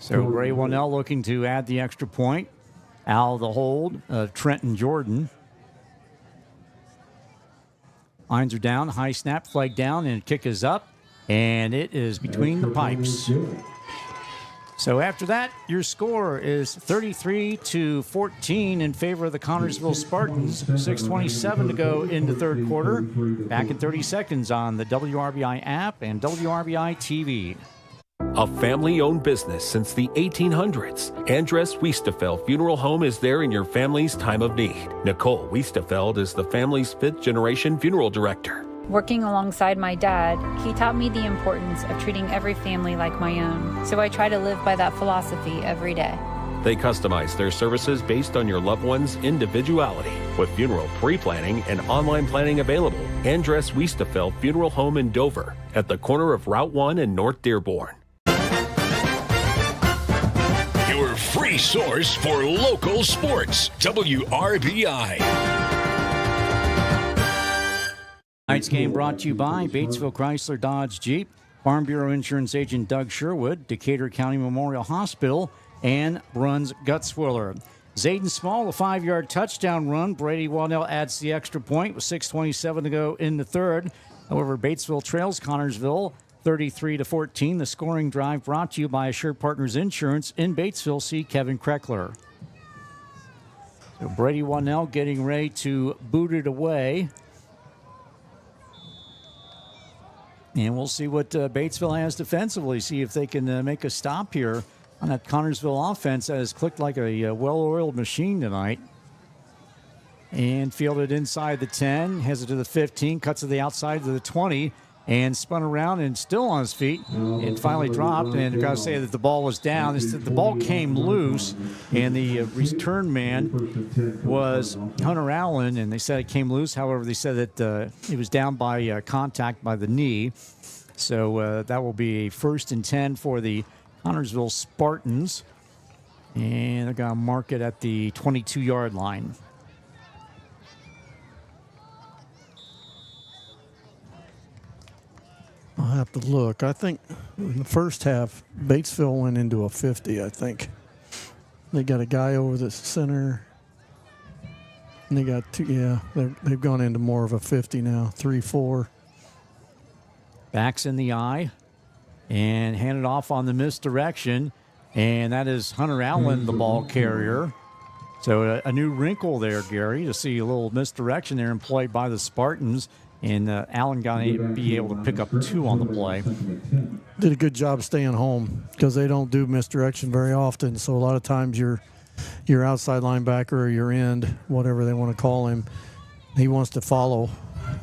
So Ray Wanell looking to add the extra point. Out of the hold of Trenton Jordan. Lines are down, high snap, flag down, and kick is up. And it is between the pipes. So after that, your score is 33-14 in favor of the Connorsville Spartans. 6:27 to go into third quarter. Back in 30 seconds on the WRBI app and WRBI-TV. A family-owned business since the 1800s, Andres Wiestefeld Funeral Home is there in your family's time of need. Nicole Wiestefeld is the family's 5th-generation funeral director. Working alongside my dad, he taught me the importance of treating every family like my own. So I try to live by that philosophy every day. They customize their services based on your loved one's individuality, with funeral pre-planning and online planning available. Andres Wiestefeld Funeral Home in Dover, at the corner of Route 1 and North Dearborn. Your free source for local sports, WRBI. Tonight's game brought to you by Batesville Chrysler Dodge Jeep, Farm Bureau Insurance Agent Doug Sherwood, Decatur County Memorial Hospital, and Bruns Gutswiller. Zayden Small, a 5-yard touchdown run. Brady Waddell adds the extra point with 6:27 to go in the third. However, Batesville trails Connorsville 33-14. The scoring drive brought to you by Assured Partners Insurance in Batesville. See Kevin Kreckler. So Brady Waddell getting ready to boot it away. And we'll see what Batesville has defensively, see if they can make a stop here on that Connorsville offense that has clicked like a well-oiled machine tonight. And fielded inside the 10, has it to the 15, cuts to the outside to the 20, and spun around and still on his feet and finally dropped. And I've got to say that the ball was down. The ball came loose, and the return man was Hunter Allen, and they said it came loose. However, they said that he was down by contact by the knee. So that will be a 1st and 10 for the Connorsville Spartans. And they're going to mark it at the 22-yard line. I'll have to look. I think in the first half, Batesville went into a 50, I think. They got a guy over the center. And they got two, they've gone into more of a 50 now, 3-4. Backs in the eye and handed off on the misdirection. And that is Hunter Allen, the ball carrier. So a new wrinkle there, Gary, to see a little misdirection there employed by the Spartans. And Allen got to be able to pick up 2 on the play. Did a good job staying home because they don't do misdirection very often. So a lot of times your outside linebacker or your end, whatever they want to call him, he wants to follow.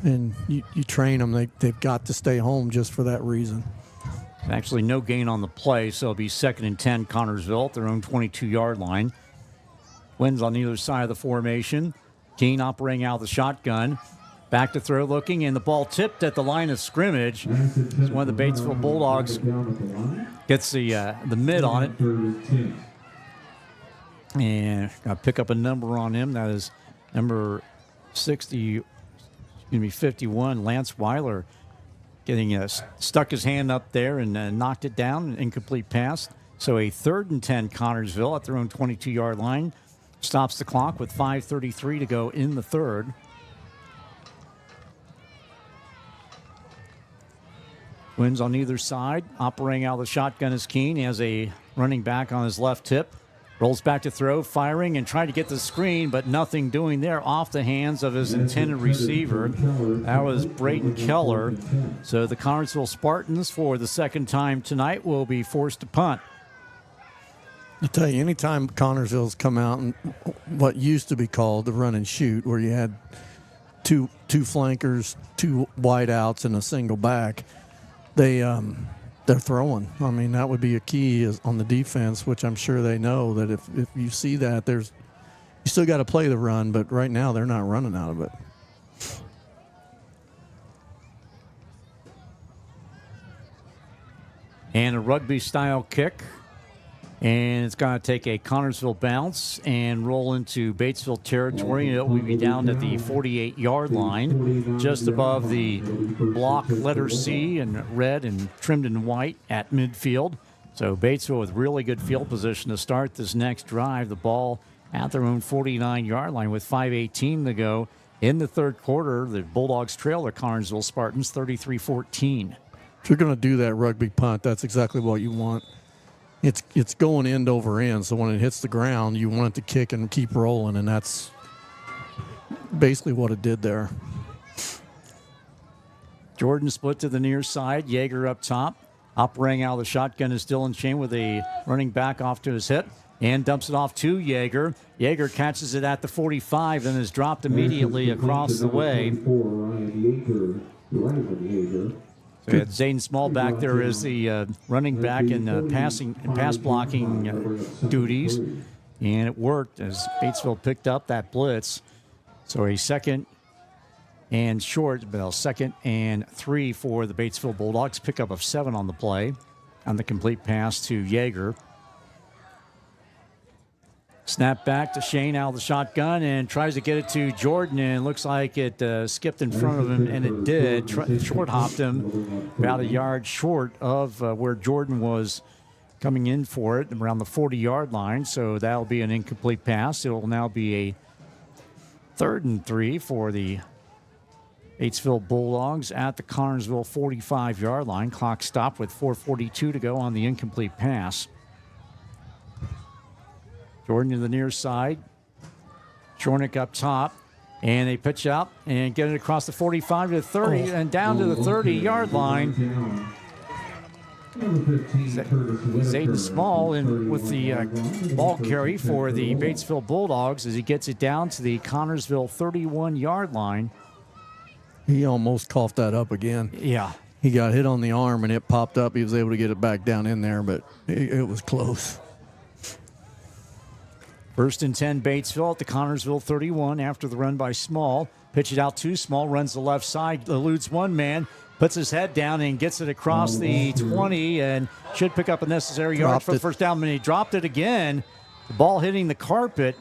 And you train them. They've got to stay home just for that reason. Actually, no gain on the play, so it'll be 2nd and 10, Connorsville at their own 22-yard line. Twins on either side of the formation. Keene operating out of the shotgun. Back to throw looking, and the ball tipped at the line of scrimmage. It's one of the Batesville Bulldogs gets the mid on it. And got to pick up a number on him. That is number 51, Lance Weiler, getting stuck his hand up there and knocked it down, an incomplete pass. So a 3rd and 10, Connorsville at their own 22-yard line. Stops the clock with 5:33 to go in the third. Twins on either side. Operating out of the shotgun is Keene. He has a running back on his left hip. Rolls back to throw, firing, and trying to get the screen, but nothing doing there off the hands of his intended receiver. That was Braden Keller. So the Connorsville Spartans, for the second time tonight, will be forced to punt. I tell you, anytime Connorsville's come out and what used to be called the run and shoot, where you had two flankers, 2 wideouts, and a single back, they're throwing. I mean, that would be a key is on the defense, which I'm sure they know that if you see that, you still got to play the run, but right now they're not running out of it. And a rugby-style kick. And it's going to take a Connorsville bounce and roll into Batesville territory. It will be down at the 48-yard line, just above the block letter C in red and trimmed in white at midfield. So Batesville with really good field position to start this next drive. The ball at their own 49-yard line with 5:18 to go in the third quarter. The Bulldogs trail the Connorsville Spartans 33-14. If you're going to do that rugby punt, that's exactly what you want. It's going end over end, so when it hits the ground, you want it to kick and keep rolling, and that's basically what it did there. Jordan split to the near side. Yeager up top. Operating out of the shotgun is Dylan Shane with a running back off to his hip and dumps it off to Yeager. Yeager catches it at the 45 and is dropped immediately across the way. So Zayden Small back there is the running back in pass blocking duties. And it worked as Batesville picked up that blitz. So a second and short, but second and 3 for the Batesville Bulldogs. Pickup of 7 on the play on the complete pass to Yeager. Snap back to Shane out of the shotgun and tries to get it to Jordan, and looks like it skipped in front of him, and it did. Short hopped him about a yard short of where Jordan was coming in for it, around the 40-yard line. So that'll be an incomplete pass. It will now be a 3rd and 3 for the Batesville Bulldogs at the Connersville 45-yard line. Clock stopped with 4:42 to go on the incomplete pass. Jordan to the near side. Shornick up top. And they pitch out and get it across the 45 to the 30 and down to the 30-yard line. Zayden Small in with the ball carry for the Batesville Bulldogs as he gets it down to the Connersville 31-yard line. He almost coughed that up again. Yeah. He got hit on the arm and it popped up. He was able to get it back down in there, but it was close. 1st and 10 Batesville at the Connersville 31 after the run by Small. Pitch it out to Small, runs the left side, eludes one man, puts his head down and gets it across the 20 and should pick up a necessary yard for the first down. And he dropped it again. The ball hitting the carpet.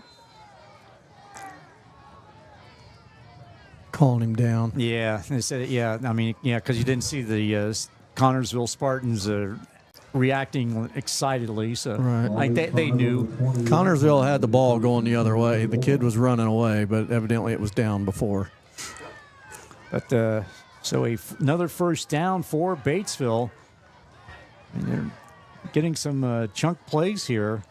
Calling him down. Yeah, they said, because you didn't see the Connersville Spartans reacting excitedly, so right. they knew. Connersville had the ball going the other way. The kid was running away, but evidently it was down before. But so another first down for Batesville. And they're getting some chunk plays here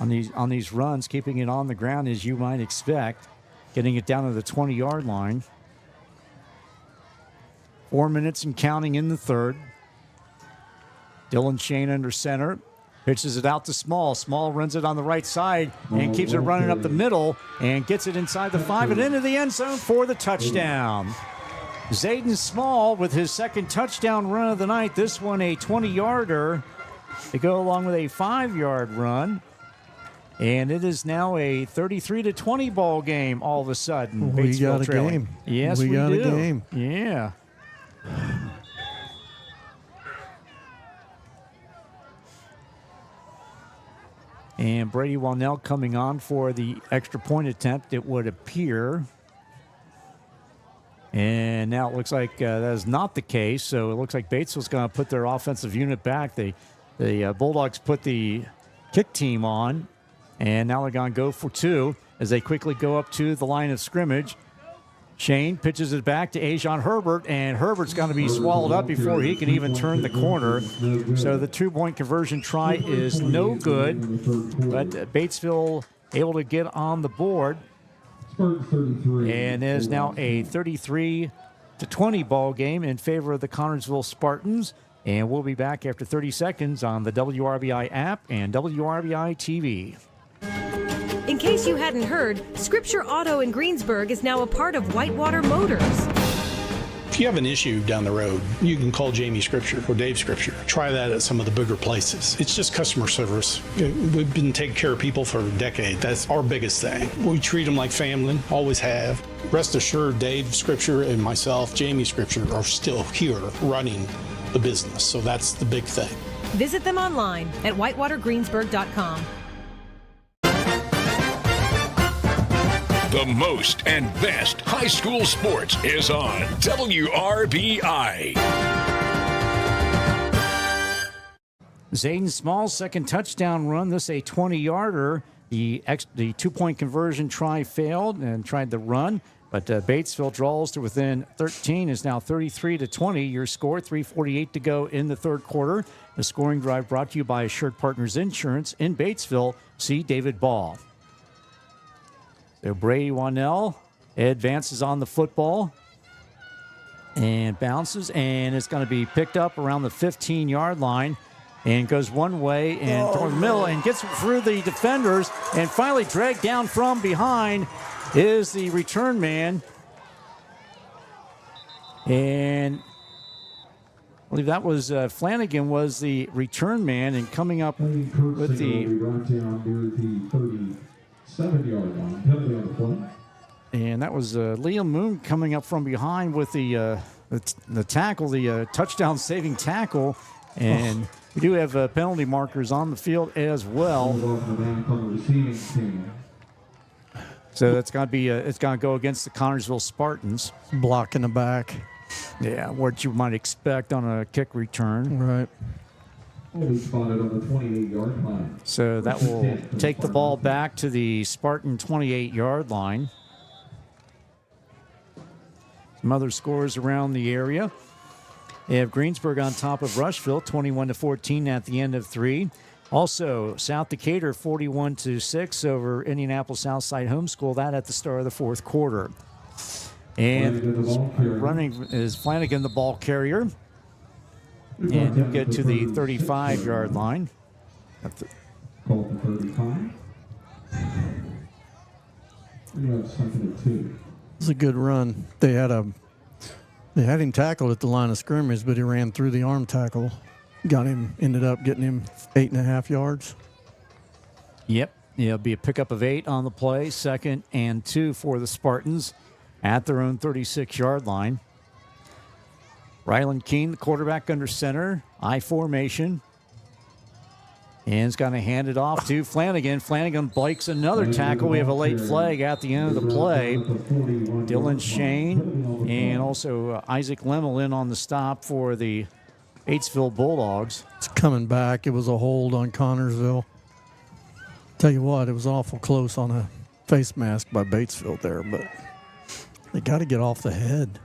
on these runs, keeping it on the ground as you might expect, getting it down to the 20-yard line. 4 minutes and counting in the third. Dylan Shane under center. Pitches it out to Small. Small runs it on the right side and keeps it running up the middle and gets it inside the 5 and into the end zone for the touchdown. Zayden Small with his second touchdown run of the night. This one a 20-yarder. They go along with a 5-yard run. And it is now a 33-20 ball game all of a sudden. We got a game. Yes, we got do. A game. Yeah. And Brady Wannell coming on for the extra point attempt, it would appear. And now it looks like that is not the case. So it looks like Batesville's going to put their offensive unit back. The Bulldogs put the kick team on. And now they're going to go for 2 as they quickly go up to the line of scrimmage. Shane pitches it back to Ajon Herbert, and Herbert's going to be swallowed up before he can even turn the corner. So the 2-point conversion try is no good, but Batesville able to get on the board. And it is now a 33-20 ball game in favor of the Connersville Spartans. And we'll be back after 30 seconds on the WRBI app and WRBI-TV. In case you hadn't heard, Scripture Auto in Greensburg is now a part of Whitewater Motors. If you have an issue down the road, you can call Jamie Scripture or Dave Scripture. Try that at some of the bigger places. It's just customer service. We've been taking care of people for a decade. That's our biggest thing. We treat them like family, always have. Rest assured, Dave Scripture and myself, Jamie Scripture, are still here running the business. So that's the big thing. Visit them online at whitewatergreensburg.com. The most and best high school sports is on WRBI. Zayden Small's second touchdown run. This a 20-yarder. The 2-point conversion try failed and tried the run, but Batesville draws to within 13. Is now 33-20. Your score, 3:48 to go in the third quarter. The scoring drive brought to you by Assured Partners Insurance in Batesville. See David Ball. So Brady Wannell advances on the football and bounces, and it's going to be picked up around the 15-yard line and goes one way and toward the middle and gets through the defenders and finally dragged down from behind is the return man. And I believe that was Flanagan was the return man, and coming up with the 7-yard line. Penalty on the play. And that was Liam Moon coming up from behind with the tackle, the touchdown saving tackle. And we do have penalty markers on the field as well. So that's got to be it's going to go against the Connorsville Spartans. Block in the back. Yeah, what you might expect on a kick return. Right. Only spotted on the 28-yard line. So that will take the ball back to the Spartan 28-yard line. Some other scores around the area. They have Greensburg on top of Rushville, 21-14 at the end of 3. Also, South Decatur, 41-6 over Indianapolis Southside Homeschool. That at the start of the fourth quarter. And running is Flanagan, the ball carrier. And he'll get to the 35-yard line. Call for 35. You have second and 2. It's a good run. They had him tackled at the line of scrimmage, but he ran through the arm tackle. Ended up getting him 8.5 yards. Yep. It'll be a pickup of 8 on the play. 2nd and 2 for the Spartans at their own 36-yard line. Ryland Keene, the quarterback under center. I formation. And is going to hand it off to Flanagan. Flanagan breaks another tackle. We have a late flag at the end of the play. Dylan Shane and also Isaac Lemmel in on the stop for the Batesville Bulldogs. It's coming back. It was a hold on Connorsville. Tell you what, it was awful close on a face mask by Batesville there, but they got to get off the head.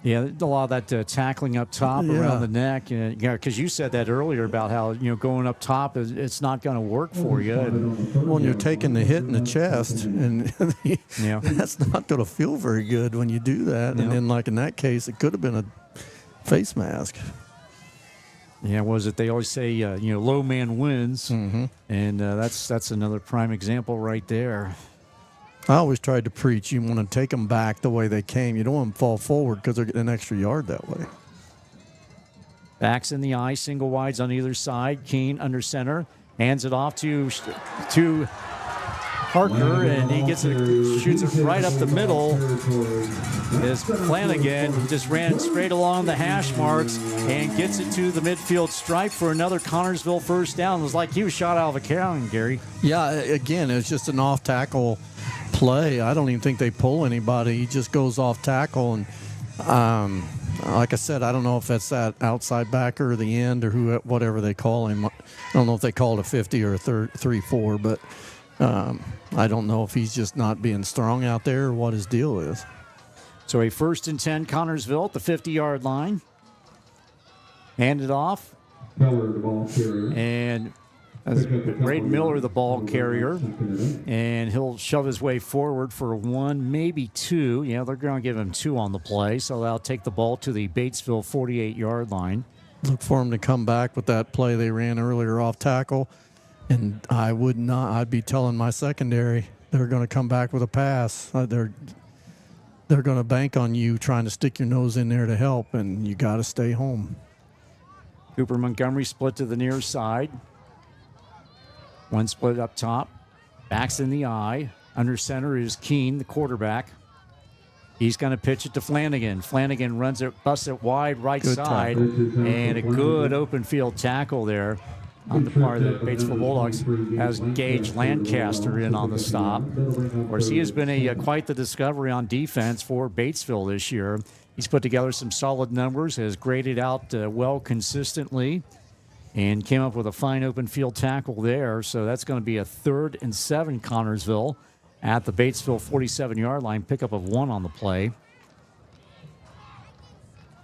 Yeah, a lot of that tackling up top around the neck. Because you said that earlier about how going up top it's not going to work for you. When you're taking the hit in the chest, and that's not going to feel very good when you do that. And then, like in that case, it could have been a face mask. Yeah, was it? They always say low man wins, and that's another prime example right there. I always tried to preach, you want to take them back the way they came. You don't want them to fall forward because they're getting an extra yard that way. Backs in the eye, single wides on either side. Keene under center, hands it off to Parker, and he shoots it right up the middle. As Flanagan just ran straight along the hash marks and gets it to the midfield stripe for another Connorsville first down. It was like he was shot out of a cannon, Gary. Yeah, again, it was just an off-tackle play. I don't even think they pull anybody. He just goes off tackle, and like I said, I don't know if that's that outside backer or the end or whatever they call him. I don't know if they call it a 50 or a 3-4, but I don't know if he's just not being strong out there or what his deal is. So a 1st and 10 Connorsville at the 50-yard line. Hand it off. Miller, the ball carrier. And Braden Miller, the ball carrier, and he'll shove his way forward for 1, maybe 2. Yeah, they're going to give him 2 on the play, so they'll take the ball to the Batesville 48-yard line. Look for him to come back with that play they ran earlier off tackle, and I'd be telling my secondary they're going to come back with a pass. They're going to bank on you trying to stick your nose in there to help, and you got to stay home. Cooper Montgomery split to the near side. One split up top. Backs in the eye. Under center is Keene, the quarterback. He's going to pitch it to Flanagan. Flanagan runs it, busts it wide right side. And a good open field tackle there on the part of the Batesville Bulldogs. Has Gage Lancaster in on the stop. Of course, he has been quite the discovery on defense for Batesville this year. He's put together some solid numbers, has graded out well consistently, and came up with a fine open field tackle there. So that's going to be a 3rd and 7 Connorsville at the Batesville 47-yard line. Pickup of 1 on the play.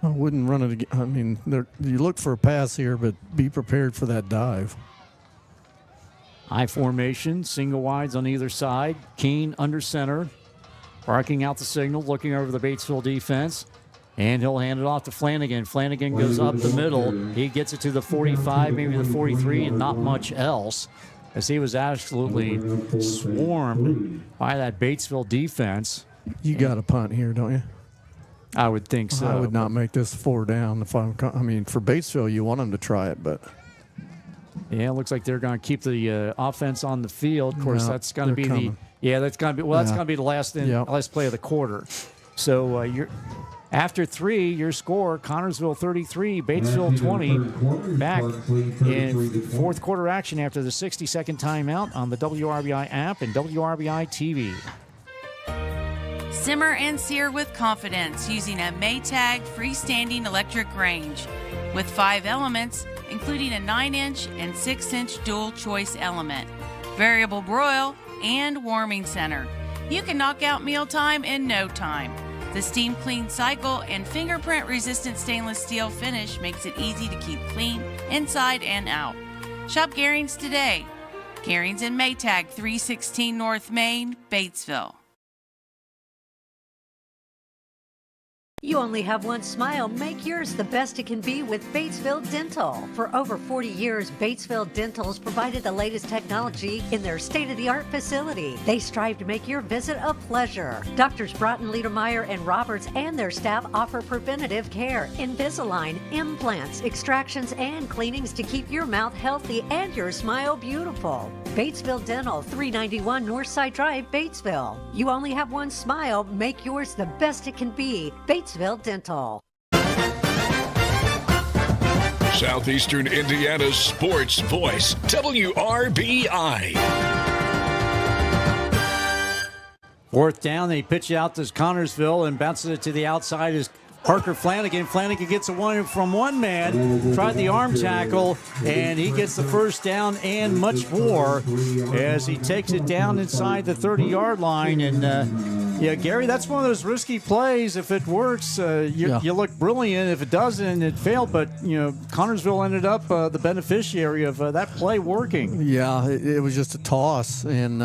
I wouldn't run it again. I mean, you look for a pass here, but be prepared for that dive. I formation, single wides on either side. Keene under center, barking out the signal, looking over the Batesville defense. And he'll hand it off to Flanagan. Flanagan goes up the middle. He gets it to the 45, maybe the 43, and not much else, as he was absolutely swarmed by that Batesville defense. You got to punt here, don't you? I would think so. I would not make this 4 down. For Batesville, you want them to try it, but Yeah, it looks like they're going to keep the offense on the field. Of course, that's going to be coming. that's going to be that's going to be the last play of the quarter. So you're after 3, your score: Connorsville 33, Batesville 20. Back in fourth quarter action after the 60-second timeout on the WRBI app and WRBI-TV. Simmer and sear with confidence using a Maytag freestanding electric range with 5 elements, including a 9-inch and 6-inch dual choice element, variable broil, and warming center. You can knock out mealtime in no time. The steam clean cycle and fingerprint resistant stainless steel finish makes it easy to keep clean inside and out. Shop Garings today. Garings and Maytag, 316 North Main, Batesville. You only have one smile. Make yours the best it can be with Batesville Dental. For over 40 years, Batesville Dental has provided the latest technology in their state-of-the-art facility. They strive to make your visit a pleasure. Doctors Broughton, Liedermeyer, and Roberts and their staff offer preventative care, Invisalign, implants, extractions, and cleanings to keep your mouth healthy and your smile beautiful. Batesville Dental, 391 Northside Drive, Batesville. You only have one smile. Make yours the best it can be. Batesville Dental. Southeastern Indiana's sports voice, WRBI. Fourth down, they pitch it out to Connorsville and bounces it to the outside as Parker Flanagan. Flanagan gets a one from one man, tried the arm tackle, and he gets the first down and much more as he takes it down inside the 30-yard line. And, Gary, that's one of those risky plays. If it works, you look brilliant. If it doesn't, it failed. But, Connorsville ended up the beneficiary of that play working. Yeah, it was just a toss. And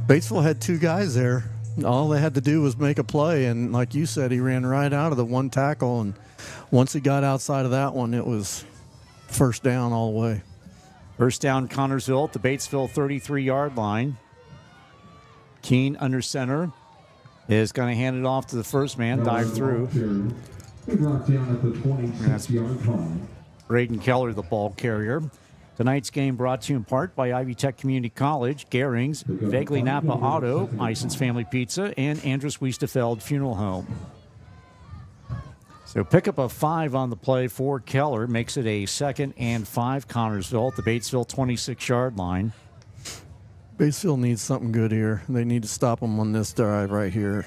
Batesville had 2 guys there. All they had to do was make a play, and like you said, he ran right out of the one tackle, and once he got outside of that one, it was first down all the way. First down, Connorsville at the Batesville 33-yard line. Keene under center is going to hand it off to the first man, dive through. That's Braden Keller, the ball carrier. Tonight's game brought to you in part by Ivy Tech Community College, Garings, Vaguely Napa Auto, Ison's Family Pizza, and Andrus Wiesterfeld Funeral Home. So pick up a 5 on the play for Keller, makes it a 2nd and 5 Connorsville at the Batesville 26-yard line. Batesville needs something good here. They need to stop them on this drive right here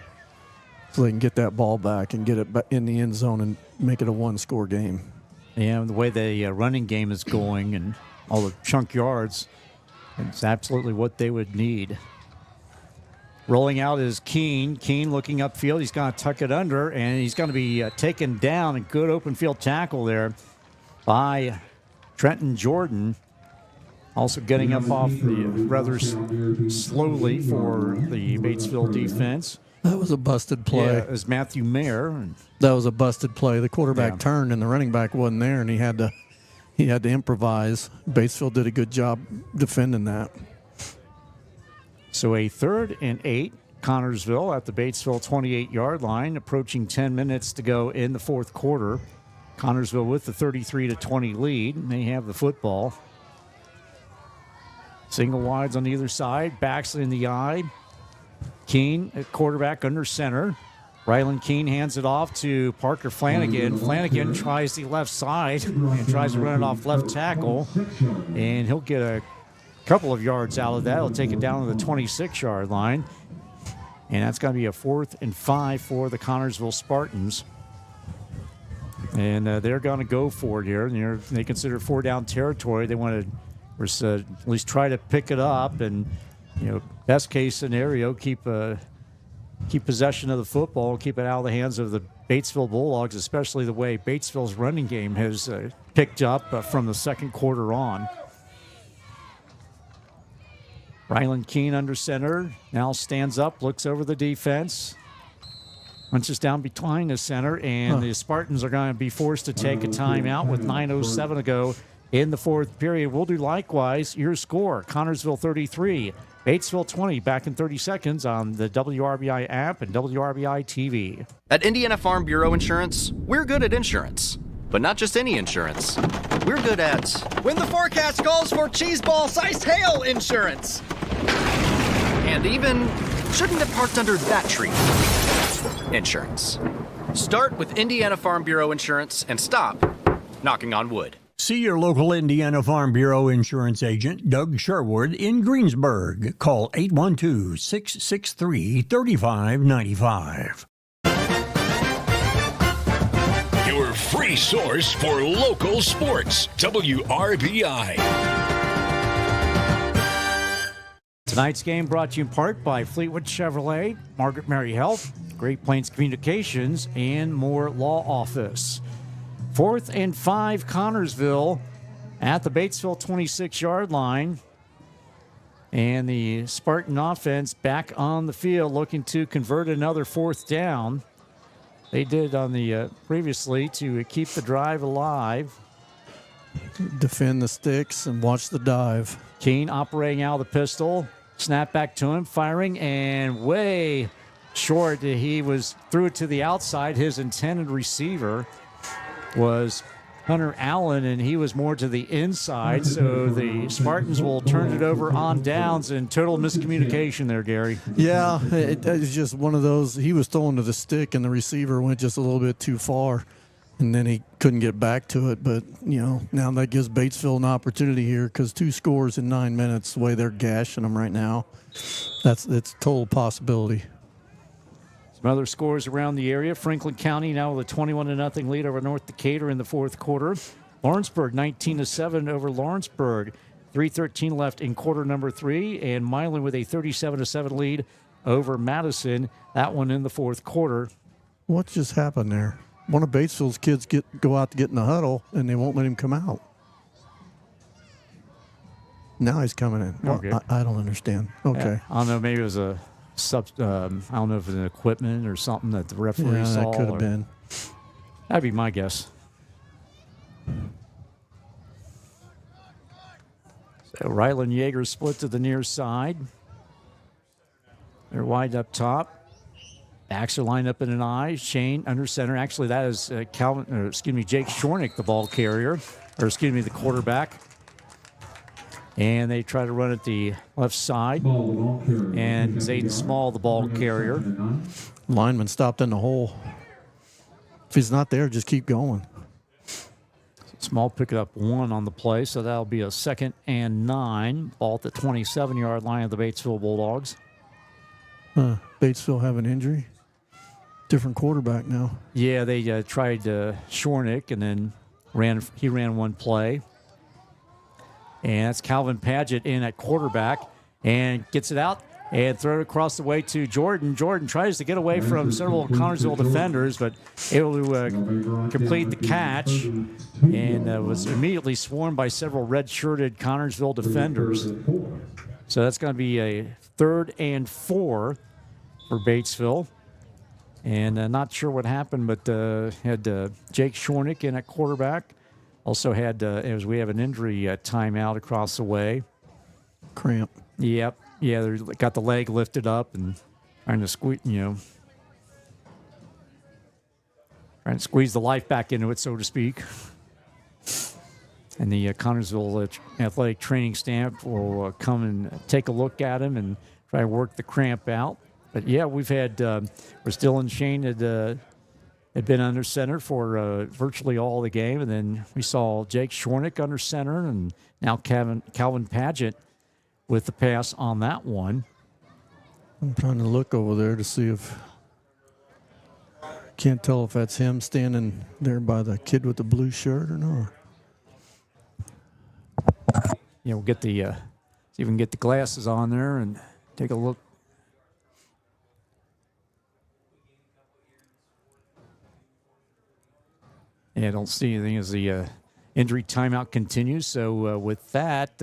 so they can get that ball back and get it in the end zone and make it a 1-score game. Yeah, the way the running game is going and all the chunk yards, it's absolutely what they would need. Rolling out is Keene. Keene looking upfield. He's going to tuck it under, and he's going to be taken down. A good open field tackle there by Trenton Jordan. Also getting up off the rather slowly for the Batesville defense. That was a busted play. Yeah, it was Matthew Mayer. That was a busted play. The quarterback turned, and the running back wasn't there, and he had to improvise. Batesville did a good job defending that. So a 3rd and 8, Connorsville at the Batesville 28-yard line, approaching 10 minutes to go in the fourth quarter. Connorsville with the 33-20 lead. They have the football. Single wides on either side, backs in the eye. Keene, at quarterback under center. Ryland Keene hands it off to Parker Flanagan. Flanagan tries the left side and tries to run it off left tackle. And he'll get a couple of yards out of that. He'll take it down to the 26-yard line. And that's going to be a 4th and 5 for the Connorsville Spartans. And they're going to go for it here. They consider 4-down territory. They want to at least try to pick it up and, best case scenario, keep possession of the football, keep it out of the hands of the Batesville Bulldogs, especially the way Batesville's running game has picked up from the second quarter on. Ryland Keene under center, now stands up, looks over the defense, punches down behind the center, and the Spartans are going to be forced to take a timeout with 9:07 to go in the fourth period. We'll do likewise. Your score, Connorsville 33, Batesville 20, back in 30 seconds on the WRBI app and WRBI-TV. At Indiana Farm Bureau Insurance, we're good at insurance, but not just any insurance. We're good at when the forecast calls for cheeseball-sized hail insurance. And even shouldn't have parked under that tree insurance. Start with Indiana Farm Bureau Insurance and stop knocking on wood. See your local Indiana Farm Bureau insurance agent, Doug Sherwood, in Greensburg. Call 812-663-3595. Your free source for local sports. WRBI. Tonight's game brought to you in part by Fleetwood Chevrolet, Margaret Mary Health, Great Plains Communications, and Moore Law Office. 4th and 5, Connorsville at the Batesville 26-yard line. And the Spartan offense back on the field looking to convert another 4th down. They did on the previously to keep the drive alive. Defend the sticks and watch the dive. Keene operating out of the pistol. Snap back to him, firing, and way short. He threw it to the outside. His intended receiver was Hunter Allen, and he was more to the inside. So the Spartans will turn it over on downs, and total miscommunication there, Gary. Yeah, it was just one of those. He was throwing to the stick, and the receiver went just a little bit too far, and then he couldn't get back to it. But, now that gives Batesville an opportunity here because 2 scores in 9 minutes, the way they're gashing them right now, that's total possibility. Some other scores around the area. Franklin County now with a 21-0 lead over North Decatur in the 4th quarter. Lawrenceburg 19-7 over Lawrenceburg. 3:13 left in quarter number 3. And Milan with a 37-7 lead over Madison. That one in the 4th quarter. What just happened there? One of Batesville's kids go out to get in the huddle, and they won't let him come out. Now he's coming in. Okay. I don't understand. Okay. I don't know. Maybe it was I don't know if it was an equipment or something that the referee saw. That could have been. That'd be my guess. So Ryland Yeager split to the near side. They're wide up top. Backs are lined up in an I. Shane under center. Actually, that is Jake Shornick, the ball carrier, the quarterback. And they try to run at the left side. And Zayden Small, the ball carrier. Lineman stopped in the hole. If he's not there, just keep going. Small pick up 1 on the play, so that'll be a 2nd and 9. Ball at the 27-yard line of the Batesville Bulldogs. Batesville have an injury? Different quarterback now. Yeah, they tried Shornick, and then he ran one play. And that's Calvin Paget in at quarterback and gets it out and throw it across the way to Jordan. Jordan tries to get away from several Connorsville defenders, but able to complete the catch and was immediately swarmed by several red-shirted Connorsville defenders. So that's going to be a 3rd and 4 for Batesville. And not sure what happened, but had Jake Shornick in at quarterback. Also had, as we have an injury timeout across the way. Cramp. Yep. Yeah, they got the leg lifted up and trying to squeeze, trying to squeeze the life back into it, so to speak. And the Connorsville athletic training staff will come and take a look at him and try to work the cramp out. But yeah, we've had Restille and Shane had been under center for virtually all the game, and then we saw Jake Shornick under center, and now Calvin Paget with the pass on that one. I'm trying to look over there to see if can't tell if that's him standing there by the kid with the blue shirt or not. We'll get the see if we can get the glasses on there and take a look. Yeah, I don't see anything as the injury timeout continues. So with that,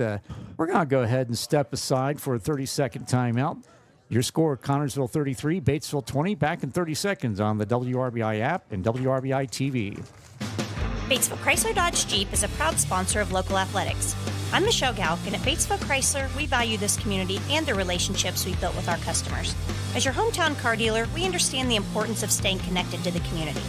we're going to go ahead and step aside for a 30-second timeout. Your score, Connorsville 33, Batesville 20. Back in 30 seconds on the WRBI app and WRBI-TV. Batesville Chrysler Dodge Jeep is a proud sponsor of local athletics. I'm Michelle Galk, and at Batesville Chrysler, we value this community and the relationships we've built with our customers. As your hometown car dealer, we understand the importance of staying connected to the community.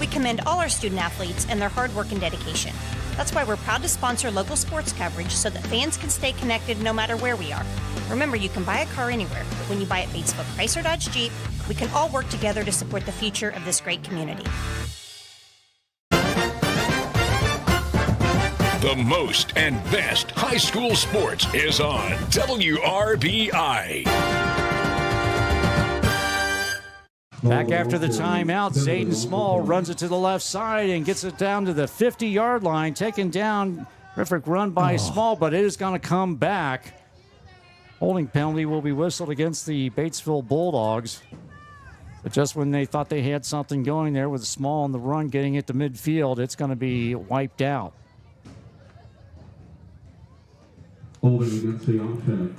We commend all our student athletes and their hard work and dedication. That's why we're proud to sponsor local sports coverage so that fans can stay connected no matter where we are. Remember, you can buy a car anywhere, but when you buy at Batesville Chrysler Dodge Jeep, we can all work together to support the future of this great community. The most and best high school sports is on WRBI. Back after the timeout, Zayden Small runs it to the left side and gets it down to the 50-yard line, taken down. Terrific run by Small, but it is going to come back. Holding penalty will be whistled against the Batesville Bulldogs. But just when they thought they had something going there with Small on the run, getting it to midfield, it's going to be wiped out. Holding against the offense.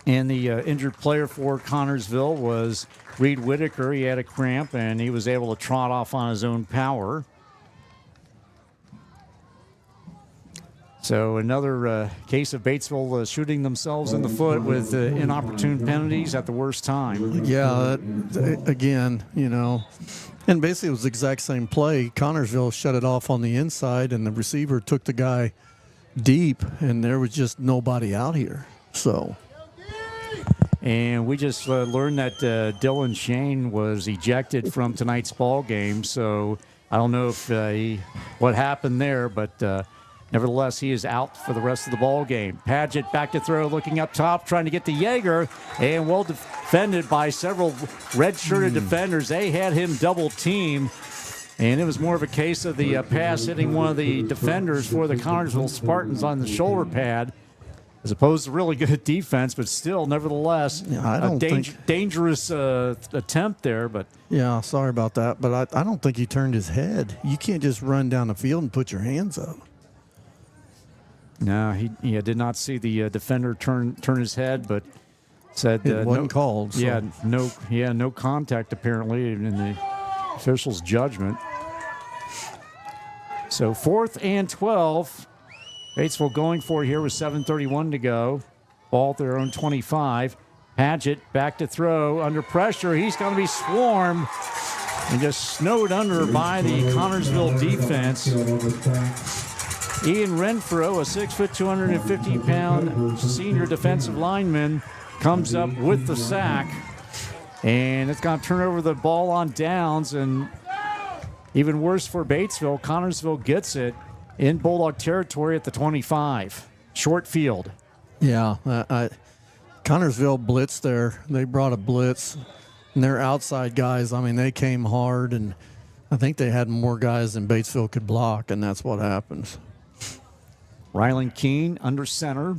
And the injured player for Connorsville was Reed Whitaker. He had a cramp, and he was able to trot off on his own power. So another case of Batesville shooting themselves in the foot with inopportune penalties at the worst time. Yeah, again, and basically it was the exact same play. Connorsville shut it off on the inside, and the receiver took the guy deep, and there was just nobody out here. So, and we just learned that Dylan Shane was ejected from tonight's ball game. So I don't know if what happened there, but nevertheless, he is out for the rest of the ball game. Padgett back to throw, looking up top, trying to get to Yeager, and well defended by several red-shirted defenders. They had him double-teamed. And it was more of a case of the pass hitting one of the defenders for the Connorsville Spartans on the shoulder pad, as opposed to really good defense, but still, nevertheless, dangerous attempt there. But yeah, sorry about that. But I don't think he turned his head. You can't just run down the field and put your hands up. No, he did not see the defender turn his head, but said it wasn't called. So. Yeah, no contact apparently in the official's judgment. So 4th and 12. Batesville going for here with 7:31 to go. Ball at their own 25. Padgett back to throw under pressure. He's going to be swarmed and just snowed under by the Connorsville defense. Ian Renfro, a 6', 250-pound senior defensive lineman, comes up with the sack. And it's going to turn over the ball on downs, and even worse for Batesville, Connorsville gets it in Bulldog territory at the 25. Short field. Yeah, Connorsville blitzed there. They brought a blitz, and their outside guys, they came hard, and I think they had more guys than Batesville could block, and that's what happens. Rylan Keene under center.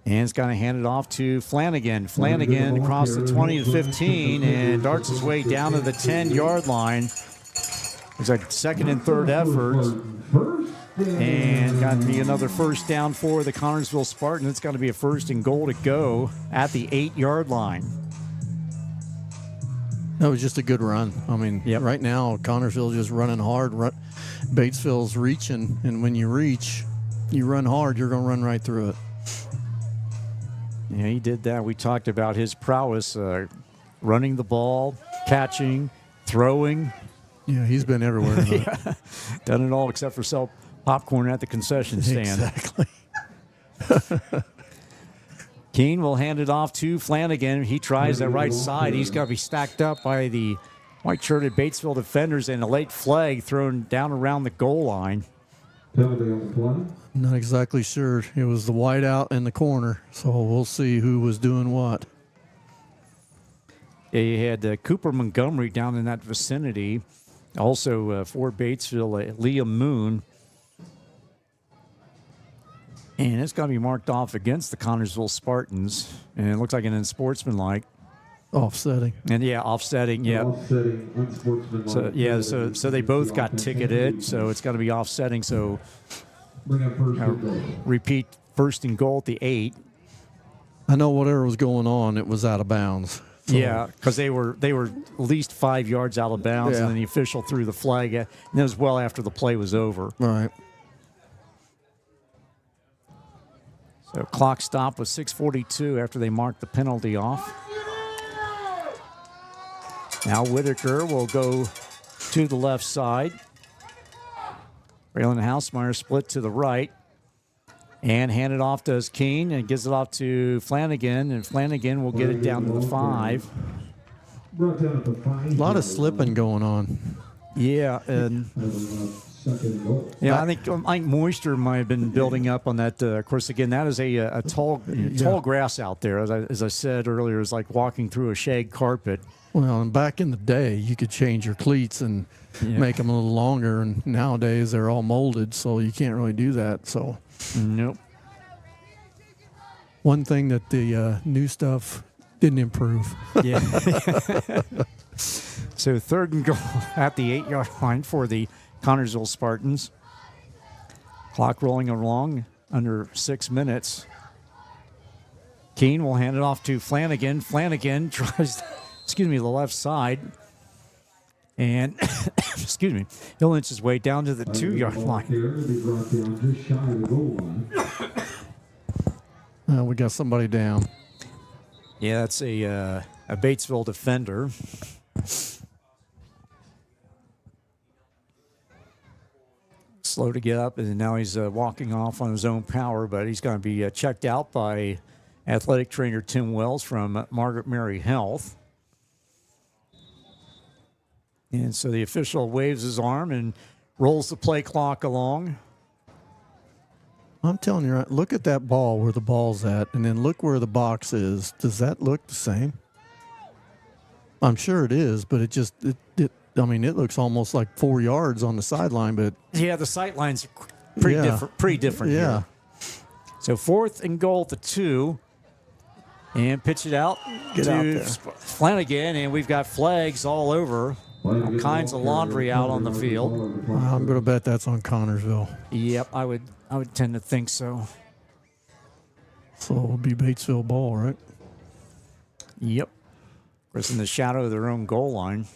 And it's going to hand it off to Flanagan. Flanagan across the 20 to 15 and darts his way down to the 10-yard line. It's a second and third effort. And got to be another first down for the Connorsville Spartans. It's got to be a first and goal to go at the 8-yard line. That was just a good run. Right now, Connorsville's just running hard. Batesville's reaching, and when you reach, you run hard, you're going to run right through it. Yeah, he did that. We talked about his prowess, running the ball, catching, throwing. Yeah, he's been everywhere. Yeah. Done it all except for sell popcorn at the concession stand. Exactly. Keene will hand it off to Flanagan. He tries that right side. He's got to be stacked up by the white-shirted Batesville defenders, and a late flag thrown down around the goal line. Not exactly sure. It was the white out in the corner, so we'll see who was doing what. Yeah, you had Cooper Montgomery down in that vicinity. Also for Batesville, Liam Moon. And it's going to be marked off against the Connorsville Spartans. And it looks like an unsportsmanlike. Offsetting. And offsetting, yeah. Offsetting, unsportsmanlike. So they both got ticketed, so it's got to be offsetting. So repeat first and goal at the 8. I know whatever was going on, it was out of bounds. So. Yeah, because they were at least 5 yards out of bounds, and then the official threw the flag, and it was well after the play was over. Right. So clock stop was 6:42 after they marked the penalty off. Now Whitaker will go to the left side. Braylon Housemeyer split to the right. And hand it off to Keene and gives it off to Flanagan. And Flanagan will get it down to the 5. A lot of slipping going on. Yeah, and I think moisture might have been building up on that. Of course, again, that is a tall grass out there. As I said earlier, it's like walking through a shag carpet. Well, and back in the day, you could change your cleats and make them a little longer, and nowadays they're all molded, so you can't really do that. So, nope. One thing that the new stuff didn't improve. Yeah. So 3rd and goal at the 8-yard line for the Connersville Spartans. Clock rolling along under 6 minutes. Keene will hand it off to Flanagan. Flanagan tries, the left side. And, he'll inch his way down to the 2-yard line. We got somebody down. Yeah, that's a Batesville defender. Slow to get up, and now he's walking off on his own power, but he's going to be checked out by athletic trainer Tim Wells from Margaret Mary Health. And so the official waves his arm and rolls the play clock along. I'm telling you, look at that ball where the ball's at, and then look where the box is. Does that look the same? I'm sure it is, but it looks almost like 4 yards on the sideline. But yeah, the sidelines are pretty different. Yeah. Here. So 4th and goal to 2, and pitch it out to Flanagan, and we've got flags all over. All kinds of laundry out on the field. I'm going to bet that's on Connersville. Yep, I would tend to think so. So it'll be Batesville ball, right? Yep. Of course, in the shadow of their own goal line.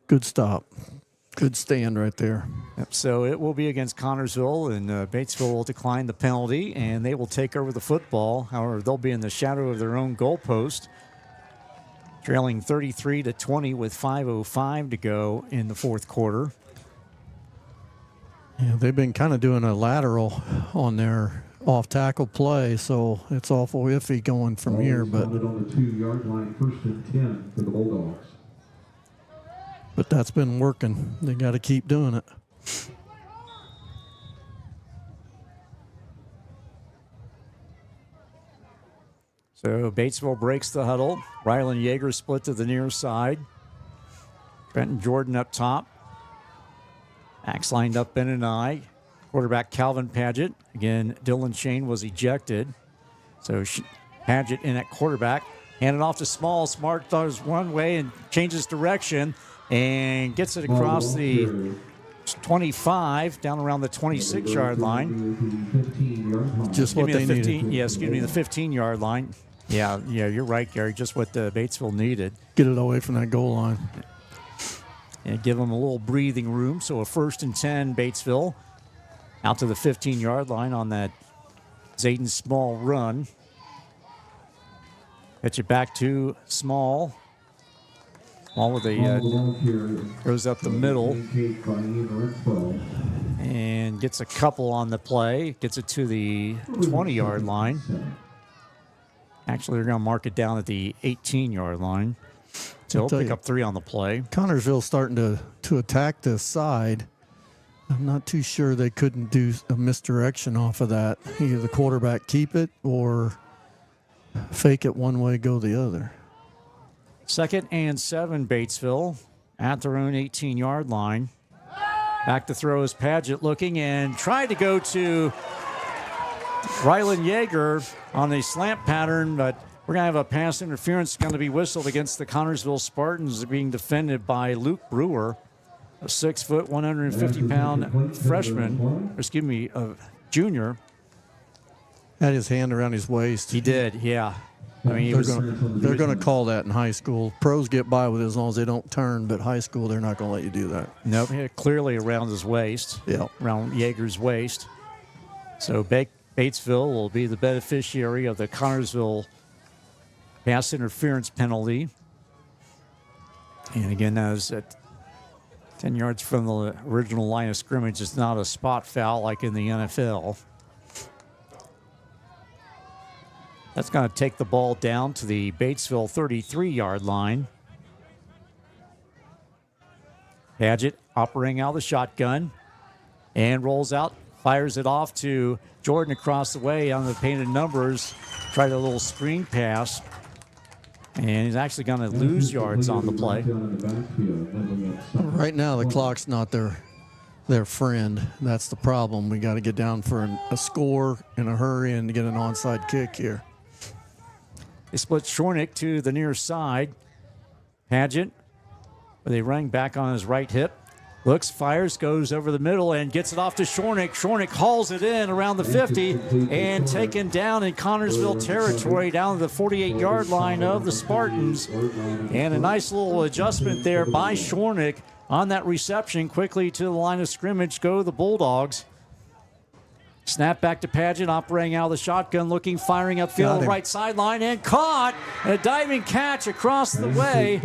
Good stop. Good stand right there. Yep, so it will be against Connersville, and Batesville will decline the penalty, and they will take over the football. However, they'll be in the shadow of their own goalpost, trailing 33-20 with 5:05 to go in the 4th quarter. Yeah, they've been kind of doing a lateral on their off-tackle play, so it's awful iffy going from here. But on the 2-yard line, 1st and 10 for the Bulldogs. But that's been working. They got to keep doing it. So Batesville breaks the huddle. Rylan Yeager split to the near side. Trenton Jordan up top. Backs lined up Ben and I. Quarterback Calvin Paget. Again, Dylan Shane was ejected. So Paget in at quarterback. Handed off to Small. Smart throws one way and changes direction and gets it across the 25, down around the 26-yard line. Just what they needed. Yeah, the 15-yard line. Yeah, you're right, Gary. Just what Batesville needed. Get it away from that goal line. And give them a little breathing room. So a 1st and 10, Batesville, out to the 15-yard line on that Zayden Small run. Pitch it back to Small. Small with goes up the middle and gets a couple on the play. Gets it to the 20-yard line. Actually, they're going to mark it down at the 18-yard line. So he'll pick up 3 on the play. Connersville's starting to attack this side. I'm not too sure they couldn't do a misdirection off of that. Either the quarterback keep it or fake it one way, go the other. 2nd and 7, Batesville at their own 18-yard line. Back to throw is Paget looking and tried to go to Rylan Yeager on a slant pattern, but we're going to have a pass interference going to be whistled against the Connersville Spartans, being defended by Luke Brewer, a 6-foot, 150-pound junior. Had his hand around his waist. He did, yeah. I mean, they're going to call that in high school. Pros get by with it as long as they don't turn, but high school, they're not going to let you do that. Nope, clearly around his waist. Yeah. Around Yeager's waist. So Batesville will be the beneficiary of the Connersville pass interference penalty. And again, that was at 10 yards from the original line of scrimmage. It's not a spot foul like in the NFL. That's going to take the ball down to the Batesville 33-yard line. Padgett operating out of the shotgun and rolls out, fires it off to Jordan across the way on the painted numbers. Tried a little screen pass, and he's actually going to lose yards on the play. Right now, the clock's not their friend. That's the problem. We got to get down for a score in a hurry and get an onside kick here. They split Shornick to the near side. Padgett with a running back on his right hip. Looks, fires, goes over the middle, and gets it off to Shornick. Shornick hauls it in around the 50 and taken down in Connorsville territory down to the 48-yard line of the Spartans. And a nice little adjustment there by Shornick on that reception. Quickly to the line of scrimmage go the Bulldogs. Snap back to Padgett, operating out of the shotgun, looking, firing upfield, right sideline, and caught. A diving catch across the way.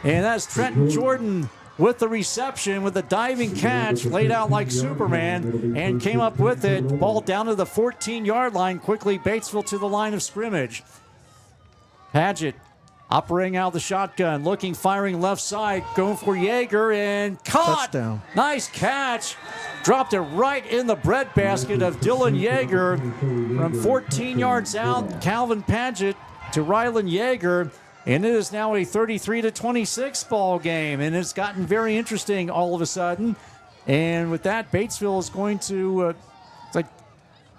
And that's Trenton Jordan with the reception, with the diving catch, laid out like Superman, and came up with it. Ball down to the 14-yard line. Quickly, Batesville to the line of scrimmage. Padgett operating out of the shotgun, looking, firing left side, going for Yeager, and caught. Touchdown. Nice catch. Dropped it right in the breadbasket of Dylan Yeager from 14 yards out. Calvin Padgett to Rylan Yeager. And it is now a 33-26 ball game. And it's gotten very interesting all of a sudden. And with that, Batesville is going to,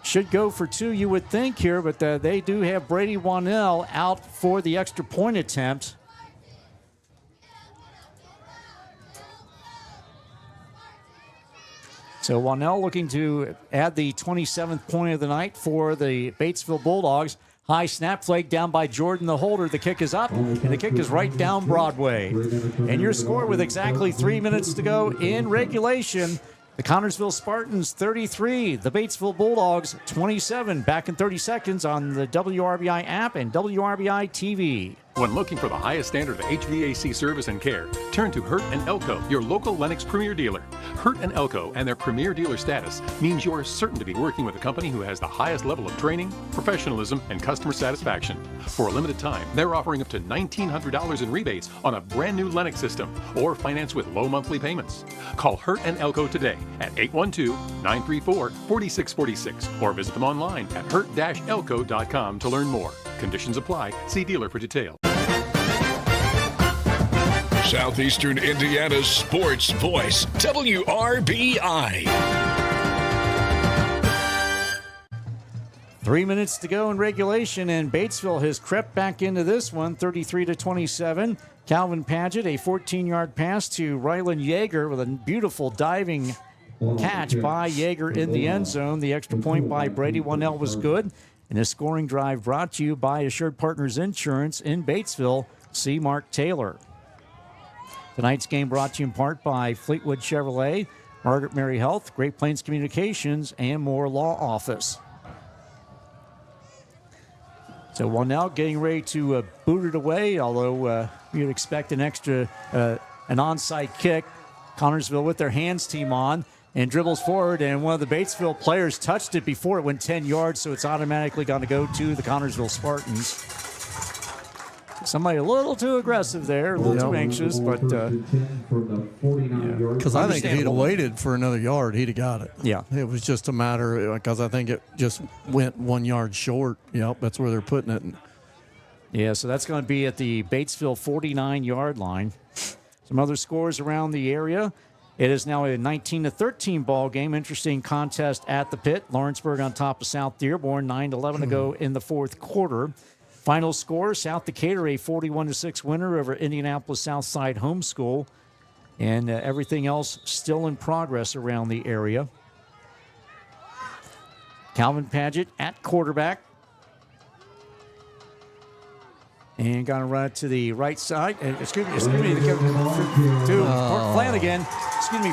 should go for two, you would think here. But they do have Brady Wannell out for the extra point attempt. So Wannell looking to add the 27th point of the night for the Batesville Bulldogs. High snap flag down by Jordan the holder. The kick is up, and the kick is right down Broadway. And your score with exactly 3 minutes to go in regulation. The Connorsville Spartans 33, the Batesville Bulldogs 27. Back in 30 seconds on the WRBI app and WRBI-TV. When looking for the highest standard of HVAC service and care, turn to Hurt & Elko, your local Lennox Premier dealer. Hurt & Elko and their Premier dealer status means you're certain to be working with a company who has the highest level of training, professionalism, and customer satisfaction. For a limited time, they're offering up to $1,900 in rebates on a brand new Lennox system or finance with low monthly payments. Call Hurt & Elko today at 812-934-4646 or visit them online at hurt-elko.com to learn more. Conditions apply. See dealer for details. Southeastern Indiana's sports voice, WRBI. 3 minutes to go in regulation, and Batesville has crept back into this one, 33-27. Calvin Padgett, a 14-yard pass to Rylan Yeager with a beautiful diving catch by Yeager in the end zone. The extra point by Brady Wannell was good. And a scoring drive brought to you by Assured Partners Insurance in Batesville. See Mark Taylor. Tonight's game brought to you in part by Fleetwood Chevrolet, Margaret Mary Health, Great Plains Communications, and Moore Law Office. So Wannell getting ready to boot it away, although you'd expect an onside kick. Connorsville with their hands team on. And dribbles forward, and one of the Batesville players touched it before it went 10 yards, so it's automatically going to go to the Connorsville Spartans. Somebody a little too aggressive there, a little too anxious, but... Because I think if he'd have waited for another yard, he'd have got it. Yeah. It was just a matter, because I think it just went 1 yard short. Yep, that's where they're putting it. Yeah, so that's going to be at the Batesville 49-yard line. Some other scores around the area. It is now a 19-13 ball game. Interesting contest at the pit. Lawrenceburg on top of South Dearborn. 9-11 to go in the fourth quarter. Final score, South Decatur a 41-6 winner over Indianapolis Southside Homeschool. And everything else still in progress around the area. Calvin Padgett at quarterback. And going to run it to the right side. Excuse me, to Flanagan.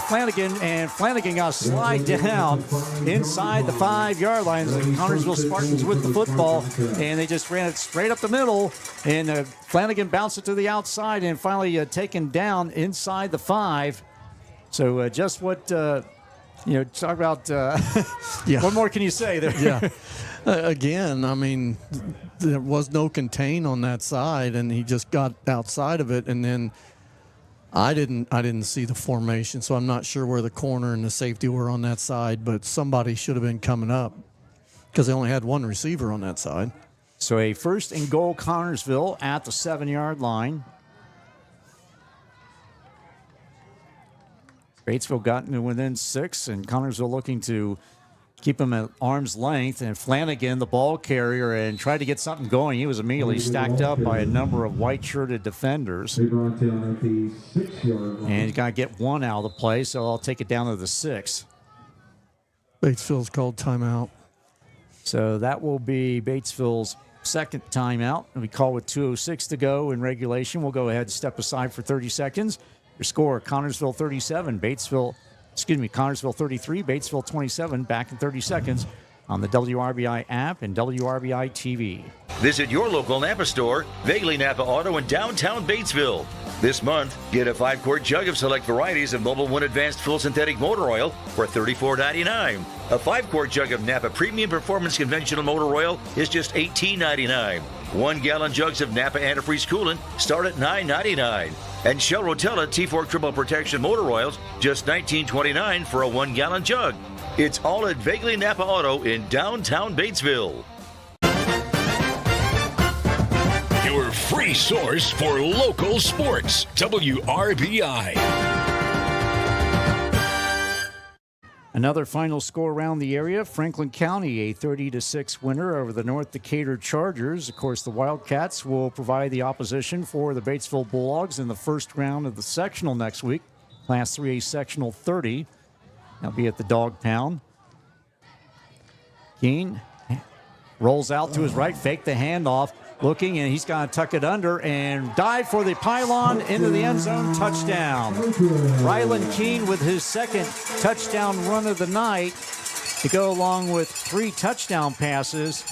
Flanagan, and Flanagan got to slide down inside the 5-yard line. The Connorsville Spartans with the football, and they just ran it straight up the middle, and Flanagan bounced it to the outside and finally taken down inside the 5. So just what, talk about, what more can you say there? Yeah. Again, I mean, there was no contain on that side, and he just got outside of it, and then I didn't see the formation, so I'm not sure where the corner and the safety were on that side, but somebody should have been coming up because they only had one receiver on that side. So a 1st and goal Connorsville at the 7-yard line. Batesville got into within 6, and Connorsville looking to keep him at arm's length. And Flanagan, the ball carrier, and tried to get something going. He was immediately stacked up by a number of white-shirted defenders. And he's got to get one out of the play, so I'll take it down to the 6. Batesville's called timeout. So that will be Batesville's second timeout. We call with 2:06 to go in regulation. We'll go ahead and step aside for 30 seconds. Your score, Connorsville 37, Connorsville 33, Batesville 27. Back in 30 seconds on the WRBI app and WRBI-TV. Visit your local Napa store, Vaguely Napa Auto in downtown Batesville. This month, get a 5-quart jug of select varieties of Mobil 1 Advanced Full Synthetic Motor Oil for $34.99. A 5-quart jug of Napa Premium Performance Conventional Motor Oil is just $18.99. 1-gallon jugs of Napa Antifreeze Coolant start at $9.99. And Shell Rotella T4 Triple Protection Motor Oils, just $19.29 for a 1-gallon jug. It's all at Vaguely Napa Auto in downtown Batesville. Your free source for local sports, WRBI. Another final score around the area. Franklin County, a 30-6 winner over the North Decatur Chargers. Of course, the Wildcats will provide the opposition for the Batesville Bulldogs in the first round of the sectional next week. Class 3A Sectional 30. They'll be at the Dog Pound. Keene rolls out to his right, fake the handoff, looking, and he's going to tuck it under and dive for the pylon into the end zone. Touchdown. Ryland Keene with his second touchdown run of the night to go along with 3 touchdown passes.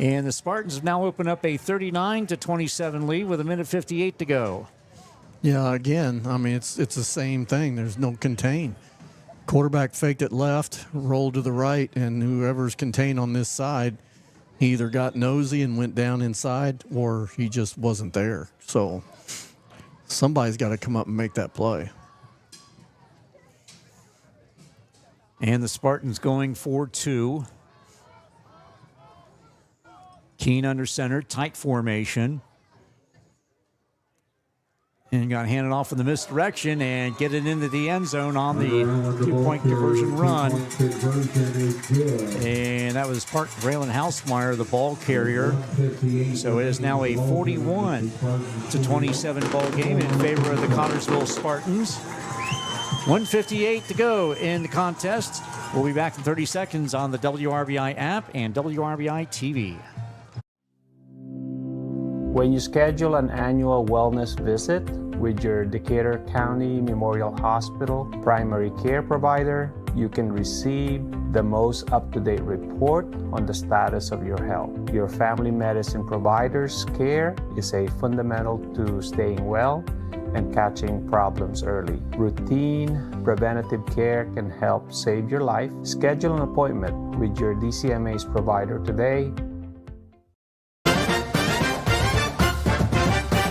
And the Spartans have now opened up a 39-27 lead with 1:58 to go. Yeah, again, I mean, it's the same thing. There's no contain. Quarterback faked it left, rolled to the right, and whoever's contained on this side, he either got nosy and went down inside, or he just wasn't there. So somebody's got to come up and make that play. And the Spartans going for 2. Keene under center, tight formation. And got handed off in the misdirection and get it into the end zone on the 2-point conversion run. And that was Braylon Hausmeyer, the ball carrier. So it is now a 41-27 ball game in favor of the Connorsville Spartans. 1:58 to go in the contest. We'll be back in 30 seconds on the WRBI app and WRBI-TV. When you schedule an annual wellness visit with your Decatur County Memorial Hospital primary care provider, you can receive the most up-to-date report on the status of your health. Your family medicine provider's care is a fundamental to staying well and catching problems early. Routine preventative care can help save your life. Schedule an appointment with your DCMA's provider today.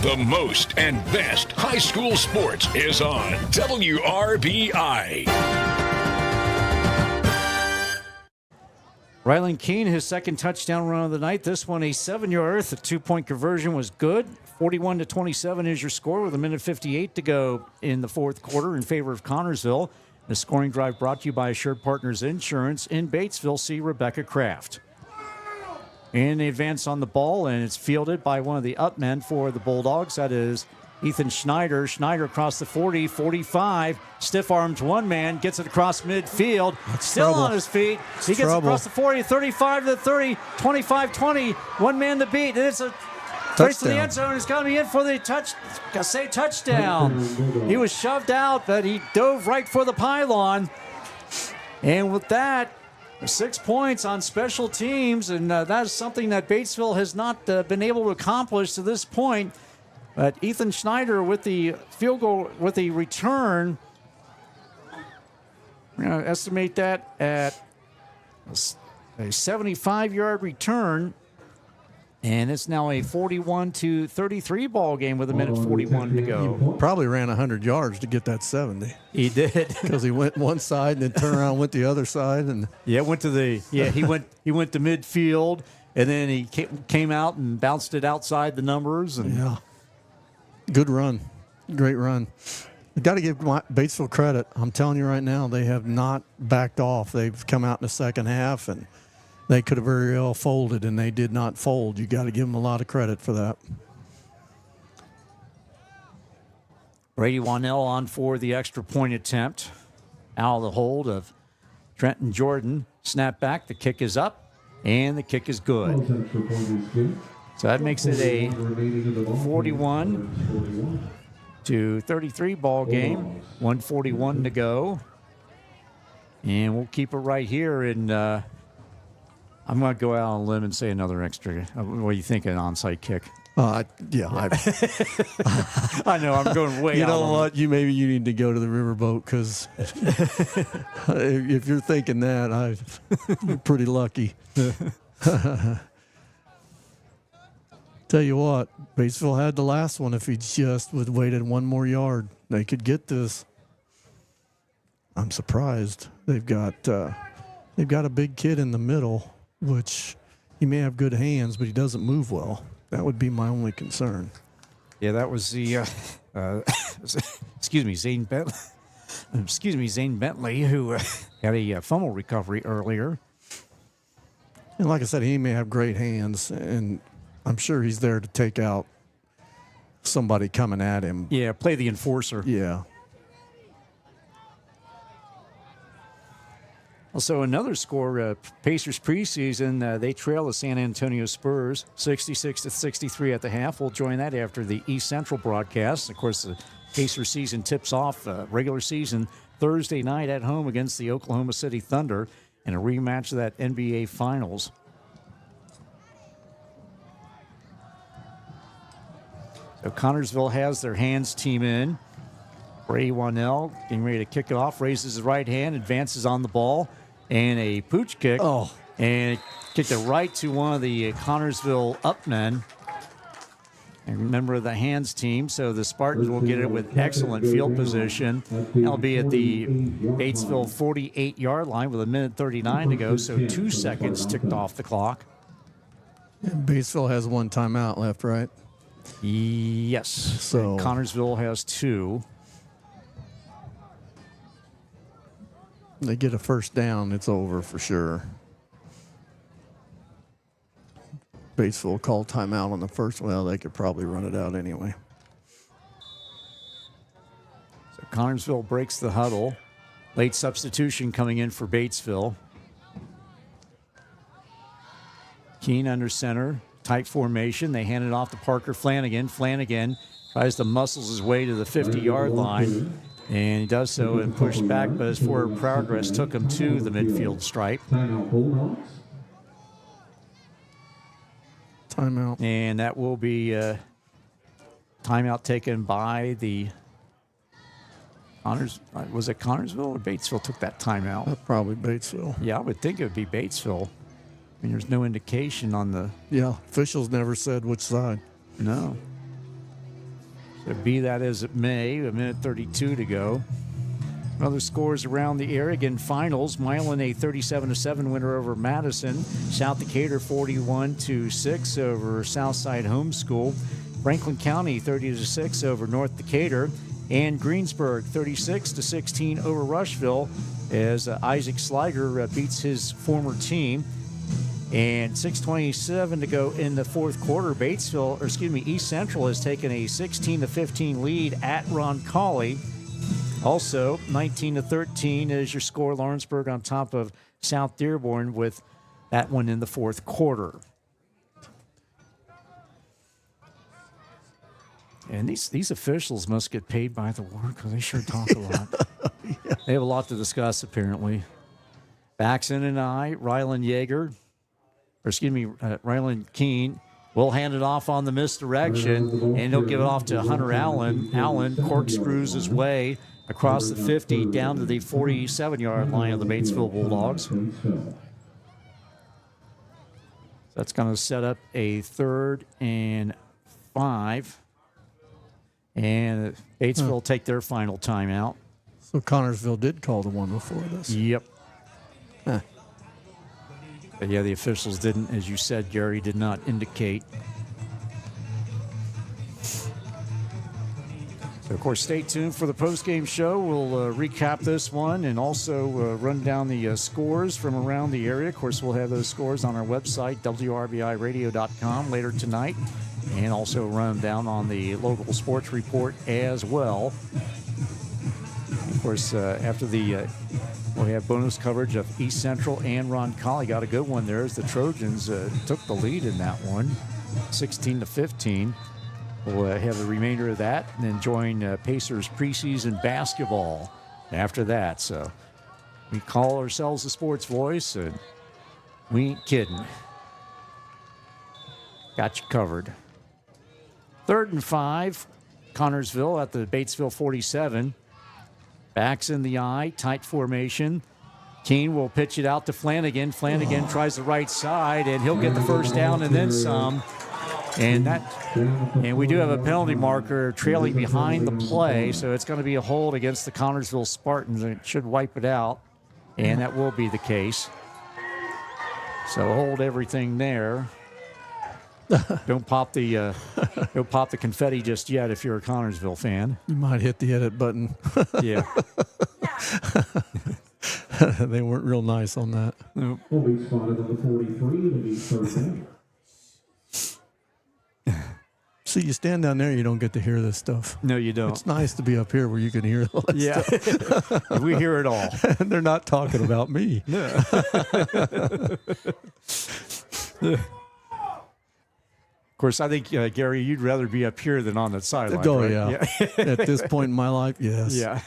The most and best high school sports is on WRBI. Ryland Keene, his second touchdown run of the night. This one a 7-yard. The 2-point conversion was good. 41-27 is your score with 1:58 to go in the fourth quarter in favor of Connorsville. The scoring drive brought to you by Assured Partners Insurance in Batesville. See Rebecca Kraft. And they advance on the ball, and it's fielded by one of the up men for the Bulldogs. That is Ethan Schneider. Schneider across the 40, 45. Stiff arms one man, gets it across midfield. That's still trouble. on his feet. That's he gets trouble. across the 40, 35 to the 30, 25-20. One man to beat. And it's a Straight to the end zone. He's coming in for the touchdown. He was shoved out, but he dove right for the pylon. And with that, 6 points on special teams, and that is something that Batesville has not been able to accomplish to this point. But Ethan Schneider with the field goal, with the return, we're going to estimate that at a 75-yard return. And it's now a 41-33 ball game with 1:41 to go. He probably ran 100 yards to get that 70. He did, because he went one side and then turned around and went the other side, and he went to midfield, and then he came out and bounced it outside the numbers. And good run, great run. You got to give Batesville credit. I'm telling you right now, they have not backed off. They've come out in the second half and. They could have very well folded, and they did not fold. You got to give them a lot of credit for that. Brady Wannell on for the extra point attempt. Out of the hold of Trenton Jordan. Snap back. The kick is up, and the kick is good. So that makes it a 41-33 ball game. 1:41 to go. And we'll keep it right here in... I'm going to go out on a limb and say another extra. What do you think, an onside kick? I know I'm going way. You know what? Maybe you need to go to the riverboat, because if you're thinking that, you're pretty lucky. Tell you what, Batesville had the last one. If he just would have waited one more yard, they could get this. I'm surprised. They've got a big kid in the middle, which he may have good hands, but he doesn't move well. That would be my only concern. Yeah, that was the Zane Bentley. Zane Bentley, who had a fumble recovery earlier. And like I said, he may have great hands, and I'm sure he's there to take out somebody coming at him. Yeah, play the enforcer. Yeah. Also, another score, Pacers preseason, they trail the San Antonio Spurs 66-63 at the half. We'll join that after the East Central broadcast. Of course, the Pacers season tips off regular season Thursday night at home against the Oklahoma City Thunder in a rematch of that NBA Finals. So Connorsville has their hands team in. Brady Wannell getting ready to kick it off, raises his right hand, advances on the ball. And a pooch kick. And kicked it right to one of the Connorsville upmen. And remember the hands team, so the Spartans will get it with excellent field position. That'll be at the Batesville 48-yard line with 1:39 to go, so 2 seconds ticked off the clock. And Batesville has one timeout left, right? Yes. So Connorsville has 2. They get a first down, it's over for sure. Batesville called timeout on the first. Well, they could probably run it out anyway. So Connorsville breaks the huddle. Late substitution coming in for Batesville. Keene under center, tight formation. They hand it off to Parker Flanagan. Flanagan tries to muscles his way to the 50-yard line. And he does so and pushed back, but his forward progress took him to the midfield stripe. Timeout. And that will be timeout taken by the Connors. Was it Connorsville or Batesville took that timeout? Probably Batesville. Yeah, I would think it would be Batesville. I mean, there's no indication on the... Yeah, officials never said which side. No. So be that as it may, 1:32 to go. Other scores around the area. Again, finals. Milan a 37-7 winner over Madison. South Decatur 41-6 over Southside Homeschool. Franklin County 30-6 over North Decatur. And Greensburg 36-16 over Rushville as Isaac Sliger beats his former team. And 6:27 to go in the fourth quarter. East Central has taken a 16-15 lead at Roncalli. Also, 19-13 is your score. Lawrenceburg on top of South Dearborn with that one in the fourth quarter. And these officials must get paid by the word because they sure talk a lot. Yeah. They have a lot to discuss, apparently. Baxton and Ryland Keene will hand it off on the misdirection, and he'll give it off to Hunter Allen. Allen corkscrews his way across the 50 down to the 47-yard line of the Batesville Bulldogs. That's going to set up a 3rd and 5. And Batesville will take their final timeout. So Connorsville did call the one before this. Yep. Huh. But yeah, the officials didn't, as you said, Gary, did not indicate. So, of course, stay tuned for the postgame show. We'll recap this one and also run down the scores from around the area. Of course, we'll have those scores on our website, WRBIRadio.com, later tonight, and also run down on the local sports report as well. Of course, after the we have bonus coverage of East Central and Roncalli. Got a good one there as the Trojans took the lead in that one, 16-15. We'll have the remainder of that and then join Pacers preseason basketball after that. So we call ourselves the Sports Voice, and we ain't kidding. Got you covered. 3rd and 5, Connorsville at the Batesville 47. Backs in the eye, tight formation. Keene will pitch it out to Flanagan. Flanagan tries the right side, and he'll get the first down and then some. And we do have a penalty marker trailing behind the play, so it's going to be a hold against the Connorsville Spartans, and it should wipe it out, and that will be the case. So hold everything there. Don't pop the confetti just yet if you're a Connorsville fan. You might hit the edit button. Yeah. They weren't real nice on that. Nope. Will be spotted on the 43. It'll be 3rd down. See, you stand down there, you don't get to hear this stuff. No, you don't. It's nice to be up here where you can hear all that stuff. We hear it all. And they're not talking about me. Yeah. Of course, I think, Gary, you'd rather be up here than on the sideline. Oh, right? yeah. At this point in my life, yes. Yeah.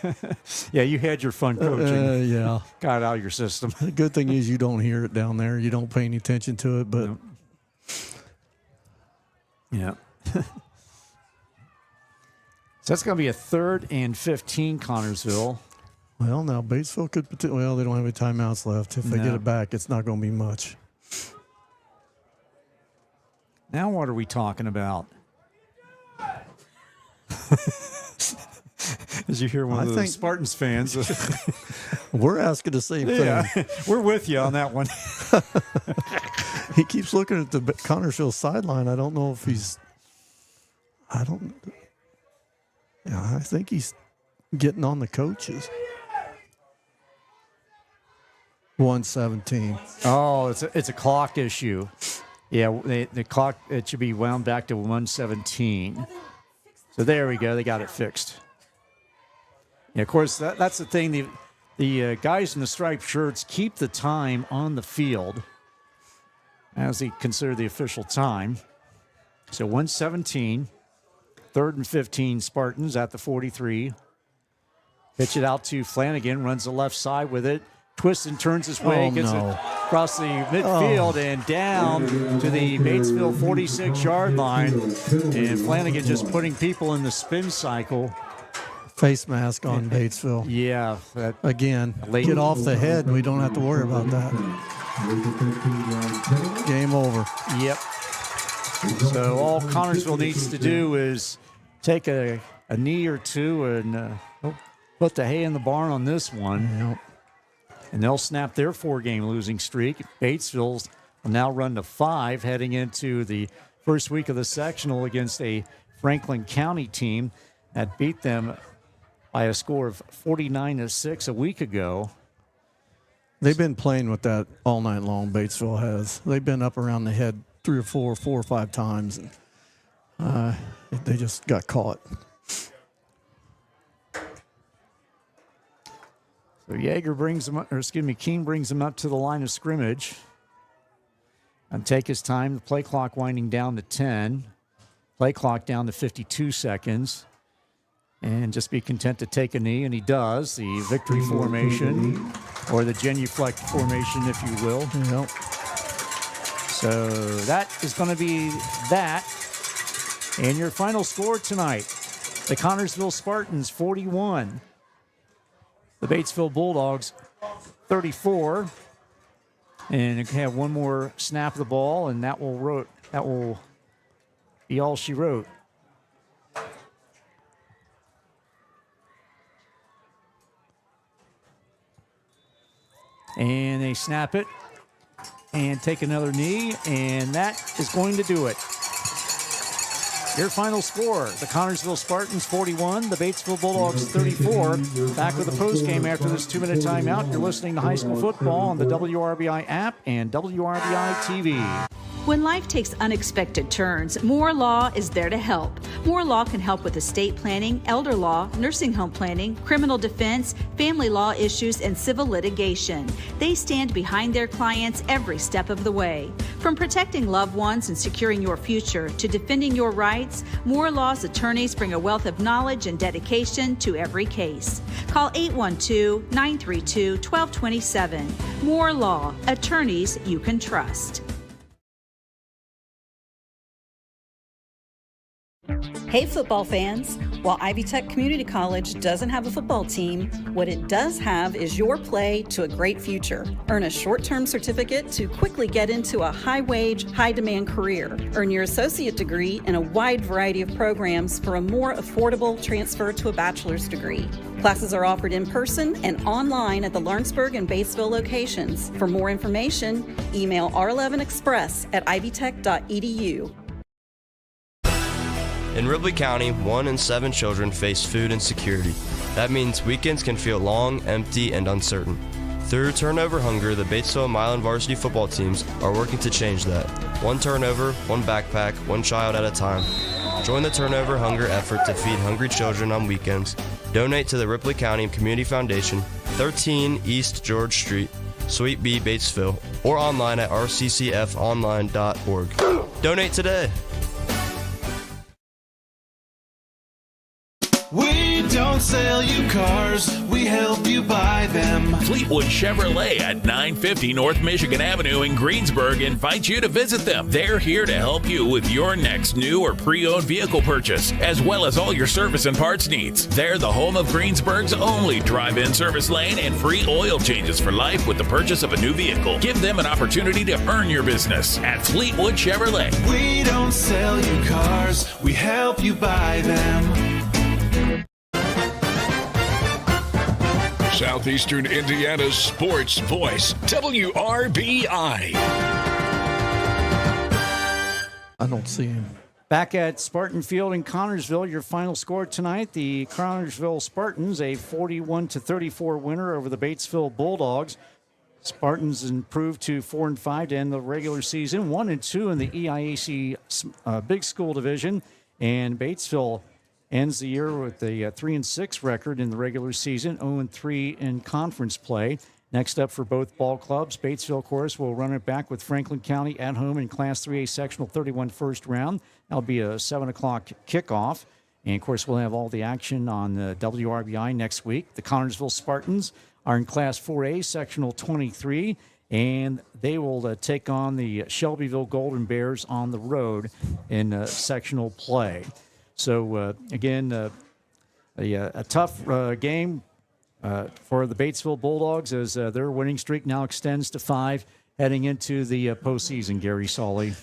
Yeah, you had your fun coaching. Yeah. Got it out of your system. The good thing is you don't hear it down there. You don't pay any attention to it, but... No. Yeah. So that's going to be a 3rd and 15, Connorsville. Well, now Batesville could... Well, they don't have any timeouts left. If they get it back, it's not going to be much. Now what are we talking about? As you hear one of the Spartans fans. We're asking the same thing. Yeah, we're with you on that one. He keeps looking at the Connorsville sideline. I don't know if he's... I think he's getting on the coaches. 117. Oh, it's a clock issue. Yeah, the clock, it should be wound back to 117. So there we go. They got it fixed. Yeah, of course, that's the thing. The guys in the striped shirts keep the time on the field as they consider the official time. So 117, 3rd and 15 Spartans at the 43. Pitch it out to Flanagan, runs the left side with it. Twists and turns his way, gets it across the midfield and down to the Batesville 46-yard line. And Flanagan just putting people in the spin cycle. Face mask on Batesville. Yeah. Again, get off the head and we don't have to worry about that. Game over. Yep. So all Connorsville needs to do is take a knee or two and put the hay in the barn on this one. Yep. And they'll snap their 4-game losing streak. Batesville will now run to 5 heading into the first week of the sectional against a Franklin County team that beat them by a score of 49-6 a week ago. They've been playing with that all night long, Batesville has. They've been up around the head 4 or 5 times. And, they just got caught. So Keene brings him up to the line of scrimmage. And take his time. The play clock winding down to 10. Play clock down to 52 seconds. And just be content to take a knee, and he does. The victory formation, or the genuflect formation, if you will. Yep. So that is going to be that. And your final score tonight, the Connorsville Spartans 41. The Batesville Bulldogs 34. And you can have one more snap of the ball, and that will be all she wrote. And they snap it and take another knee, and that is going to do it. Your final score, the Connorsville Spartans 41, the Batesville Bulldogs 34. Back with the postgame after this 2-minute timeout. You're listening to high school football on the WRBI app and WRBI-TV. When life takes unexpected turns, Moore Law is there to help. Moore Law can help with estate planning, elder law, nursing home planning, criminal defense, family law issues, and civil litigation. They stand behind their clients every step of the way. From protecting loved ones and securing your future to defending your rights, Moore Law's attorneys bring a wealth of knowledge and dedication to every case. Call 812-932-1227. Moore Law, attorneys you can trust. Hey football fans! While Ivy Tech Community College doesn't have a football team, what it does have is your play to a great future. Earn a short-term certificate to quickly get into a high-wage, high-demand career. Earn your associate degree in a wide variety of programs for a more affordable transfer to a bachelor's degree. Classes are offered in person and online at the Lawrenceburg and Batesville locations. For more information, email r11express@ivytech.edu. In Ripley County, 1 in 7 children face food insecurity. That means weekends can feel long, empty, and uncertain. Through Turnover Hunger, the Batesville and Milan varsity football teams are working to change that. One turnover, one backpack, one child at a time. Join the Turnover Hunger effort to feed hungry children on weekends. Donate to the Ripley County Community Foundation, 13 East George Street, Suite B, Batesville, or online at rccfonline.org. Donate today. We don't sell you cars, we help you buy them. Fleetwood Chevrolet at 950 North Michigan Avenue in Greensburg invites you to visit them. They're here to help you with your next new or pre-owned vehicle purchase, as well as all your service and parts needs. They're the home of Greensburg's only drive-in service lane and free oil changes for life with the purchase of a new vehicle. Give them an opportunity to earn your business at Fleetwood Chevrolet. We don't sell you cars, we help you buy them. Southeastern Indiana's sports voice, WRBI. I don't see him. Back at Spartan Field in Connorsville, your final score tonight, the Connorsville Spartans, a 41-34 winner over the Batesville Bulldogs. Spartans improved to 4-5 to end the regular season, 1-2 in the EIAC Big School Division, and Batesville ends the year with a 3-6 record in the regular season, 0-3 in conference play. Next up for both ball clubs, Batesville, of course, will run it back with Franklin County at home in Class 3A Sectional 31 first round. That'll be a 7 o'clock kickoff. And, of course, we'll have all the action on the WRBI next week. The Connorsville Spartans are in Class 4A Sectional 23, and they will take on the Shelbyville Golden Bears on the road in sectional play. So, again, a tough game for the Batesville Bulldogs as their winning streak now extends to 5 heading into the postseason, Gary Solly.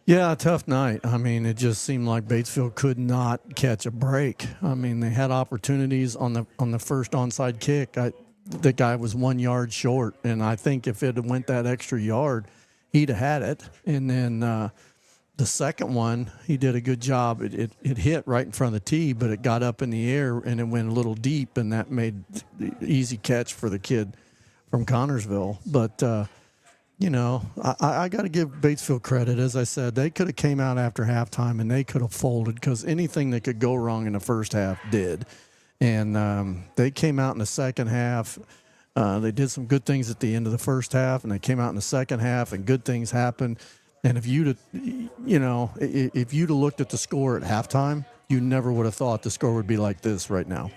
Yeah, tough night. I mean, it just seemed like Batesville could not catch a break. I mean, they had opportunities on the first onside kick. The guy was 1 yard short, and I think if it had went that extra yard, he'd have had it. And then the second one, he did a good job. It hit right in front of the tee, but it got up in the air and it went a little deep, and that made the easy catch for the kid from Connorsville. But, I got to give Batesville credit. As I said, they could have came out after halftime and they could have folded because anything that could go wrong in the first half did. And they came out in the second half. They did some good things at the end of the first half, and they came out in the second half, and good things happened. And if you'd have looked at the score at halftime, you never would have thought the score would be like this right now.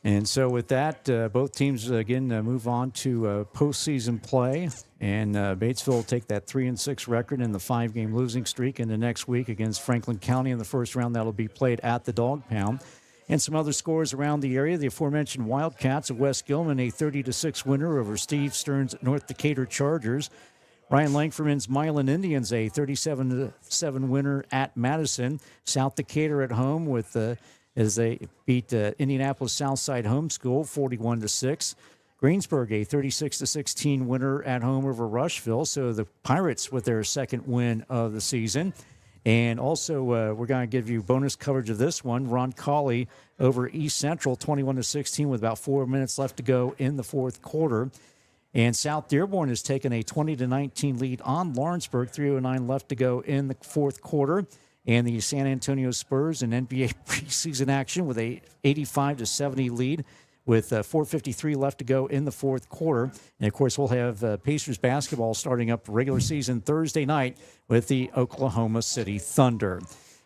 And so with that, both teams, again, move on to postseason play. And Batesville will take that 3-6 record in the 5-game losing streak into next week against Franklin County in the first round. That'll be played at the Dog Pound. And some other scores around the area. The aforementioned Wildcats of West Gilman, a 30-6 winner over Steve Stern's North Decatur Chargers. Ryan Langford's Milan Indians, a 37-7 winner at Madison. South Decatur at home with as they beat Indianapolis Southside Homeschool 41-6. Greensburg, a 36-16 winner at home over Rushville. So the Pirates with their second win of the season. And also, we're going to give you bonus coverage of this one. Roncalli over East Central, 21-16 with about 4 minutes left to go in the fourth quarter. And South Dearborn has taken a 20-19 lead on Lawrenceburg, 3:09 left to go in the fourth quarter. And the San Antonio Spurs in NBA preseason action with a 85-70 lead with 4:53 left to go in the fourth quarter. And, of course, we'll have Pacers basketball starting up regular season Thursday night with the Oklahoma City Thunder.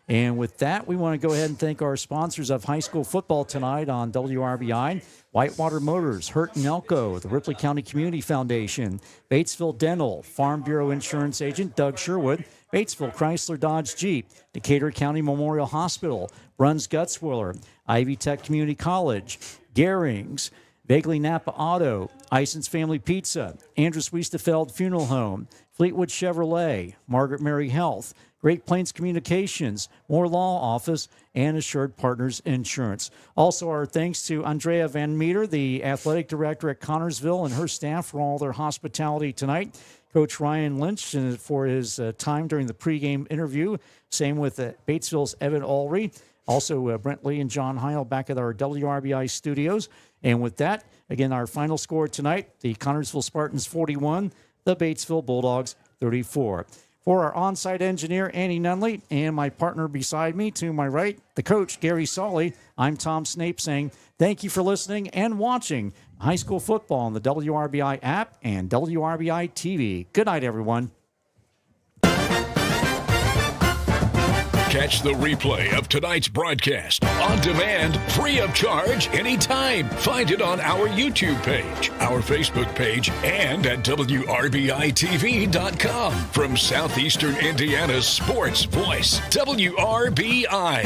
And with that, we want to go ahead and thank our sponsors of high school football tonight on WRBI. Whitewater Motors, Hurt and Elko, the Ripley County Community Foundation, Batesville Dental, Farm Bureau Insurance Agent Doug Sherwood, Batesville Chrysler Dodge Jeep, Decatur County Memorial Hospital, Bruns Gutzwiller, Ivy Tech Community College, Gehrings, Bagley Napa Auto, Ison's Family Pizza, Andrus Wiestefeld Funeral Home, Fleetwood Chevrolet, Margaret Mary Health, Great Plains Communications, Moore Law Office, and Assured Partners Insurance. Also, our thanks to Andrea Van Meter, the athletic director at Connorsville, and her staff for all their hospitality tonight. Coach Ryan Lynch for his time during the pregame interview. Same with Batesville's Evan Ulrey. Also, Brent Lee and John Heil back at our WRBI studios. And with that, again, our final score tonight, the Connorsville Spartans 41, the Batesville Bulldogs 34. For our on-site engineer, Annie Nunley, and my partner beside me, to my right, the coach, Gary Solly, I'm Tom Snape saying thank you for listening and watching high school football on the WRBI app and WRBI-TV. Good night, everyone. Catch the replay of tonight's broadcast on demand, free of charge, anytime. Find it on our YouTube page, our Facebook page, and at WRBI-TV.com. From Southeastern Indiana's sports voice, WRBI.